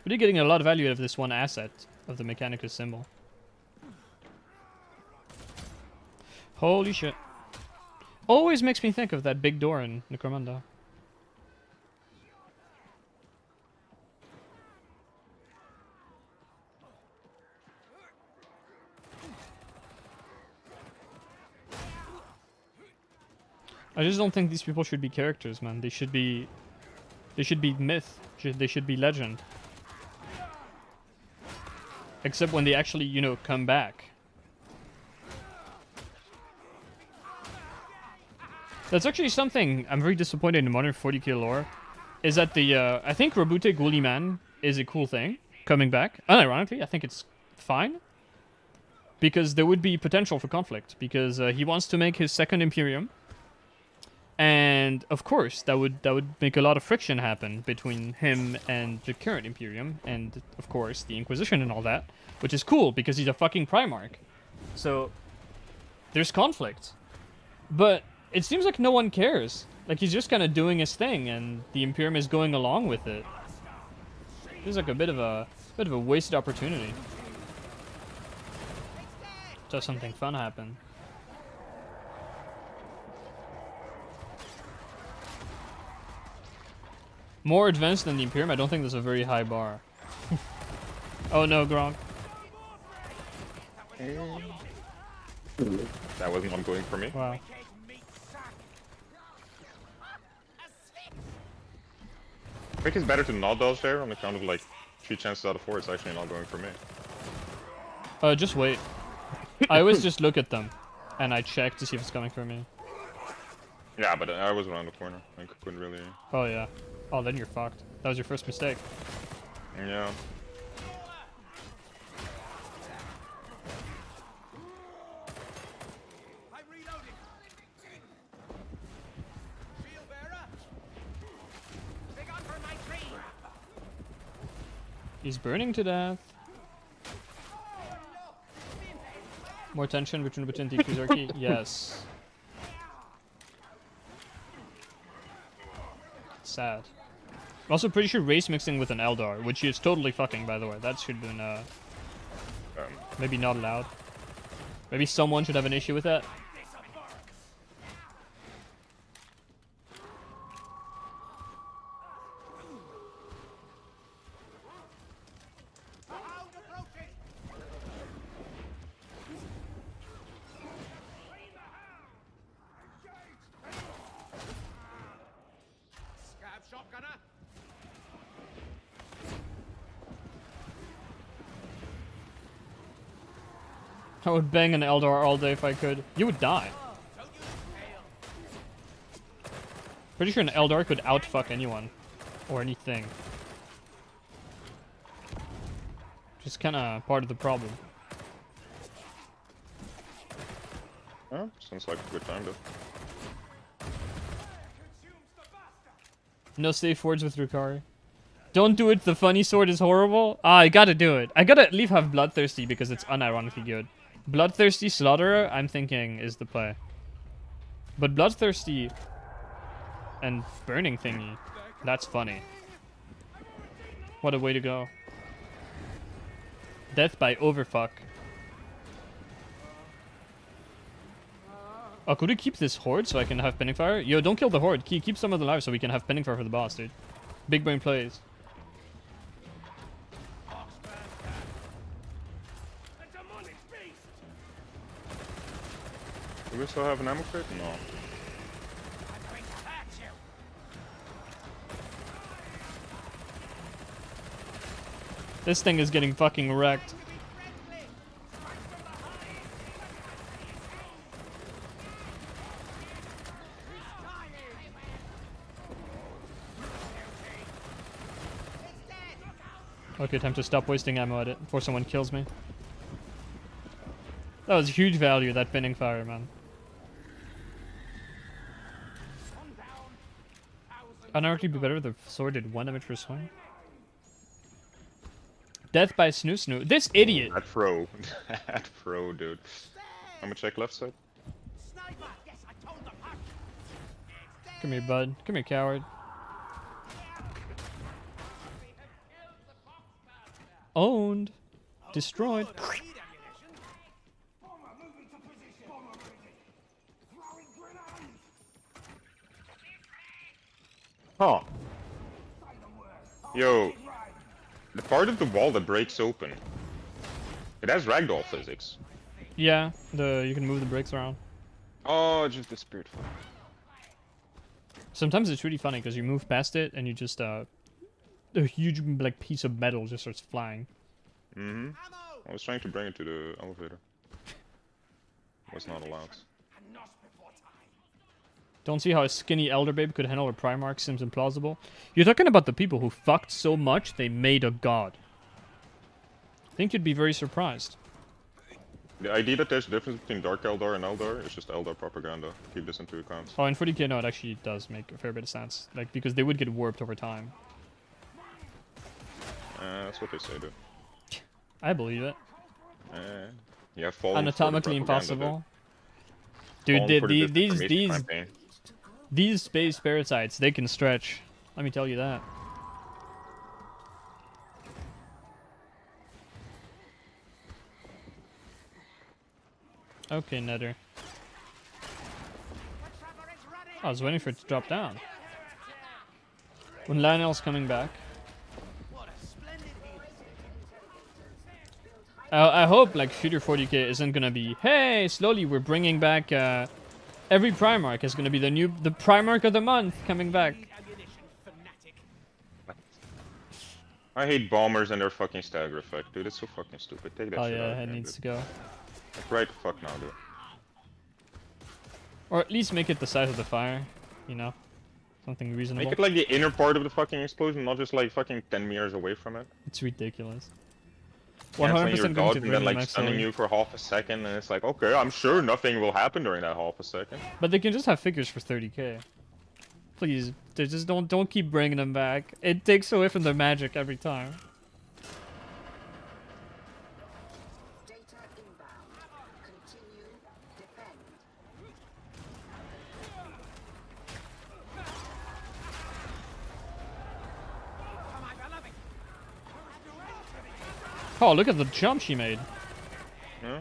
But you're getting a lot of value out of this one asset of the Mechanicus symbol. Holy shit. Always makes me think of that big door in Necromunda. I just don't think these people should be characters, man. They should be myth. They should be legend. Except when they actually, you know, come back. That's actually something I'm very disappointed in modern 40k lore. Is that the, I think Rabute Guliman is a cool thing. Coming back. Unironically, I think it's fine. Because there would be potential for conflict. Because he wants to make his second Imperium. And of course, that would make a lot of friction happen between him and the current Imperium, and of course the Inquisition and all that, which is cool because he's a fucking Primarch. So there's conflict, but it seems like no one cares. Like, he's just kind of doing his thing, and the Imperium is going along with it. Feels like a bit of a wasted opportunity to have something fun happen. More advanced than the Imperium? I don't think there's a very high bar. Oh no, Gronk. That wasn't ongoing for me. Wow. I think it's better to not dodge there on account of like 3 chances out of 4 it's actually not going for me. Just wait. I always just look at them, and I check to see if it's coming for me. Yeah, but I was around the corner. I couldn't really... Oh yeah. Oh, then you're fucked. That was your first mistake. Yeah. I'm reloading. Shield bearer. Big on for my tree. He's burning to death. More tension between Kuzarki? Yes. Sad. I'm also pretty sure race mixing with an Eldar, which is totally fucking, by the way. That should have been, maybe not allowed. Maybe someone should have an issue with that. I would bang an Eldar all day if I could. You would die. Pretty sure an Eldar could outfuck anyone. Or anything. Just kinda part of the problem. Oh, sounds like a good time though. No safe words with Rukari. Don't do it, the funny sword is horrible. Ah, I gotta do it. I gotta at least have Bloodthirsty because it's unironically good. Bloodthirsty Slaughterer, I'm thinking, is the play. But Bloodthirsty and Burning Thingy, that's funny. What a way to go. Death by Overfuck. Oh, could we keep this horde so I can have pinning fire? Yo, don't kill the horde. Keep some of the lives so we can have pinning fire for the boss, dude. Big brain plays. Do we still have an ammo crate? No. This thing is getting fucking wrecked. Okay, time to stop wasting ammo at it before someone kills me. That was huge value, that pinning fire, man. Unironically be better if the sword did 1 damage per swing. Death by Snoo Snoo. This idiot! That throw. That throw, dude. I'm gonna check left side. Sniper! Yes, I told the pack! Come here, bud. Come here, coward. Owned. Destroyed. Need ammunition? Huh. Yo. The part of the wall that breaks open. It has ragdoll physics. Yeah, you can move the bricks around. Oh, just the spirit. Sometimes it's really funny because you move past it and you just a huge like piece of metal just starts flying. Mm-hmm. I was trying to bring it to the elevator. Was not allowed. Don't see how a skinny elder babe could handle a Primarch, seems implausible. You're talking about the people who fucked so much they made a god. I think you'd be very surprised. The idea that there's a difference between Dark Eldar and Eldar is just Eldar propaganda. Keep this into account. Oh, in 40k, no, it actually does make a fair bit of sense. Like, because they would get warped over time. That's what they say, dude. I believe it. Yeah, fallen Anatomically impossible. Dude, these space parasites, they can stretch. Let me tell you that. Okay, Netter. I was waiting for it to drop down. When Lionel's coming back. I hope like future 40k isn't gonna be, hey, slowly we're bringing back every Primarch is gonna be the Primarch of the month coming back. I hate bombers and their fucking stagger effect, dude. It's so fucking stupid. Take that Oh shit out yeah, of it here, needs dude. to go. Like, right the fuck now, dude. Or at least make it the size of the fire, you know? Something reasonable. Make it like the inner part of the fucking explosion, not just like fucking 10 meters away from it. It's ridiculous. Yeah, 100% it's when you're going to dodging bring and like max stunning value. you for half a second, and it's like, okay, I'm sure nothing will happen during that half a second. But they can just have figures for 30k. Please, they just don't keep bringing them back. It takes away from the magic every time. Data inbound. Continue. Defend. Oh, look at the jump she made. Yeah?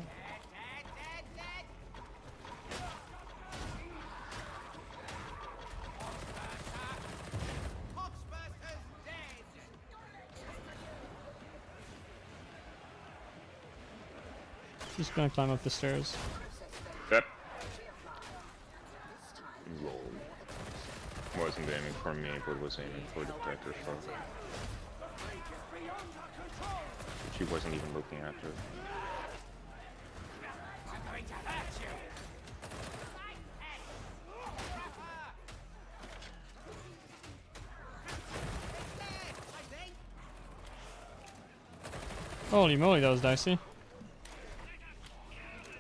Just gonna climb up the stairs. Yep. Wasn't aiming for me, but was aiming for the detector shot. She wasn't even looking at her. straight at you. It's dead, I think. Holy moly, that was dicey.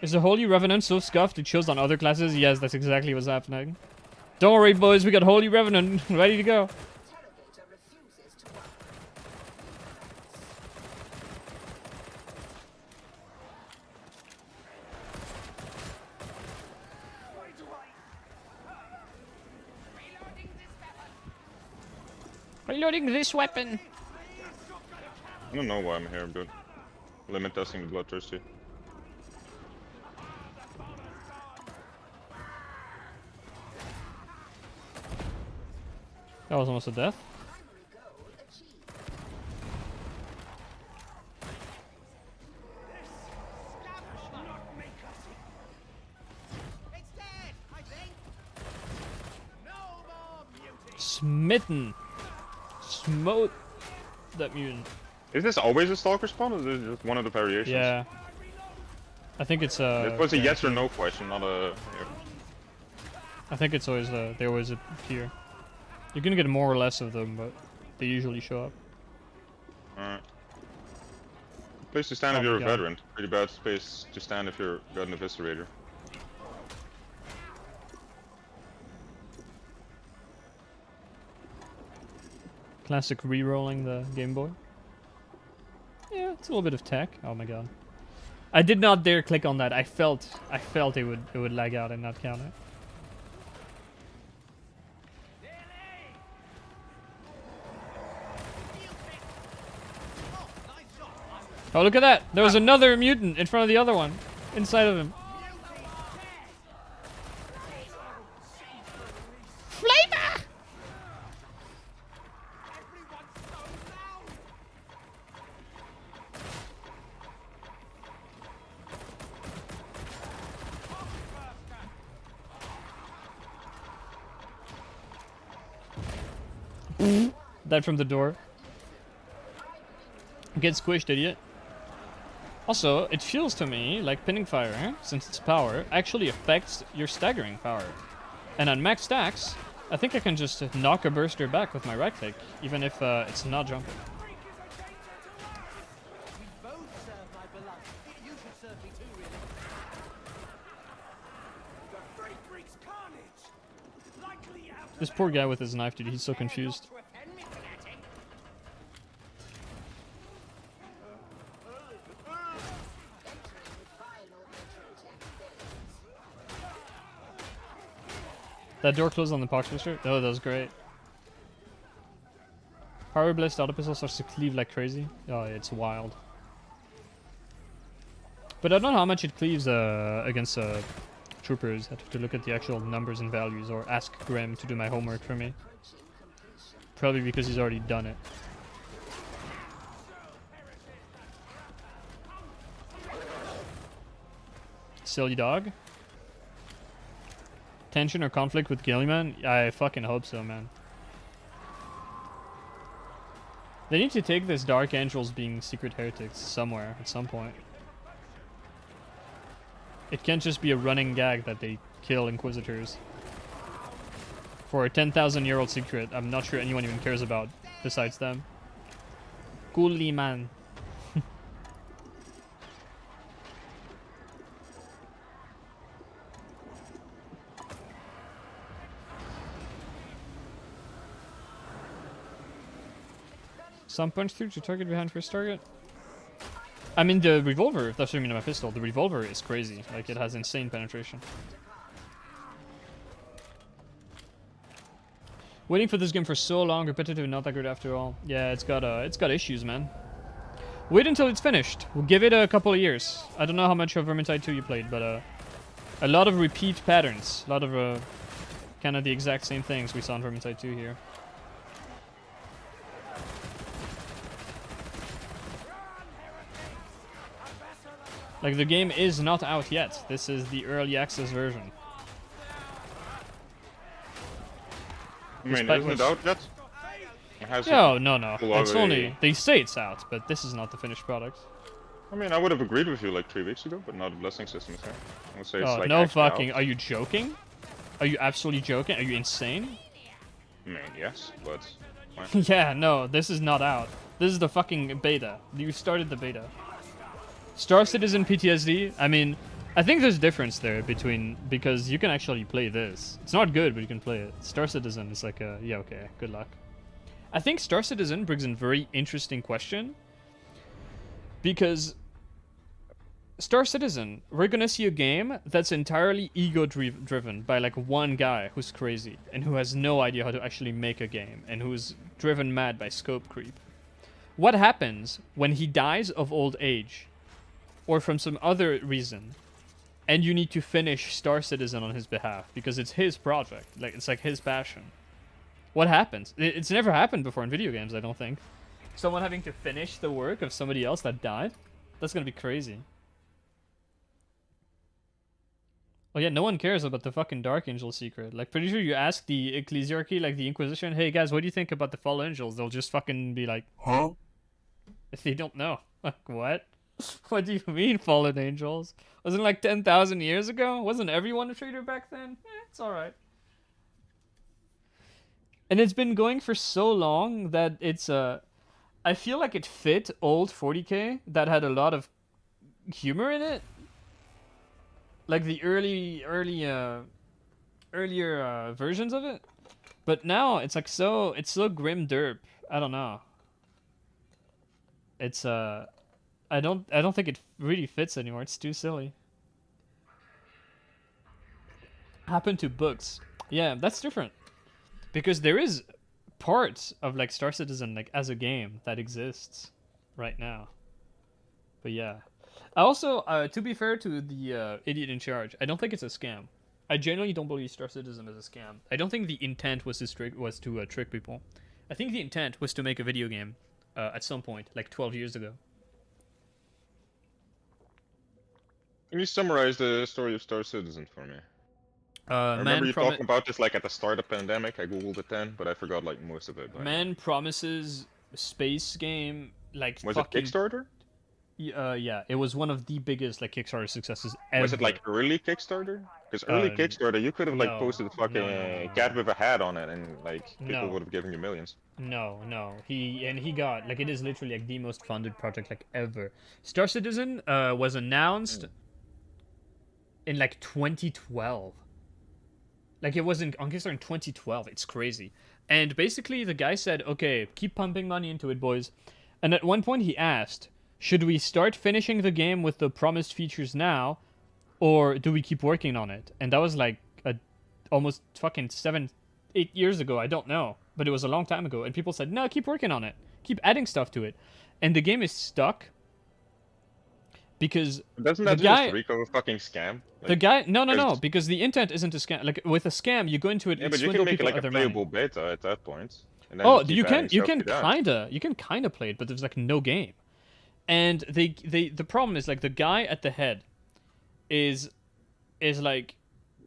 Is the Holy Revenant so scuffed it shows on other classes? Yes, that's exactly what's happening. Don't worry, boys, we got Holy Revenant ready to go. Interrogator refuses to work. Reloading this weapon. I don't know why I'm here, but limit testing the bloodthirsty. That was almost a death. Primary goal achieved. It's dead, I think. No more muting. Smitten. Smote that mutant. Is this always a stalker spawn, or is this just one of the variations? Yeah. I think it's That was a yes or no question, not a... I think it's always they always appear. You're gonna get more or less of them, but they usually show up. Alright. Place to stand if Oh you're a my God. veteran. Pretty bad space to stand if you're got an eviscerator. Classic re-rolling the Game Boy. Yeah, it's a little bit of tech. Oh my god. I did not dare click on that. I felt it would lag out and not count it. Oh, nice shot. Oh, look at that! There was another mutant in front of the other one. Inside of him. Flavor! Everyone's so loud. That from the door. Get squished, idiot. Also, it feels to me like pinning fire, since its power, actually affects your staggering power. And on max stacks, I think I can just knock a burster back with my right click, even if it's not jumping. We both serve my beloved. You should serve me too, really. The freak wreaks carnage. Likely out of This poor guy with his knife, dude, he's so confused. to offend me fanatic. Entering final entry-check phase. That door closed on the pox booster? Oh, that was great. Power Blast auto pistol starts to cleave like crazy. Oh, it's wild. But I don't know how much it cleaves against troopers. I have to look at the actual numbers and values, or ask Grim to do my homework for me. Approaching completion. Probably because he's already done it. Silly dog. Tension or conflict with Gilliman? I fucking hope so, man. They need to take this Dark Angels being secret heretics somewhere at some point. It can't just be a running gag that they kill Inquisitors. For a 10,000-year-old secret I'm not sure anyone even cares about besides them. Coolly, man. Some punch through to target behind first target. I mean, the revolver, if that's what you mean, my pistol, the revolver is crazy. Like, it has insane penetration. Waiting for this game for so long, repetitive and not that good after all. Yeah, it's got issues, man. Wait until it's finished. We'll give it a couple of years. I don't know how much of Vermintide 2 you played, but a lot of repeat patterns. A lot of kind of the exact same things we saw in Vermintide 2 here. Like, the game is not out yet. This is the early access version. I mean, Despite isn't it which- out yet? It has No. a It's lot of only... They say it's out, but this is not the finished product. I mean, I would have agreed with you like 3 weeks ago, but now the blessing system is here. I would say it's Oh, like no actually fucking. out. Are you joking? Are you absolutely joking? Are you insane? I mean, yes, but fine. Yeah, no, this is not out. This is the fucking beta. You started the beta. Star Citizen PTSD, I mean, I think there's difference there between, because you can actually play this. It's not good, but you can play it. Star Citizen is like yeah, okay, good luck. I think Star Citizen brings in a very interesting question, because Star Citizen, we're gonna see a game that's entirely ego-driven by like one guy who's crazy and who has no idea how to actually make a game and who's driven mad by scope creep. What happens when he dies of old age or from some other reason and you need to finish Star Citizen on his behalf because it's his project, like it's like his passion? What happens? It's never happened before in video games, I don't think. Someone having to finish the work of somebody else that died? That's gonna be crazy. Oh yeah, no one cares about the fucking Dark Angel secret. Like, pretty sure you ask the Ecclesiarchy, like the Inquisition, hey guys, what do you think about the Fallen Angels? They'll just fucking be like, huh? If they don't know. Like, what? What do you mean, Fallen Angels? Wasn't it like 10,000 years ago? Wasn't everyone a traitor back then? It's alright. And it's been going for so long that it's, I feel like it fit old 40k that had a lot of humor in it. Like the earlier versions of it, but now it's like it's so grim derp. I don't know. It's I don't think it really fits anymore. It's too silly. Happened to books. Yeah, that's different because there is parts of like Star Citizen like as a game that exists right now. But yeah. I also, to be fair to the idiot in charge, I don't think it's a scam. I genuinely don't believe Star Citizen is a scam. I don't think the intent was to trick people. I think the intent was to make a video game at some point, like 12 years ago. Can you summarize the story of Star Citizen for me? I remember you talking about this like at the start of the pandemic. I googled it then, but I forgot like most of it. Man promises space game like was fucking... it Kickstarter? Yeah, it was one of the biggest like Kickstarter successes ever. Was it like early Kickstarter? Because early Kickstarter, you could have like posted a fucking cat with a hat on it, and like people would have given you millions. No. He got like it is literally like the most funded project like ever. Star Citizen was announced in like 2012. Like it was on Kickstarter in 2012. It's crazy. And basically the guy said, "Okay, keep pumping money into it, boys." And at one point he asked, should we start finishing the game with the promised features now, or do we keep working on it? And that was like almost fucking 7-8 years ago. I don't know, but it was a long time ago. And people said, no, keep working on it. Keep adding stuff to it. And the game is stuck because doesn't that just Rico a fucking scam? Like, the guy, no, because the intent isn't a scam. Like with a scam, you go into it. Yeah, and but you can make it like a playable money. beta at that point. And then Oh, you can kinda play it, but there's like no game. And the problem is like the guy at the head is like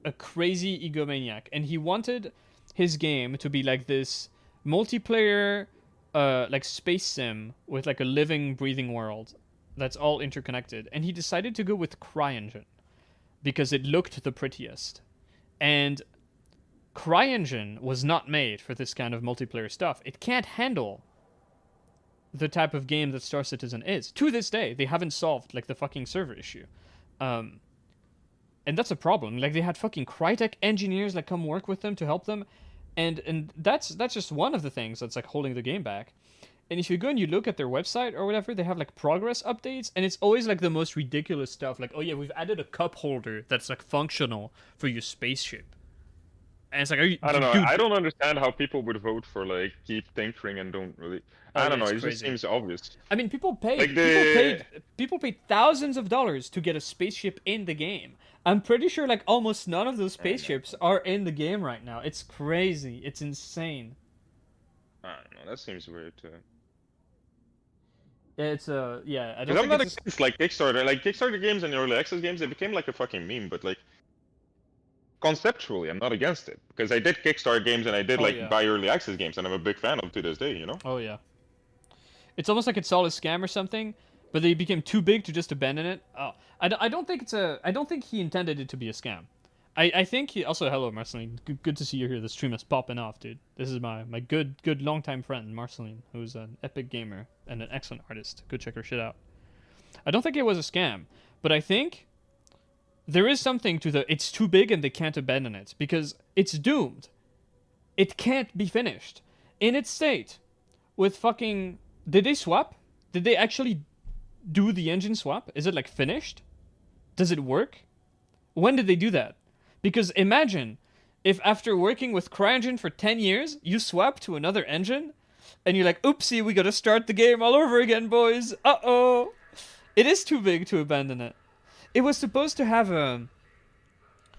a crazy egomaniac, and he wanted his game to be like this multiplayer like space sim with like a living, breathing world that's all interconnected. And he decided to go with CryEngine because it looked the prettiest. And CryEngine was not made for this kind of multiplayer stuff. It can't handle the type of game that Star Citizen is. To this day, they haven't solved like the fucking server issue. And that's a problem. Like they had fucking Crytek engineers like come work with them to help them. And that's just one of the things that's like holding the game back. And if you go and you look at their website or whatever, they have like progress updates, and it's always like the most ridiculous stuff. Like, oh yeah, we've added a cup holder that's like functional for your spaceship. And it's like, I don't know. I don't understand how people would vote for like keep tinkering and don't really. I don't know. It just seems obvious. I mean, people paid. Like people paid thousands of dollars to get a spaceship in the game. I'm pretty sure like almost none of those spaceships are in the game right now. It's crazy. It's insane. I don't know. That seems weird too. Yeah, it's yeah. I don't. Because I'm not against like Kickstarter. Like Kickstarter games and early access games, they became like a fucking meme. But like conceptually, I'm not against it because I did Kickstarter games and I did buy early access games, and I'm a big fan of to this day. You know. Oh yeah. It's almost like it's all a scam or something, but they became too big to just abandon it. Oh, I don't think it's a. I don't think he intended it to be a scam. I think he also hello Marceline. Good to see you here. The stream is popping off, dude. This is my good longtime friend Marceline, who's an epic gamer and an excellent artist. Go check her shit out. I don't think it was a scam, but I think there is something to the it's too big and they can't abandon it because it's doomed. It can't be finished in its state. With fucking did they swap? Did they actually do the engine swap? Is it like finished? Does it work? When did they do that? Because imagine if after working with CryEngine for 10 years, you swap to another engine and you're like, oopsie, we gotta start the game all over again, boys. Uh-oh. It is too big to abandon it. It was supposed to have a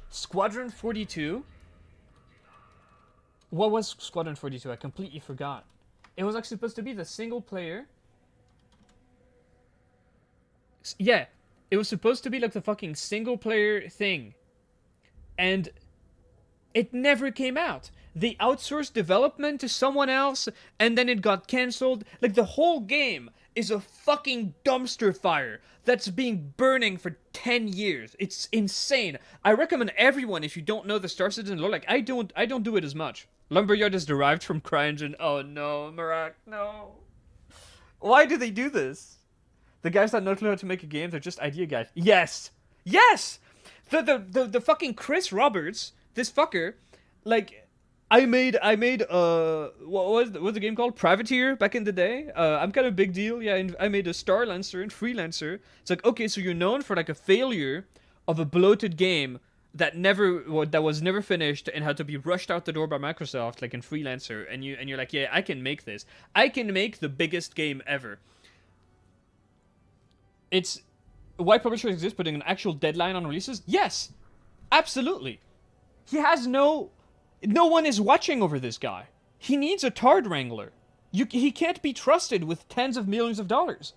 Squadron 42. What was Squadron 42? I completely forgot. It was like supposed to be the single player. Yeah, it was supposed to be like the fucking single player thing. And it never came out. They outsourced development to someone else, and then it got cancelled. Like, the whole game is a fucking dumpster fire that's been burning for 10 years. It's insane. I recommend everyone, if you don't know the Star Citizen lore, like, I don't do it as much. Lumberyard is derived from CryEngine. Oh no, Marak, no. Why do they do this? The guys that know how to make a game, they're just idea guys. Yes! Yes! The fucking Chris Roberts, this fucker, like, I made what was the game called? Privateer back in the day. I'm kind of a big deal. Yeah, I made a Star Lancer and Freelancer. It's like, okay, so you're known for like a failure of a bloated game that was never finished and had to be rushed out the door by Microsoft, like in Freelancer, and you're like, yeah, I can make this. I can make the biggest game ever. It's why publishers exist, putting an actual deadline on releases? Yes, absolutely. He has no one is watching over this guy. He needs a Tard Wrangler. He can't be trusted with tens of millions of dollars.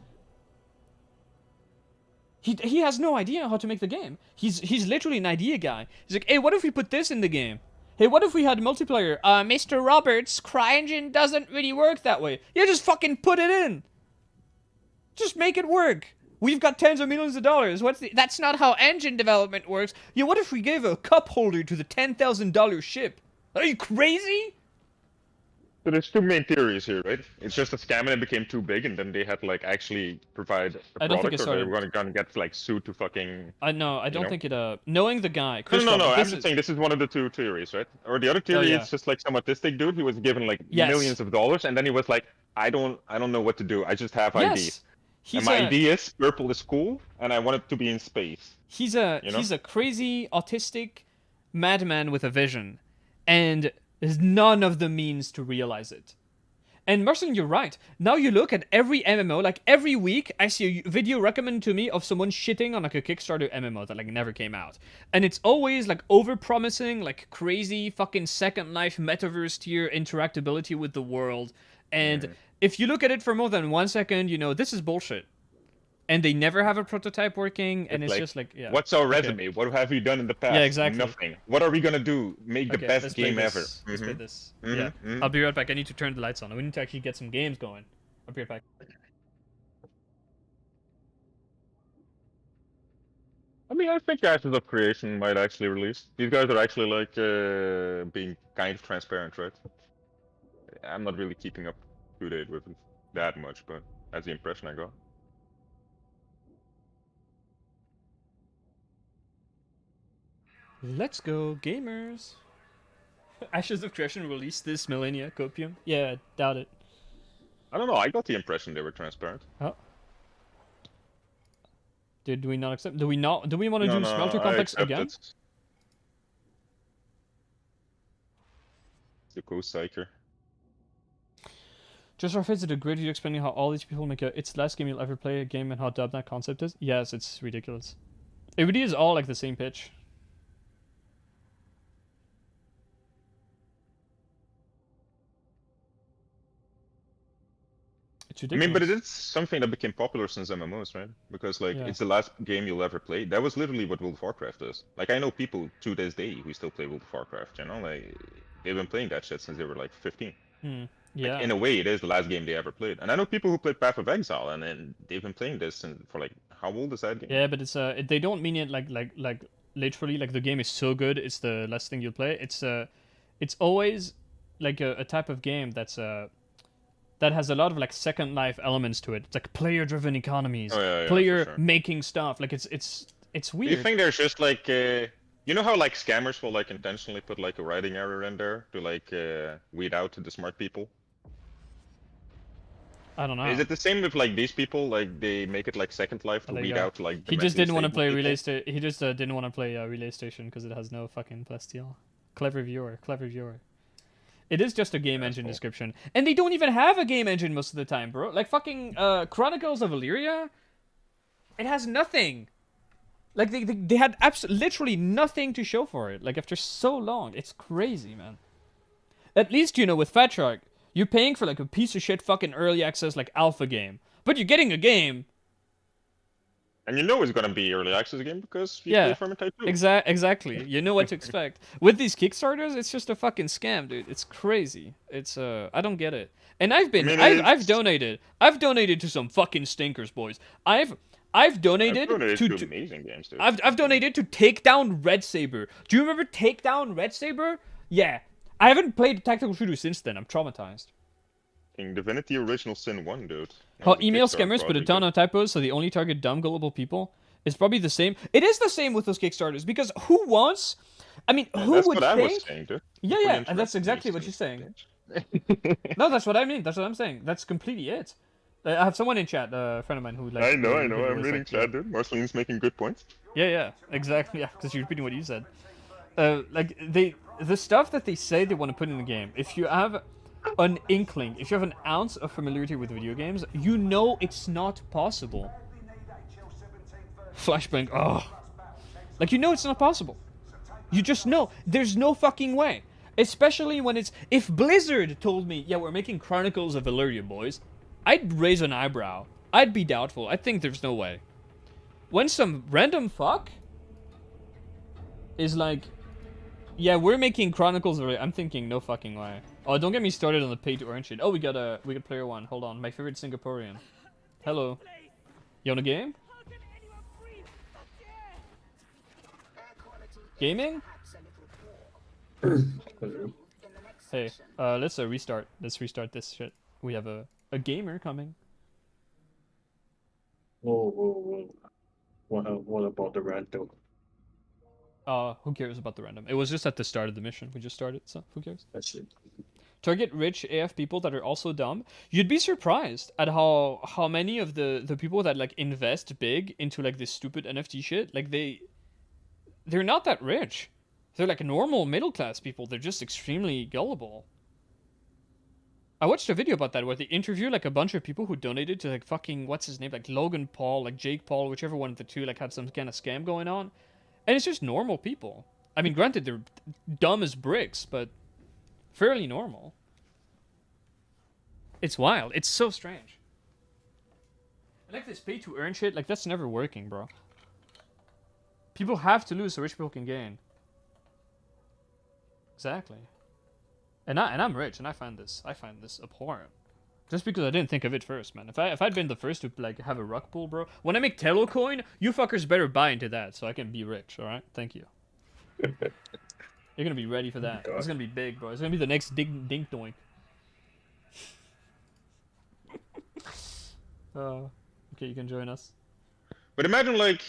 He has no idea how to make the game. He's literally an idea guy. He's like, hey, what if we put this in the game? Hey, what if we had multiplayer? Mr. Roberts, CryEngine doesn't really work that way. Yeah, just fucking put it in. Just make it work. We've got tens of millions of dollars. That's not how engine development works. Yeah, what if we gave a cup holder to the $10,000 ship? Are you crazy? So there's two main theories here, right? It's just a scam and it became too big, and then they had to like actually provide a I don't think product, it or they started. were gonna get like sued to fucking. I don't know? think it. Knowing the guy, Chris No. Roberts, I'm this just is- saying this is one of the two theories, right? Or the other theory yeah. is just like some autistic dude. He was given like Yes. millions of dollars, and then he was like, I don't know what to do. I just have Yes. ideas. He's And my a, idea is purple is cool, and I want it to be in space. He's a You know? he's a crazy autistic madman with a vision, and there's none of the means to realize it. And Marcin, you're right. Now you look at every MMO, like every week I see a video recommended to me of someone shitting on like a Kickstarter MMO that like never came out. And it's always like over-promising, like crazy fucking Second Life metaverse tier interactability with the world. And if you look at it for more than 1 second, you know, this is bullshit. And they never have a prototype working, and it's like, just like, yeah. What's our resume? What have we done in the past? Yeah, exactly. Nothing. What are we gonna do? Make the Okay, best let's play game this. ever. Let's play Mhm. this. Mhm, Yeah. mhm. I'll be right back. I need to turn the lights on. We need to actually get some games going. I'll be right back. I mean, I think Ashes of Creation might actually release. These guys are actually like being kind of transparent, right? I'm not really keeping up to date with it that much, but that's the impression I got. Let's go, gamers. Ashes of Creation released this millennia copium? Yeah, doubt it. I don't know. I got the impression they were transparent. Oh. Did we not accept? Do we want to do Smelter I Complex accept again? it. The Coast Psyker. Just referred to the grid video explaining how all these people make it's the last game you'll ever play a game and how dumb that concept is. Yes, it's ridiculous. It really is all like the same pitch. It's I ridiculous. mean, but it is something that became popular since MMOs, right? Because like Yeah. it's the last game you'll ever play. That was literally what World of Warcraft is. Like I know people to this day who still play World of Warcraft. You know, like they've been playing that shit since they were like 15. Yeah. In a way, it is the last game they ever played. And I know people who played Path of Exile, and then they've been playing this and for like how old is that game? Yeah, but it's they don't mean it like literally like the game is so good it's the last thing you'll play. It's always like a type of game that has a lot of like second life elements to it. It's like player driven economies, Oh, yeah, player for sure. making stuff. Like it's Do weird. you think there's just like you know how like scammers will like intentionally put like a writing error in there to like weed out the smart people? I don't know. Is it the same with like these people? Like they make it like Second Life to There you weed go. out like. The He just mentally didn't want to stable play people? Relay Station. He just didn't want to play Relay Station because it has no fucking plasteel. Clever viewer. Clever viewer. It is just a game engine cool. description, and they don't even have a game engine most of the time, bro. Like fucking Chronicles of Illyria, it has nothing. Like they had literally nothing to show for it. Like after so long, it's crazy, man. At least with Fat Shark, you're paying for like a piece of shit fucking early access like alpha game, but you're getting a game. And you know it's gonna be early access game because you Yeah, play Fermentite too. exactly. You know what to expect. With these Kickstarters, it's just a fucking scam, dude. It's crazy. It's I don't get it. And I've donated. I've donated to some fucking stinkers, boys. I've donated, I've donated to to amazing games, dude. I've donated to Take Down Red Saber. Do you remember Take Down Red Saber? Yeah. I haven't played tactical shooter since then. I'm traumatized. King Divinity Original Sin 1, dude. That How was a email Kickstarter scammers put a project, ton dude. of typos so they only target dumb, gullible people. It's probably the same. It is the same with those Kickstarters because who wants? I mean, Yeah, who that's would what I think? was saying, dude. Yeah, Pretty yeah, and that's interesting exactly use what to you're saying. games. No, that's what I mean. That's what I'm saying. That's completely it. I have someone in chat, a friend of mine who like. I know. who I'm was reading like, chat, dude. Marceline's making good points. Yeah, exactly. Yeah, because you're repeating what you said. Like the stuff that they say they want to put in the game. If you have an inkling, if you have an ounce of familiarity with video games, you know it's not possible. Flashbang. Oh, like you know it's not possible. You just know there's no fucking way. Especially when it's if Blizzard told me, yeah, we're making Chronicles of Illyria, boys, I'd raise an eyebrow. I'd be doubtful. I think there's no way. When some random fuck is like, yeah, we're making Chronicles of Illyria, I'm thinking no fucking way. Oh, don't get me started on the pay to earn shit. Oh, we got player one. Hold on, my favorite Singaporean. Hello. You on a game? How can anyone breathe such air? Air quality Gaming? perhaps a little poor. Hello. In the next Hey, session, let's restart. Let's restart this shit. We have a gamer coming. Whoa. What about the random? Who cares about the random? It was just at the start of the mission. We just started, so who cares? That's it. Target rich AF people that are also dumb. You'd be surprised at how many of the people that like invest big into like this stupid NFT shit, like they're not that rich. They're like normal middle class people. They're just extremely gullible. I watched a video about that where they interview like a bunch of people who donated to like fucking what's his name, like Logan Paul, like Jake Paul, whichever one of the two like had some kind of scam going on. And it's just normal people. I mean, granted, they're dumb as bricks, but fairly normal. It's wild. It's so strange. I like this pay to earn shit. Like, that's never working, bro. People have to lose so rich people can gain. Exactly. And I'm rich, and I find this abhorrent. Just because I didn't think of it first, man. If I'd been the first to like have a ruck pool, bro. When I make Telo coin, you fuckers better buy into that so I can be rich. All right, thank you. You're gonna be ready for that. It's gonna be big, bro. It's gonna be the next dink doink. Okay, you can join us. But imagine like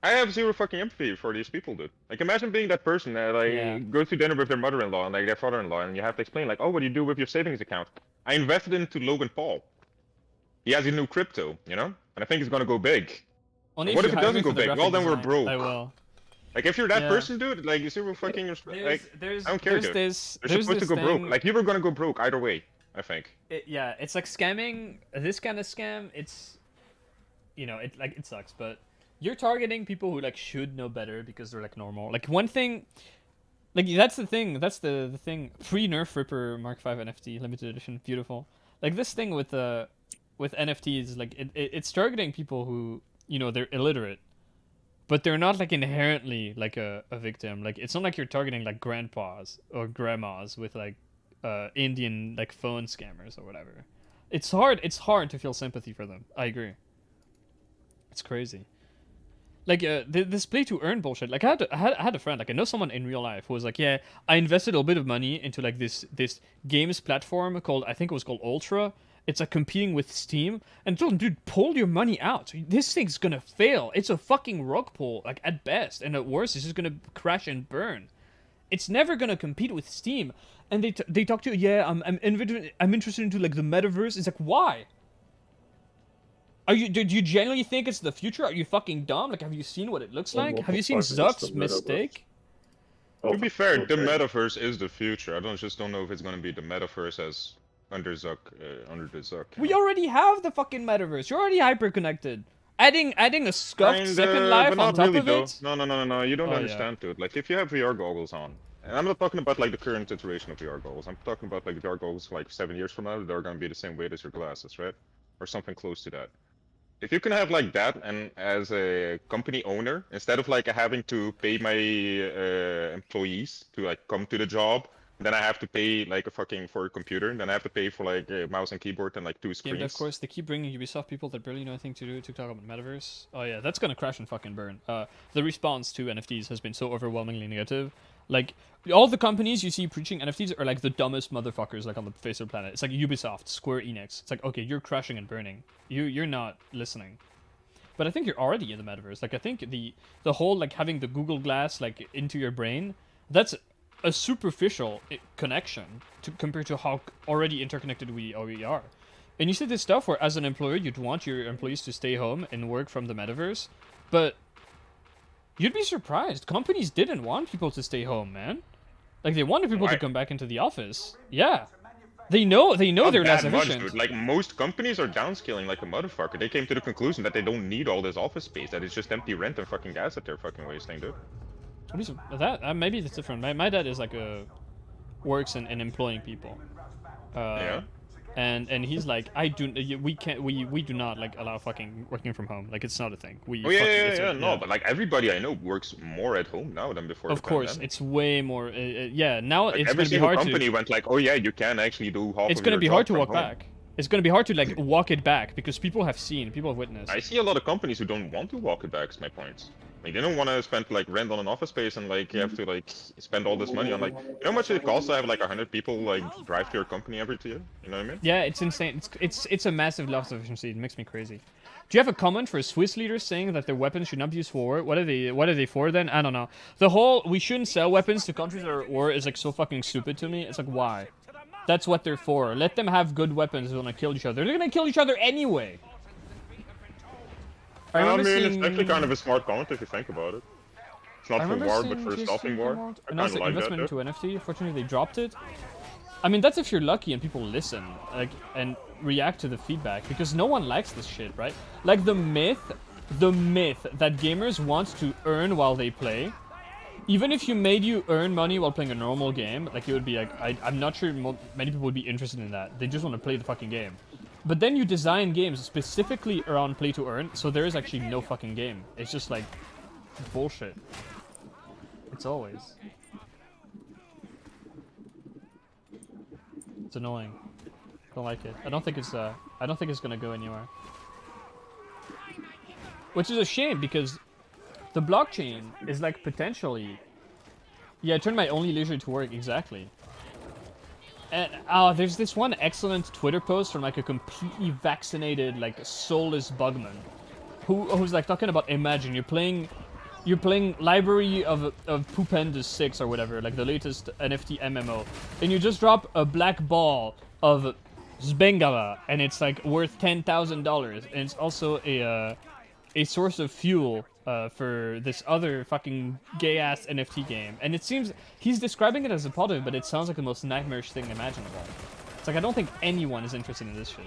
I have zero fucking empathy for these people, dude. Like imagine being that person that like Yeah. goes to dinner with their mother-in-law and like their father-in-law, and you have to explain like, oh, what do you do with your savings account? I invested into Logan Paul. He has a new crypto, you know, and I think it's gonna go big. Only What you if it hire doesn't me go for the big? graphic Well, then we're design. broke. I will. Like if you're that Yeah. person, dude, like zero fucking respect. Like There's I don't care, there's dude. this They're there's supposed to this go broke. thing- Like you were gonna go broke either way. I think. Yeah, it's like scamming. This kind of scam, it's, it sucks. But you're targeting people who like should know better because they're like normal. Like one thing, like that's the thing. That's the thing. Free Nerf Ripper Mark V NFT limited edition, beautiful. Like this thing with NFTs, like it's targeting people who they're illiterate, but they're not like inherently like a victim. Like it's not like you're targeting like grandpas or grandmas with like Indian like phone scammers or whatever. It's hard to feel sympathy for them. I agree. It's crazy. Like this play to earn bullshit. Like I had a friend, like I know someone in real life who was like, yeah, I invested a little bit of money into like this games platform called, I think it was called Ultra. It's like competing with Steam, and I told him, dude, pull your money out. This thing's gonna fail. It's a fucking rug pull, like at best, and at worst, it's just gonna crash and burn. It's never gonna compete with Steam. And they talk to you, yeah, I'm interested into like the metaverse. It's like, why? Do you genuinely think it's the future? Are you fucking dumb? Like, have you seen what it looks Well, like? what Have the you seen fuck is Zuck's the metaverse? mistake? Oh, To be fair, the okay. metaverse is the future. I don't know if it's gonna be the metaverse as under the Zuck. We already have the fucking metaverse. You're already hyper connected. Adding a scuffed Second Life but on not top really of though. it. No. You don't Oh, yeah. understand, dude. Like if you have VR goggles on, and I'm not talking about like the current iteration of VR goggles. I'm talking about like VR goggles like 7 years from now. They're gonna be the same weight as your glasses, right? Or something close to that. If you can have like that, and as a company owner, instead of like having to pay my employees to like come to the job, then I have to pay like a fucking for a computer, then I have to pay for like a mouse and keyboard and like 2 Game screens. dev course, they keep bringing Ubisoft people that barely know anything to do to talk about metaverse. Oh yeah, that's gonna crash and fucking burn. The response to NFTs has been so overwhelmingly negative. Like, all the companies you see preaching NFTs are like the dumbest motherfuckers like on the face of the planet. It's like Ubisoft, Square Enix. It's like, okay, you're crashing and burning. You're not listening. But I think you're already in the metaverse. Like, I think the whole like having the Google Glass like into your brain, that's a superficial connection compared to how already interconnected we are. And you see this stuff where as an employer you'd want your employees to stay home and work from the metaverse, but you'd be surprised. Companies didn't want people to stay home, man. Like, they wanted people to come back into the office. Yeah. They know Not they're less that much, efficient. dude. Like most companies are downscaling like a motherfucker. They came to the conclusion that they don't need all this office space, that it's just empty rent and fucking gas that they're fucking wasting, dude. What is that? Maybe it's different. My dad is like works in employing people. Yeah. And he's like, we do not like allow fucking working from home. Like, it's not a thing. Oh yeah, no, but like everybody I know works more at home now than before. Of the course, pandemic. it's way more. Yeah, now Like it's every gonna be single hard company to. went like, oh yeah, you can actually do half. It's of gonna your be job hard to from walk home. back. It's gonna be hard to like walk it back because people have witnessed. I see a lot of companies who don't want to walk it back. Is my point. Like they don't want to spend like rent on an office space and like you have to like spend all this money on like, you know how much it costs to have like 100 people like drive to your company every year? You know what I mean? Yeah, it's insane. It's a massive loss of efficiency. It makes me crazy. Do you have a comment for Swiss leaders saying that their weapons should not be used for war? What are they for then? I don't know. The whole we shouldn't sell weapons to countries that are at war is like so fucking stupid to me. It's like, why? That's what they're for. Let them have good weapons. They're gonna kill each other. They're gonna kill each other anyway. I mean, seeing... it's actually kind of a smart comment if you think about it. It's not for war, but for stopping war. I kind Announced of an like that. investment Though. into NFT. Unfortunately, they dropped it. I mean, that's if you're lucky and people listen, like, and react to the feedback, because no one likes this shit, right? Like the myth that gamers want to earn while they play. Even if you made you earn money while playing a normal game, like, it would be like, I'm not sure many people would be interested in that. They just want to play the fucking game. But then you design games specifically around play to earn, so there is actually no fucking game. It's just like bullshit. It's always. It's annoying. Don't like it. I don't think it's gonna go anywhere. Which is a shame because the blockchain is like potentially. Yeah, I turned my only leisure to work, exactly. And there's this one excellent Twitter post from like a completely vaccinated, like soulless bugman, who's like talking about, imagine you're playing Library of Poopendas 6 or whatever, like the latest NFT MMO, and you just drop a black ball of Zbengala, and it's like worth $10,000, and it's also a source of fuel for this other fucking gay-ass NFT game. And it seems he's describing it as a positive, but it sounds like the most nightmarish thing imaginable. It's like, I don't think anyone is interested in this shit.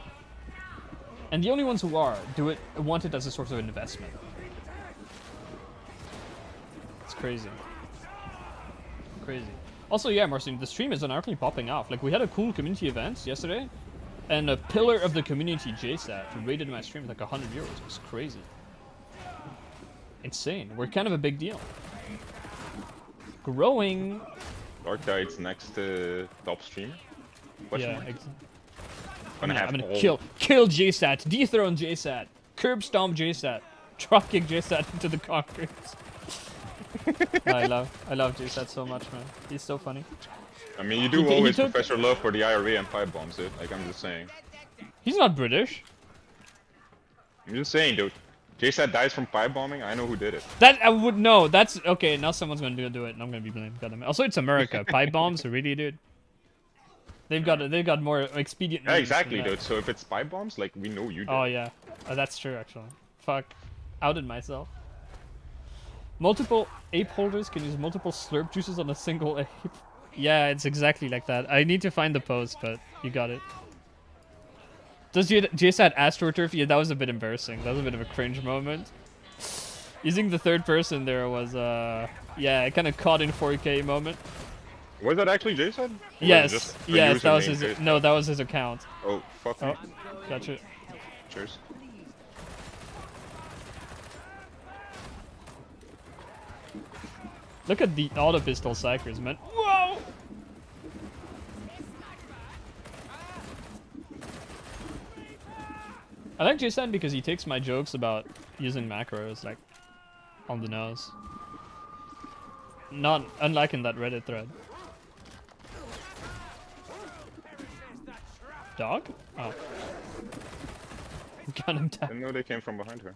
And the only ones who want it as a source of investment. It's crazy. Crazy. Also, yeah, Marcin, the stream is unarguably popping off. Like, we had a cool community event yesterday, and a pillar of the community, JSAT, rated my stream with like 100 euros. It was crazy. Insane. We're kind of a big deal. Growing. KARKTIDE's next top streamer. Question Yeah, mark? Gonna have I'm gonna all- kill JSAT, dethrone JSAT, curb stomp JSAT, drop kick JSAT into the concrete. I love JSAT so much, man. He's so funny. I mean, you do he always took- profess your love for the IRA and pipe bombs, dude. Like, I'm just saying. He's not British. I'm just saying, dude. JSAT dies from pipe bombing. I know who did it. That I would know. That's okay. Now someone's gonna do it, and I'm gonna be blamed. Goddamn it. Also, it's America. Pipe bombs, really, dude. They've got more expedient. Yeah, means exactly, than that. dude. So if it's pipe bombs, like, we know you did. Oh yeah, that's true actually. Fuck, outed myself. Multiple ape holders can use multiple slurp juices on a single ape. Yeah, it's exactly like that. I need to find the post, but you got it. Does JSAT AstroTurf? Yeah, that was a bit embarrassing. That was a bit of a cringe moment. Using the third person there was, yeah, kind of caught in 4K moment. Was that actually JSAT? Or was it Yes, just a yes, that was username his. JSAT? No, that was his account. Oh, fuck me. Oh, gotcha. Cheers. Look at the auto pistol psychers, man. Whoa! I like Jason because he takes my jokes about using macros like on the nose. Not unlike in that Reddit thread. Dog? Oh. Got him down. Didn't know they came from behind her.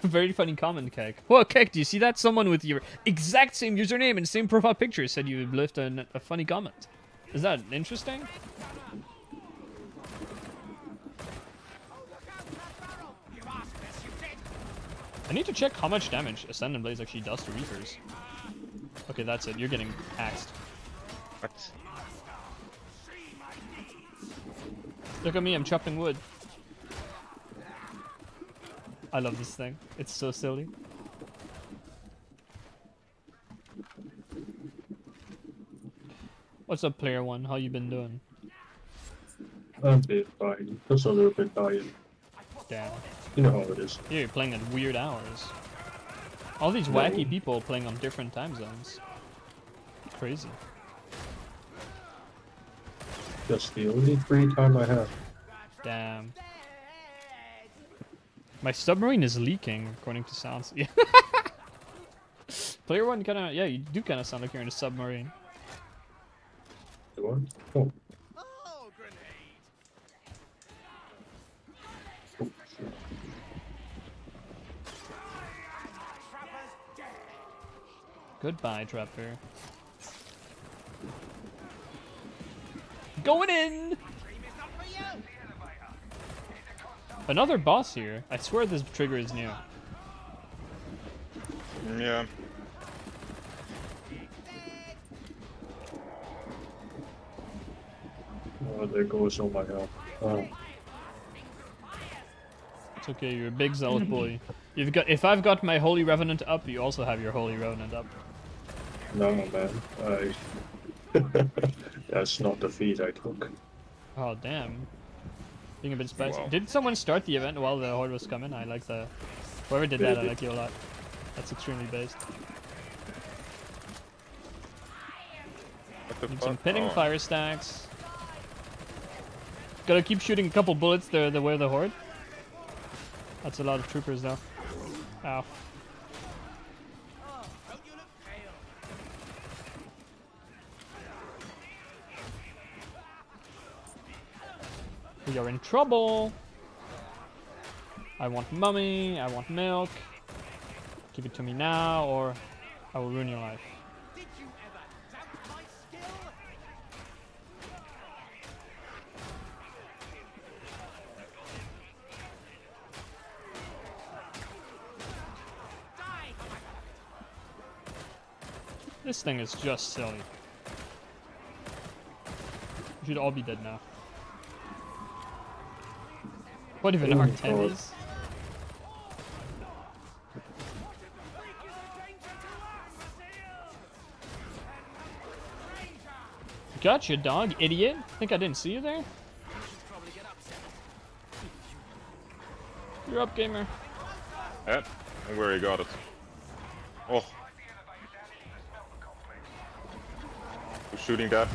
Very funny comment, Kek. Whoa, Kek, do you see that? Someone with your exact same username and same profile picture said you left a funny comment. Is that interesting? I need to check how much damage Ascendant Blaze actually does to Reapers. Okay, that's it. You're getting axed. What? Look at me, I'm chopping wood. I love this thing. It's so silly. What's up, player one? How you been doing? I'm a bit dying. Just a little bit dying. Damn. You know how it is. Yeah, you're playing at weird hours. All these wacky people playing on different time zones. Crazy. That's the only free time I have. Damn. My submarine is leaking, according to sounds. Yeah. Player one kinda, yeah, you do kinda sound like you're in a submarine. The one? Oh. Oh, grenade! Oh, shit. Trapper's dead! Goodbye, Trapper. Going in! Dream is not for you! Another boss here. I swear this trigger is new. Yeah. Oh, there goes all my health. Oh. It's okay, you're a big zealot boy. You've got. If I've got my Holy Revenant up, you also have your Holy Revenant up. No, man. That's not the feat I took. Oh damn. Being a bit spicy. Wow. Did someone start the event while the horde was coming? I like the. Whoever did that, I like you a lot. That's extremely based. What the Need fuck? some pinning Oh. fire stacks. Gotta keep shooting a couple bullets the way of the horde. That's a lot of troopers though. Ow. Oh, don't you look pale? We are in trouble. I want mummy. I want milk. Give it to me now, or I will ruin your life. Did you ever doubt my skill? Die! This thing is just silly. We should all be dead now. What even Oh, R10 God. is? Gotcha, dog, idiot. Think I didn't see you there? You're up, gamer. Yeah, and where he got it. Oh. Who's shooting that?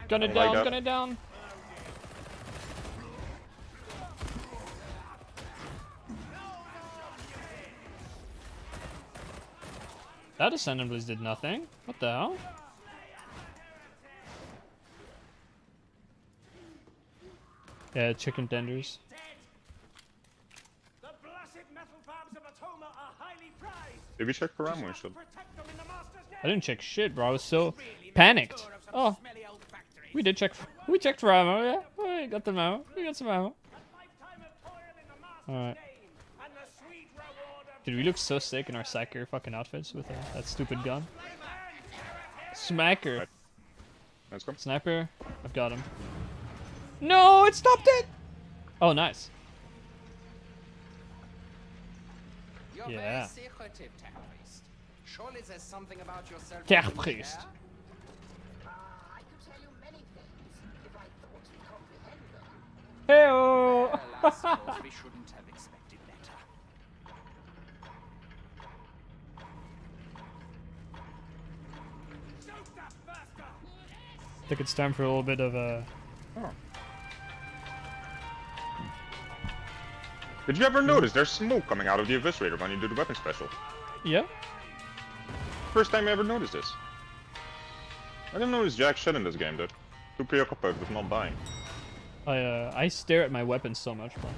Gun it I like down, that. gun it down. That assemblies did nothing. What the hell? Yeah, chicken tenders. The blessed metal barbs of Atoma are highly prized. Did we check for ammo and shit? Protect them in the master's name. I didn't check shit, bro. I was so panicked. Oh, Smelly old factory. we did check. We checked for ammo. Yeah, we got some ammo. We got some ammo. Lifetime of toil in the master's Alright. name, and the sweet reward of Dude, we look so sick in our Sacker fucking outfits with that stupid gun. Smacker. Let's go. Sniper. I've got him. No, it stopped it! Oh, nice. You're Yeah. very secretive, Tech Priest. Surely there's something about yourself. Tech you don't Priest. share? I could tell you many things if I thought you'd comprehend them. Hey-oh! Well, I suppose we shouldn't have expected better. I think it's time for a little bit of a... Did you ever notice there's smoke coming out of the eviscerator when you do the weapon special? Yeah? First time I ever noticed this. I didn't notice jack shit in this game, dude. Too preoccupied with not dying. I stare at my weapons so much, bro.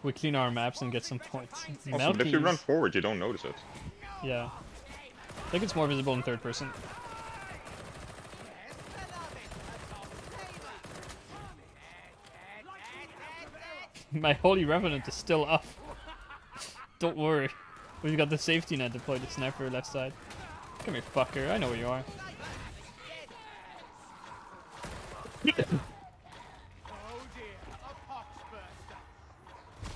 We clean our maps and get some points. Also, if you Melties. run forward, you don't notice it. Yeah. I think it's more visible in third person. My Holy Revenant is still up. Don't worry. We've got the safety net deployed to sniper left side. Come here, fucker. I know where you are.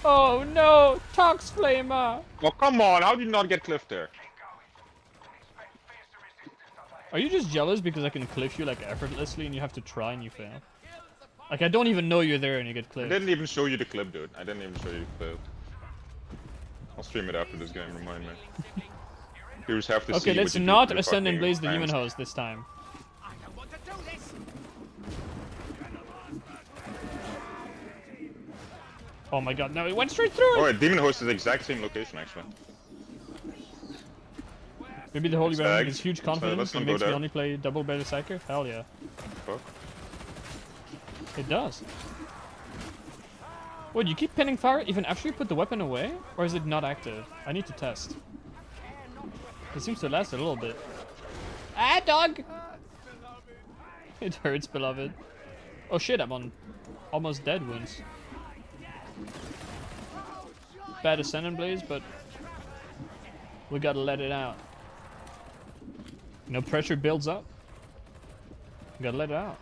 Oh no! Tox Flamer! Oh, come on, how did you not get cliffed there? Are you just jealous because I can cliff you like effortlessly and you have to try and you fail? Like I don't even know you're there and you get I clipped. didn't even show you the clip, dude. I didn't even show you the clip. I'll stream it after this game, remind me. You just have to see Okay, what let's you do not to the ascend and fucking blaze the human fans. host this time. I don't want to do this. Oh my god, no, it went straight through Oh, it! yeah, Demon Host is the exact same location, actually. Maybe the Holy Revenant Stag. is huge So confidence let's not and go makes me there. only play double better Psyker? Hell yeah. Fuck. It does. What, you keep pinning fire even after you put the weapon away? Or is it not active? I need to test. It seems to last a little bit. Ah, dog! It hurts, beloved. Oh shit, I'm on almost dead wounds. Bad Ascendant Blaze, but we gotta let it out. No pressure builds up. Gotta let it out.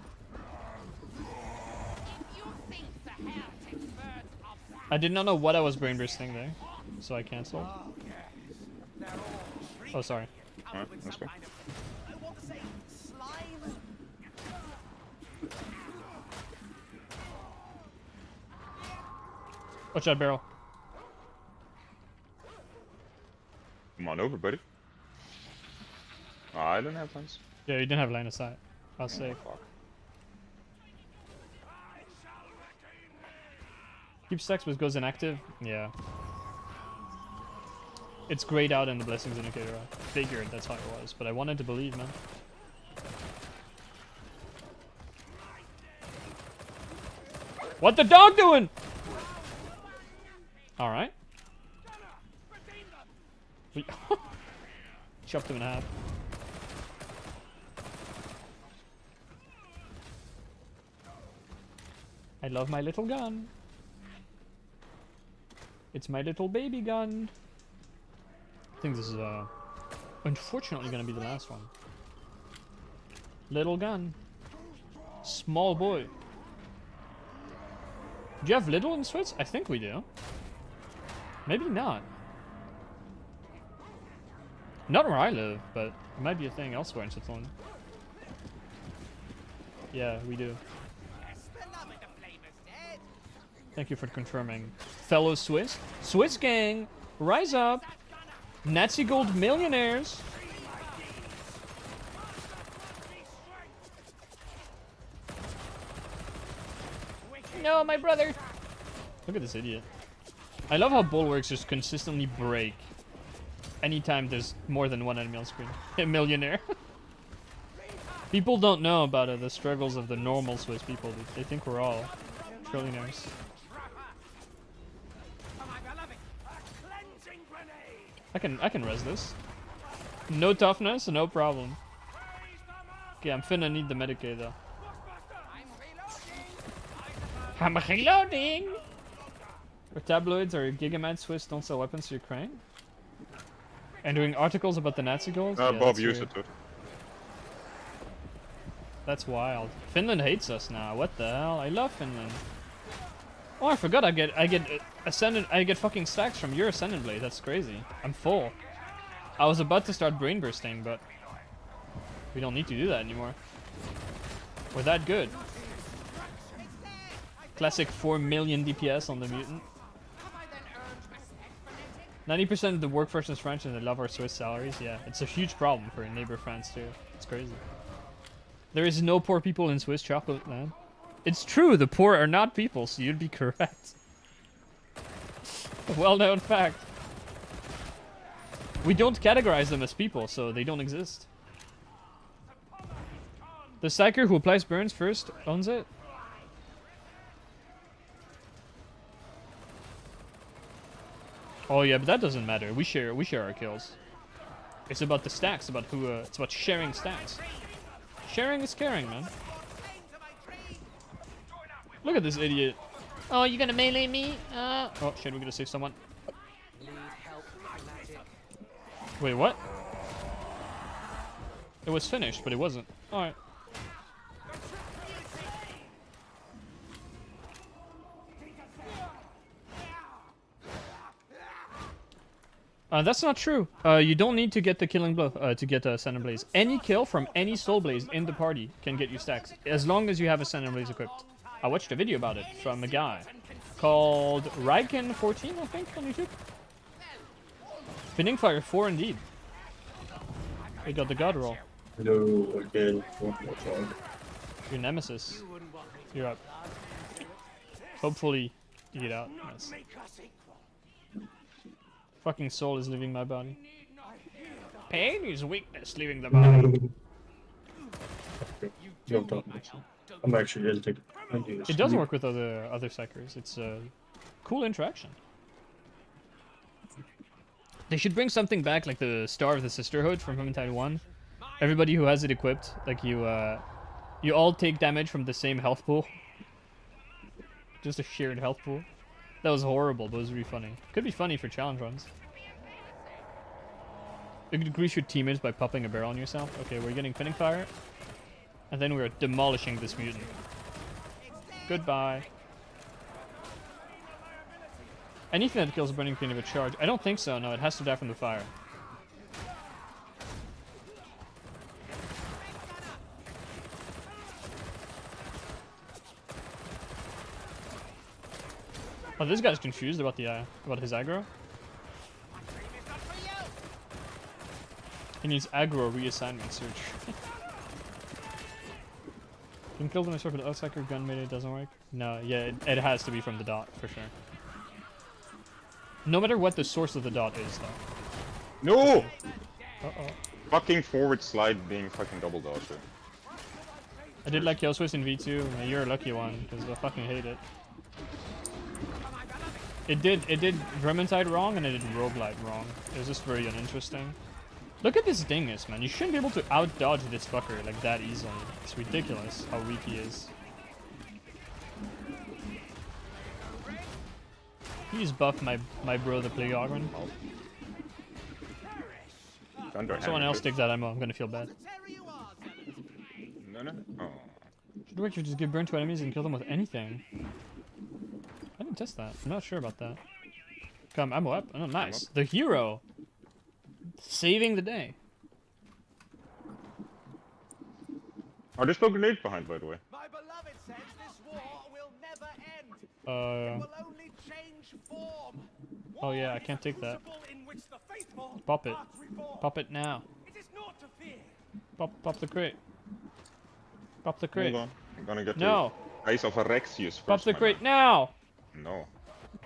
I did not know what I was brain bursting there, so I canceled. Oh, sorry. Alright, let's go. I want to say slime. Watch that barrel. Come on over, buddy. Oh, I didn't have plans. Yeah, you didn't have line of sight. I was safe. Fuck. Keep stacks but goes inactive? Yeah. It's grayed out in the Blessings Indicator. I figured that's how it was, but I wanted to believe, man. What the dog doing? Alright. We chopped him in half. I love my little gun. It's my little baby gun. I think this is unfortunately gonna be the last one. Little gun. Small boy. Do you have little in Swiss? I think we do. Maybe not. Not where I live, but it might be a thing elsewhere in Switzerland. Yeah, we do. Thank you for confirming. Fellow Swiss. Swiss gang, rise up. Nazi gold millionaires. No, my brother. Look at this idiot. I love how bulwarks just consistently break. anytime there's more than one enemy on screen. A millionaire. People don't know about the struggles of the normal Swiss people. They think we're all trillionaires. I can res this. No toughness, no problem. Okay, I'm finna need the Medicaid though. I'm reloading! Or tabloids or Gigamad Swiss don't sell weapons to Ukraine? And doing articles about the Nazi goals? Yeah, Bob used it too. That's wild. Finland hates us now. What the hell? I love Finland. Oh, I forgot. I get fucking stacks from your Ascendant Blade. That's crazy. I'm full. I was about to start brain bursting, but we don't need to do that anymore. We're that good. Classic 4 million DPS on the mutant. 90% of the workforce is French and they love our Swiss salaries. Yeah, it's a huge problem for neighbor France too. It's crazy. There is no poor people in Swiss chocolate land. It's true, the poor are not people, so you'd be correct. A well-known fact. We don't categorize them as people, so they don't exist. The psyker who applies burns first owns it. Oh yeah, but that doesn't matter. We share our kills. It's about the stacks, about who. It's about sharing stacks. Sharing is caring, man. Look at this idiot. Oh, you gonna melee me? Oh shit, we're gonna save someone. Wait, what? It was finished, but it wasn't. Alright. That's not true. You don't need to get the killing blow to get a Ascendant Blaze. Any kill from any Soul Blaze in the party can get you stacks, as long as you have Ascendant Blaze equipped. I watched a video about it from a guy called Ryken14, I think, on YouTube. Pinning Fire 4 indeed. We got the God roll. Hello again. Your nemesis. You're up. Hopefully you get out. Yes. Fucking soul is leaving my body. Pain is weakness leaving the body. I'm actually hesitating. It does work with other psychers. It's a cool interaction. They should bring something back like the Star of the Sisterhood from Vermintide 1. Everybody who has it equipped, like you all take damage from the same health pool. Just a shared health pool. That was horrible, but it was really funny. Could be funny for challenge runs. You could grease your teammates by popping a barrel on yourself. Okay, we're getting Pinning Fire. And then we're demolishing this mutant. Goodbye. Anything that kills a burning queen of a charge. I don't think so, no, it has to die from the fire. Oh, this guy's confused about the about his aggro. He needs aggro reassignment search. Can kill them with the outsider gun melee doesn't work? No, yeah, it has to be from the dot for sure. No matter what the source of the dot is, though. No! Uh-oh. Fucking forward slide being fucking double dodge. I did like Kill Swiss in V2. You're a lucky one, because I fucking hate it. It did Vermintide wrong, and it did Roguelite wrong. It was just very uninteresting. Look at this dingus, man. You shouldn't be able to out-dodge this fucker like that easily. It's ridiculous how weak he is. Please buff my bro the Plague Ogren. Someone else take that ammo, I'm gonna feel bad. No. Oh. Should work, you just give burn to enemies and kill them with anything. I didn't test that. I'm not sure about that. Come, ammo up. Oh, nice. The hero. Saving the day. Are there still grenades behind, by the way? My beloved says this war will never end. It will only change form. Oh yeah, I can't take that. In which the faithful Pop it. must reform. Pop it now. It is not to fear. Pop the crate. Pop the crate. Hold on. I'm gonna get No. the Ice of Arexius first. Pop the my crate man. now. No.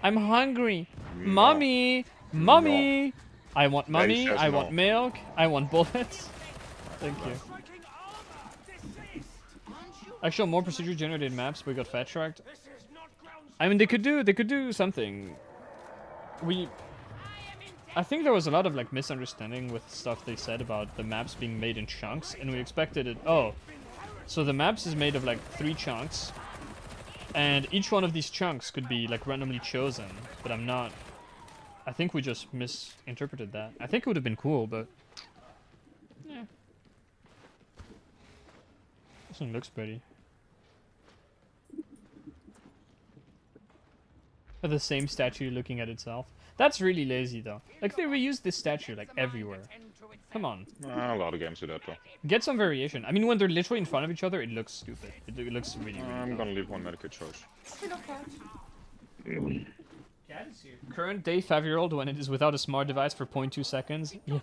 I'm hungry. No. Mommy. Mommy. I want money, says I want no. milk, I want bullets. Thank you. Striking armor! Desist! Actual more procedure generated maps, but we got fat tracked. This is not ground. I mean, they could do something. I think there was a lot of like misunderstanding with stuff they said about the maps being made in chunks, and we expected it. Oh, so the maps is made of like 3 chunks, and each one of these chunks could be like randomly chosen. But I'm not. I think we just misinterpreted that. I think it would have been cool, but yeah, this one looks pretty. The same statue looking at itself. That's really lazy though. Like they reuse this statue like everywhere. Come on. A lot of games do that though. Get some variation. I mean when they're literally in front of each other it looks stupid. It looks really I'm dumb. gonna leave one medikit charge. Cat is here. Current day 5-year-old when it is without a smart device for 0.2 seconds. Yeah.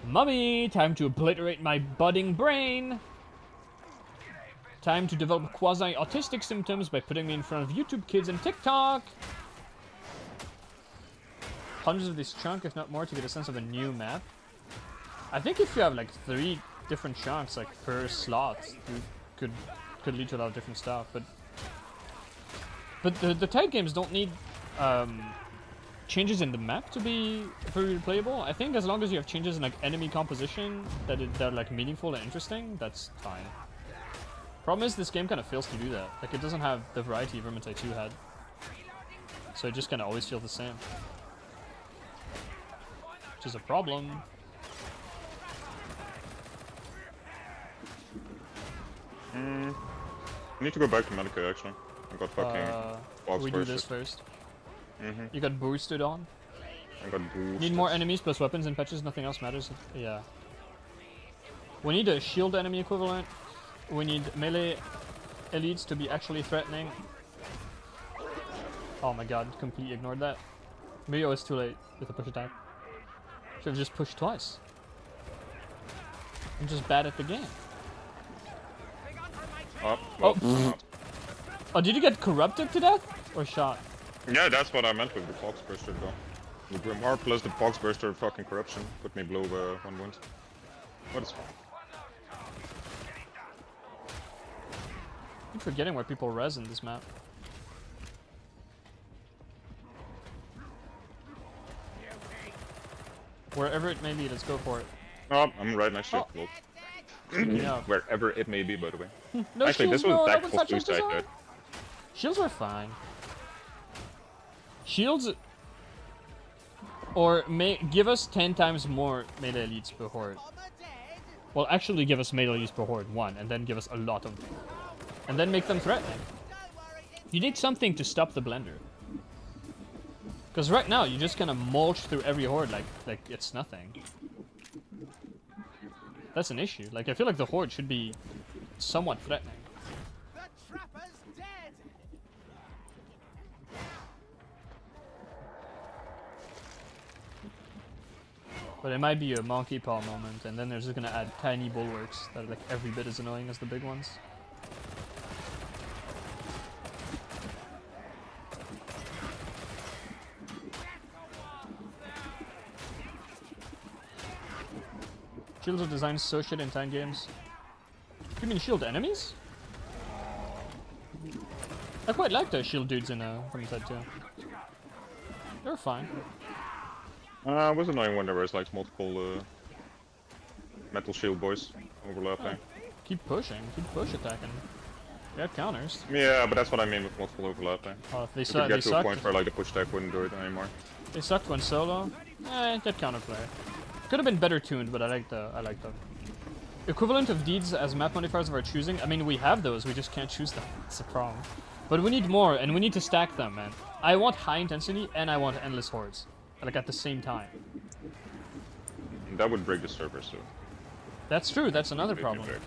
Mummy, time to obliterate my budding brain. Time to develop quasi-autistic symptoms by putting me in front of YouTube Kids and TikTok. Hundreds of this chunk, if not more, to get a sense of a new map. I think if you have like 3 different chunks, like per slot, you could lead to a lot of different stuff. But the tag games don't need changes in the map to be very replayable. I think as long as you have changes in like enemy composition that are like meaningful and interesting, that's fine. Problem is, this game kind of fails to do that. Like, it doesn't have the variety Vermintide 2 had. So it just kind of always feels the same. Which is a problem. I need to go back to Medica actually. I got fucking box We do bursted. this first. You got boosted on. I got boosted. Need more enemies plus weapons and patches, nothing else matters. Yeah. We need a shield enemy equivalent. We need melee elites to be actually threatening. Oh my god, completely ignored that. Maybe I was too late with the push attack. Should have just pushed twice. I'm just bad at the game. Oh, well, Oh, did you get corrupted to death? Or shot? yeah, that's what I meant with the box burster though. The Grimoire plus the box burster fucking corruption put me below 1 wound. But it's fine. I keep forgetting where people res in this map. Wherever it may be, let's go for it. Oh, I'm right next to it. Oh. Well, Yeah. wherever it may be, by the way. No Actually, shields, this was no, back double full touch on suicide, design. right? Shields are fine. Shields... Or give us 10 times more melee elites per horde. Well, actually give us melee elites per horde, 1, and then give us a lot of them. And then make them threatening. You need something to stop the blender. Because right now, you just kind of mulch through every horde like it's nothing. That's an issue. Like, I feel like the horde should be somewhat threatening. The trapper's dead! But it might be a monkey paw moment, and then they're just gonna add tiny bulwarks that are like every bit as annoying as the big ones. Shields are designed so shit in tank games. You mean shield enemies? I quite like the shield dudes in Vermintide 2. They're fine. It was annoying when there was like multiple metal shield boys overlapping. Keep pushing, keep push attacking. They have counters. Yeah, but that's what I mean with multiple overlapping. Oh, if they You suck, could they get to a sucked. point where like the push attack wouldn't do it anymore. They sucked when solo. Get counterplay. Could have been better tuned, but I like the equivalent of deeds as map modifiers of our choosing. I mean, we have those, we just can't choose them. It's a problem. But we need more, and we need to stack them, man. I want high intensity, and I want endless hordes, like at the same time. That would break the server, so. That's true. That's another Make it problem. break.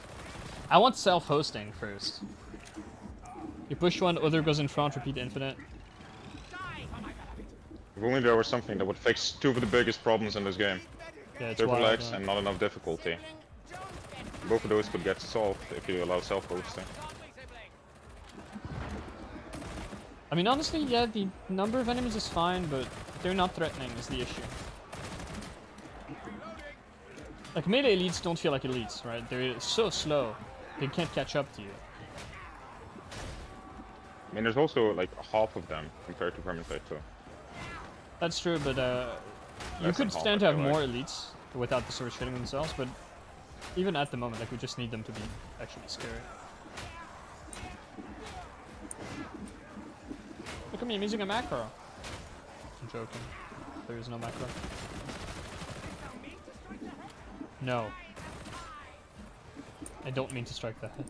I want self-hosting first. You push one, other goes in front, repeat infinite. If only there was something that would fix 2 of the biggest problems in this game. Yeah, it's Server wild, lags man. and not enough difficulty. Both of those could get solved if you allow self-hosting. I mean, honestly, yeah, the number of enemies is fine, but they're not threatening is the issue. Like, melee elites don't feel like elites, right? They're so slow. They can't catch up to you. I mean, there's also like half of them compared to Vermintide, so That's true, but you Less than could half, stand I to have feel more elites without the swords shitting themselves, but even at the moment, like, we just need them to be actually scary. Look at me, I'm using a macro. I'm joking. There is no macro. No. I don't mean to strike the head.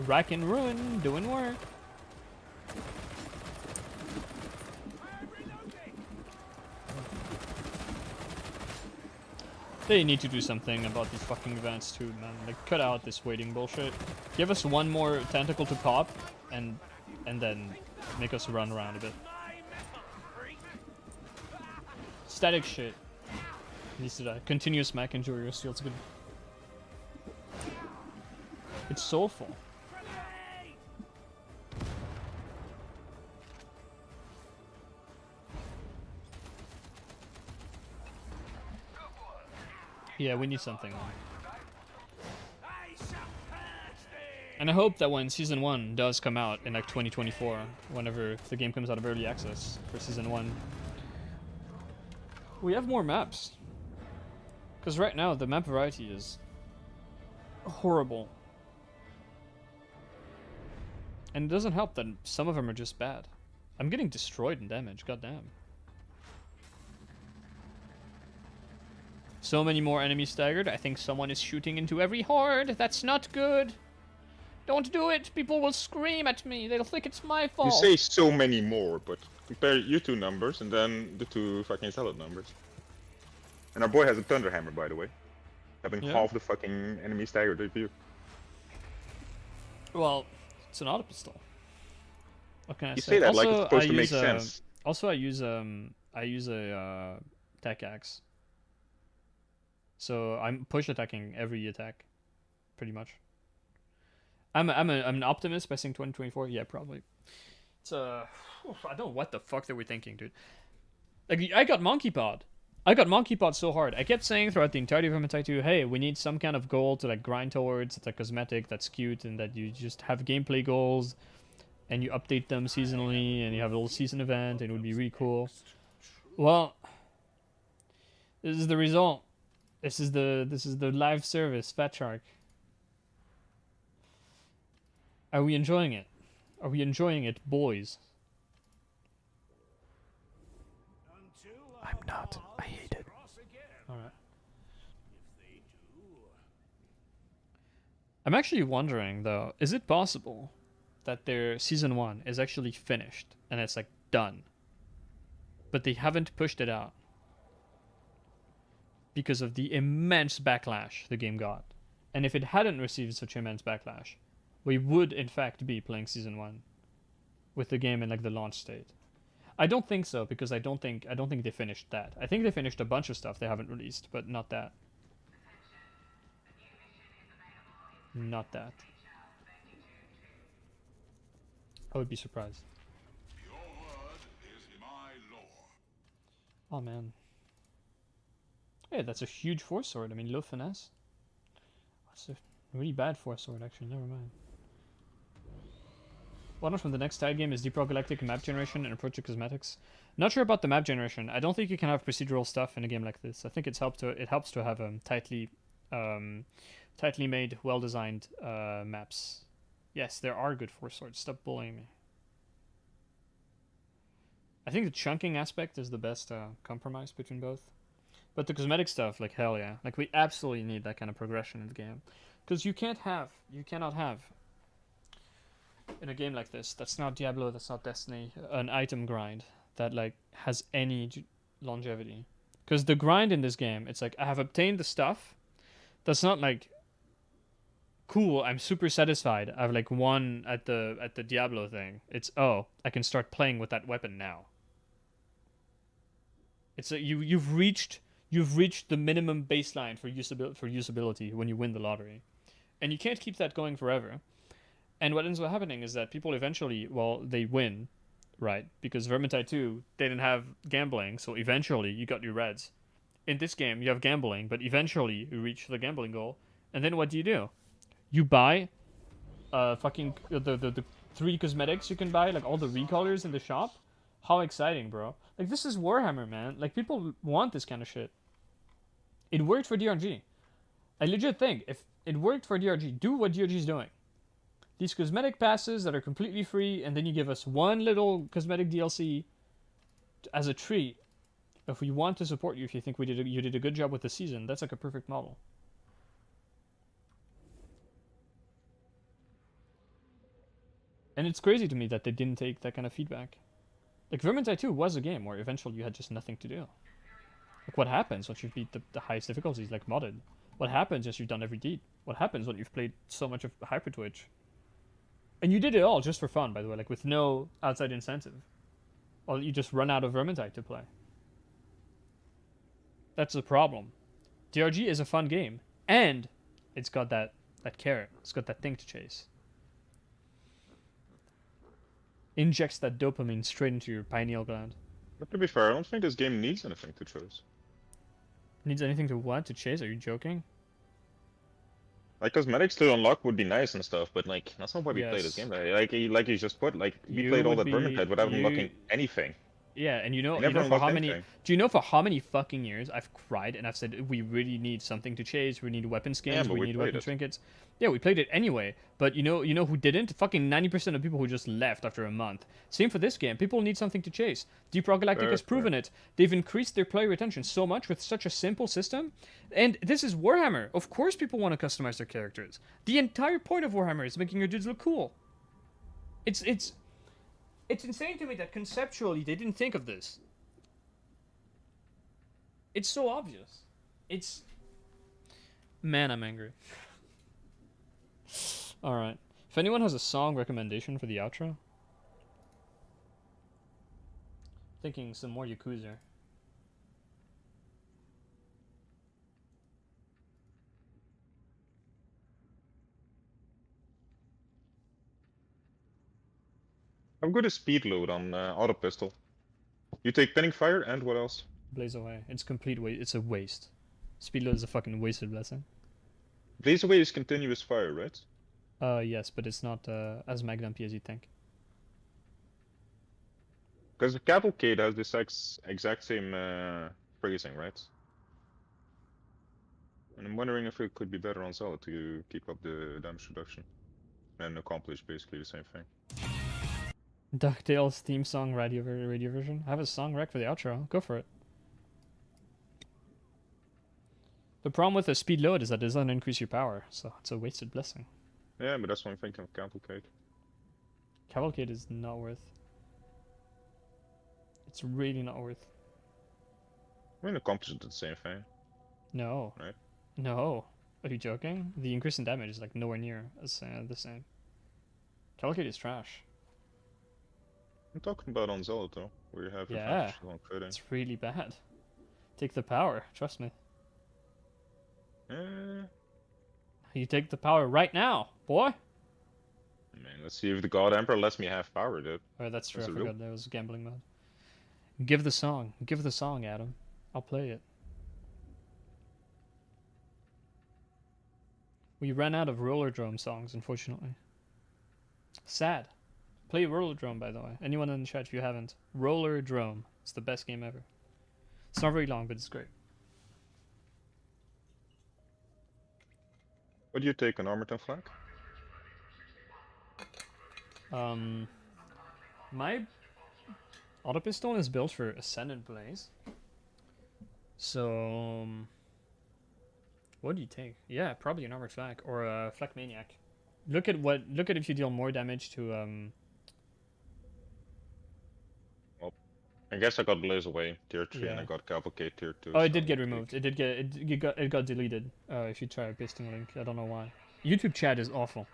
Rack and ruin, doing work. They need to do something about these fucking events too, man. Like, cut out this waiting bullshit. Give us one more tentacle to pop, and then make us run around a bit. Static shit needs to die. Continuous mac and Joyous feels good. It's soulful. Yeah, we need something. And I hope that when Season 1 does come out in like 2024, whenever the game comes out of Early Access for Season 1, we have more maps. Because right now, the map variety is horrible. And it doesn't help that some of them are just bad. I'm getting destroyed in damage, goddamn. So many more enemies staggered. I think someone is shooting into every horde. That's not good. Don't do it. People will scream at me. They'll think it's my fault. you say so many more, but compare you two numbers and then the two fucking salad numbers. And our boy has a thunder hammer, by the way, having half the fucking enemy staggered with you. Well, it's an auto pistol. What can I You say? say that Also, like it's supposed to make use sense. Also, I use a tech axe. So I'm push attacking every attack, pretty much. I'm an optimist by saying 2024. Yeah, probably. It's I don't know what the fuck they were thinking, dude. Like, I got monkey pod. I got monkey pod so hard. I kept saying throughout the entirety of Vermintide 2, hey, we need some kind of goal to like grind towards. It's a cosmetic that's cute and that you just have gameplay goals and you update them seasonally and you have a little season event and it would be really cool. Well, this is the result. This is the live service, Fat Shark. Are we enjoying it? Are we enjoying it, boys? I'm not. I hate it. Alright. I'm actually wondering, though, is it possible that their Season 1 is actually finished and it's, like, done, but they haven't pushed it out because of the immense backlash the game got? And if it hadn't received such immense backlash, we would, in fact, be playing Season 1 with the game in, like, the launch state. I don't think so, because I don't think they finished that. I think they finished a bunch of stuff they haven't released, but not that. Not that. I would be surprised. Your word is my law. Oh man. Hey, that's a huge force sword. I mean, low finesse. That's a really bad force sword, actually. Never mind. One from the next tag game is Deep Rock Galactic map generation and approach to cosmetics. Not sure about the map generation. I don't think you can have procedural stuff in a game like this. I think it helps to have tightly made, well designed maps. Yes, there are good force swords. Stop bullying me. I think the chunking aspect is the best compromise between both. But the cosmetic stuff, like, hell yeah. Like, we absolutely need that kind of progression in the game. Because you cannot have, in a game like this, that's not Diablo, that's not Destiny, an item grind that, like, has any longevity. Because the grind in this game, it's like, I have obtained the stuff. That's not like, cool, I'm super satisfied. I've, like, won at the Diablo thing. It's, oh, I can start playing with that weapon now. It's like, you've reached you've reached the minimum baseline for usability when you win the lottery, and you can't keep that going forever. And what ends up happening is that people eventually, well, they win, right? Because Vermintide 2 they didn't have gambling, so eventually you got your reds. In this game, you have gambling, but eventually you reach the gambling goal, and then what do? You buy fucking the 3 cosmetics you can buy, like all the recolors in the shop. How exciting, bro. Like, this is Warhammer, man. Like, people want this kind of shit. It worked for DRG. I legit think, if it worked for DRG, do what DRG is doing. These cosmetic passes that are completely free, and then you give us one little cosmetic DLC as a treat. If we want to support you, if you think you did a good job with the season, that's like a perfect model. And it's crazy to me that they didn't take that kind of feedback. Like, Vermintide 2 was a game where eventually you had just nothing to do. Like, what happens once you've beat the highest difficulties, like modded? What happens once you've done every deed? What happens when you've played so much of Hyper Twitch? And you did it all just for fun, by the way, like with no outside incentive. Or you just run out of Vermintide to play. That's the problem. DRG is a fun game, and it's got that carrot. It's got that thing to chase. Injects that dopamine straight into your pineal gland. But to be fair, I don't think this game needs anything to choose. Needs anything to what? To chase? Are you joking? Like, cosmetics to unlock would be nice and stuff, but like, that's not why we play this Yes. game. Like you just put, like, we You played all would that Vermintide without unlocking anything. Yeah, and you know never for how unlocked many? anything. Do you know for how many fucking years I've cried and I've said we really need something to chase. We need weapon skins. but we we need played weapon it. trinkets. Yeah, we played it anyway. But you know who didn't? Fucking 90% of people who just left after a month. Same for this game. People need something to chase. Deep Rock Galactic has proven it. They've increased their player retention so much with such a simple system. And this is Warhammer. Of course, people want to customize their characters. The entire point of Warhammer is making your dudes look cool. It's insane to me that conceptually they didn't think of this. It's so obvious. Man, I'm angry. Alright. If anyone has a song recommendation for the outro. Thinking some more Yakuza. I'm good at speed load on auto pistol. You take pinning fire and what else? Blaze away. It's complete waste. It's a waste. Speedload is a fucking wasted blessing. Blaze away is continuous fire, right? Yes, but it's not as magnumpy as you think. Because the cavalcade has this exact same phrasing, right? And I'm wondering if it could be better on Zelda to keep up the damage reduction and accomplish basically the same thing. DuckTales theme song radio version. I have a song rec for the outro. Go for it. The problem with a speed load is that it doesn't increase your power, so it's a wasted blessing. Yeah, but that's what I'm thinking of cavalcade. Cavalcade is not worth. It's really not worth. I mean, accomplish the same thing. No. Right? No. Are you joking? The increase in damage is like nowhere near as the same. Cavalcade is trash. I'm talking about on Zelda though, where you have Yeah, advantage on critting. it's really bad. Take the power, trust me. You take the power right now, boy. I mean, let's see if the God Emperor lets me have power, dude. Oh, that's true. I That's a forgot there was gambling mode. Give the song. Give the song, Adam. I'll play it. We ran out of Roller Drome songs, unfortunately. Sad. Play Roller Drome, by the way. Anyone in the chat if you haven't. Roller Drome. It's the best game ever. It's not very long, but it's great. What do you take on Armored Flank? My auto pistol is built for Ascendant Blaze. So, what do you take? Yeah, probably an Armored Flak or a Flak Maniac. Look at if you deal more damage to Well, I guess I got Blaze away tier 3 and I Yeah. got Cavalcade tier 2. Oh, it so did get I'll removed. It got deleted. If you try pasting a link, I don't know why. YouTube chat is awful.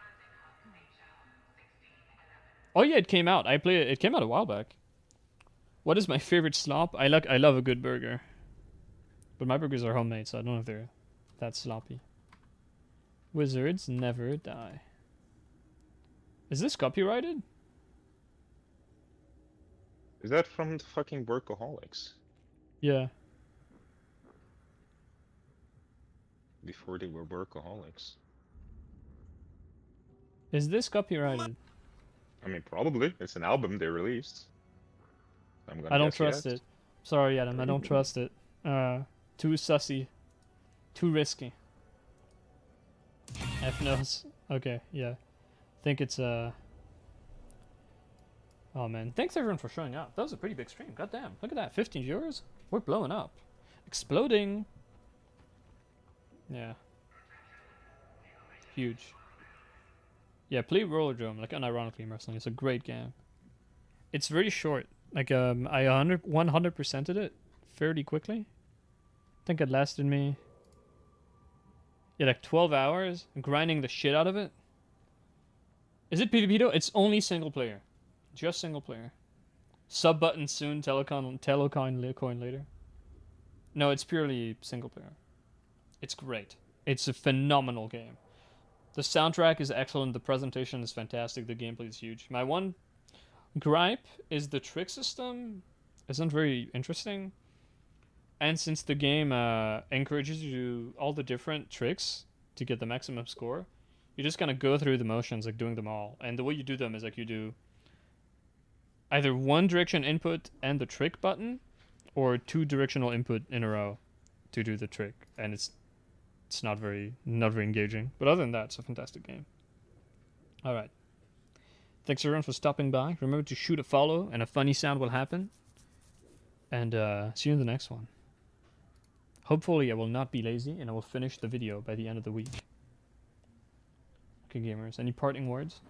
Oh yeah, it came out. I played it. It came out a while back. What is my favorite slop? I love a good burger. But my burgers are homemade, so I don't know if they're that sloppy. Wizards never die. Is this copyrighted? Is that from the fucking workaholics? Yeah. Before they were workaholics. Is this copyrighted? I mean, probably. It's an album they released. I'm gonna I don't guess trust yes. it. Sorry, Adam, I don't trust it. Too sussy. Too risky. F knows. Okay, yeah. Think it's Oh man, thanks everyone for showing up. That was a pretty big stream. Goddamn, look at that, 15 viewers. We're blowing up, exploding. Yeah, huge. Yeah, play Roller Drum, like unironically in wrestling. It's a great game. It's very short. Like I 100%ed it fairly quickly. I think it lasted me like 12 hours, grinding the shit out of it. Is it PvP though? It's only single player. Just single player. Sub button soon, telecoin later. No, it's purely single player. It's great. It's a phenomenal game. The soundtrack is excellent, the presentation is fantastic, the gameplay is huge. My one gripe is the trick system isn't very interesting. And since the game encourages you to do all the different tricks to get the maximum score, you just kind of go through the motions, like doing them all. And the way you do them is like you do either one direction input and the trick button, or 2 directional input in a row to do the trick. And it's not very engaging. But other than that, it's a fantastic game. Alright. Thanks everyone for stopping by. Remember to shoot a follow and a funny sound will happen. And see you in the next one. Hopefully I will not be lazy and I will finish the video by the end of the week. Okay gamers, any parting words?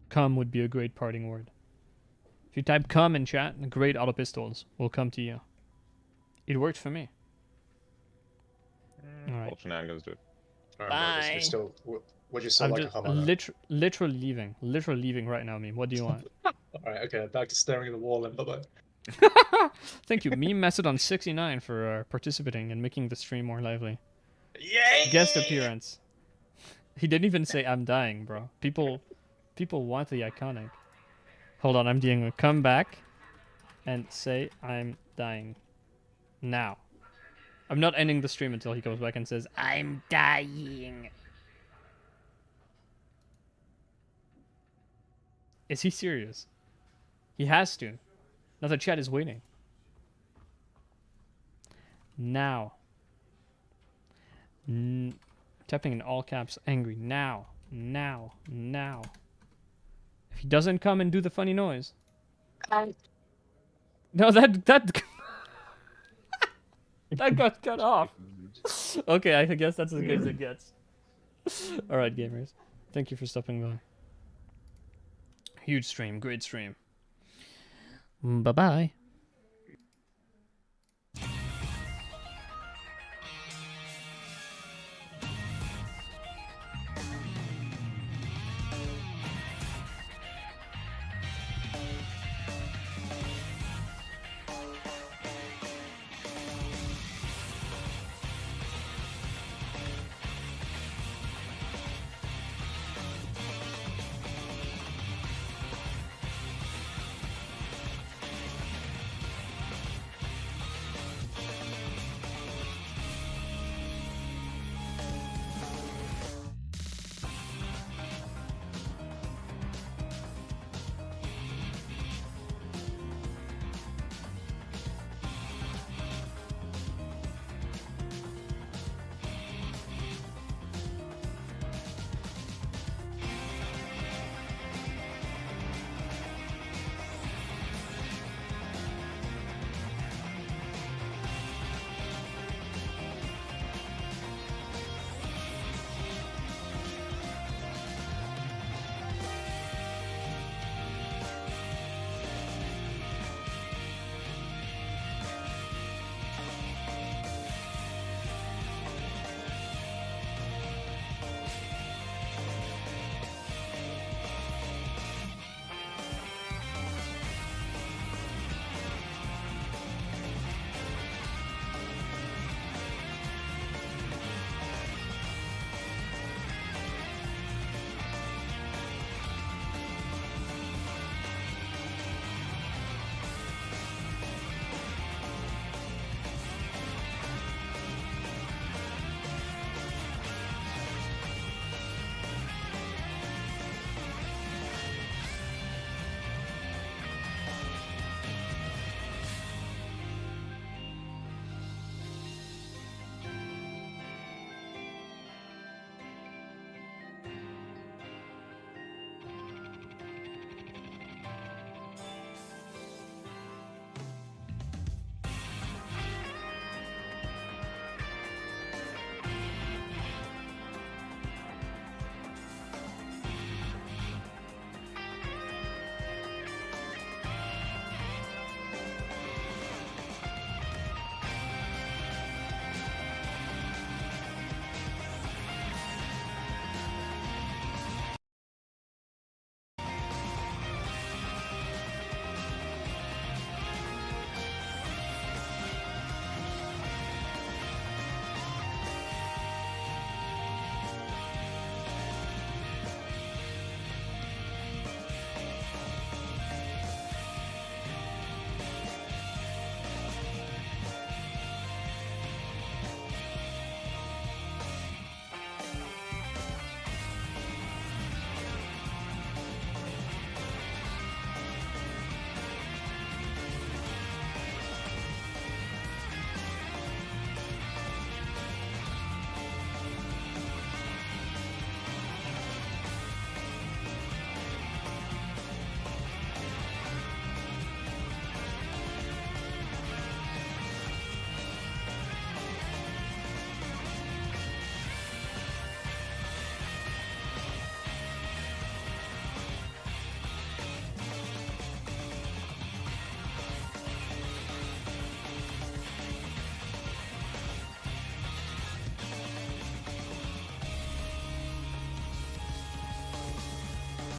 Come would be a great parting word. If you type come in chat, great auto pistols will come to you. It worked for me. Alright. All shenanigans, dude. Bye. Would you still I'm like a just hum on that? literally leaving. Literally leaving right now, meme. What do you want? Alright, okay, back to staring at the wall and bye-bye. Thank you, Meme Mastodon 69 for participating and making the stream more lively. Yay! Guest appearance. He didn't even say I'm dying, bro. People want the iconic. Hold on, I'm doing a come back and say I'm dying. Now. I'm not ending the stream until he comes back and says I'm dying. Is he serious? He has to. Now the chat is waiting. Now. Tapping in all caps, angry. Now. Now. Now. If he doesn't come and do the funny noise. No, that that got cut off. Okay, I guess that's as good as it gets. Alright, gamers. Thank you for stopping by. Huge stream, great stream. Bye-bye.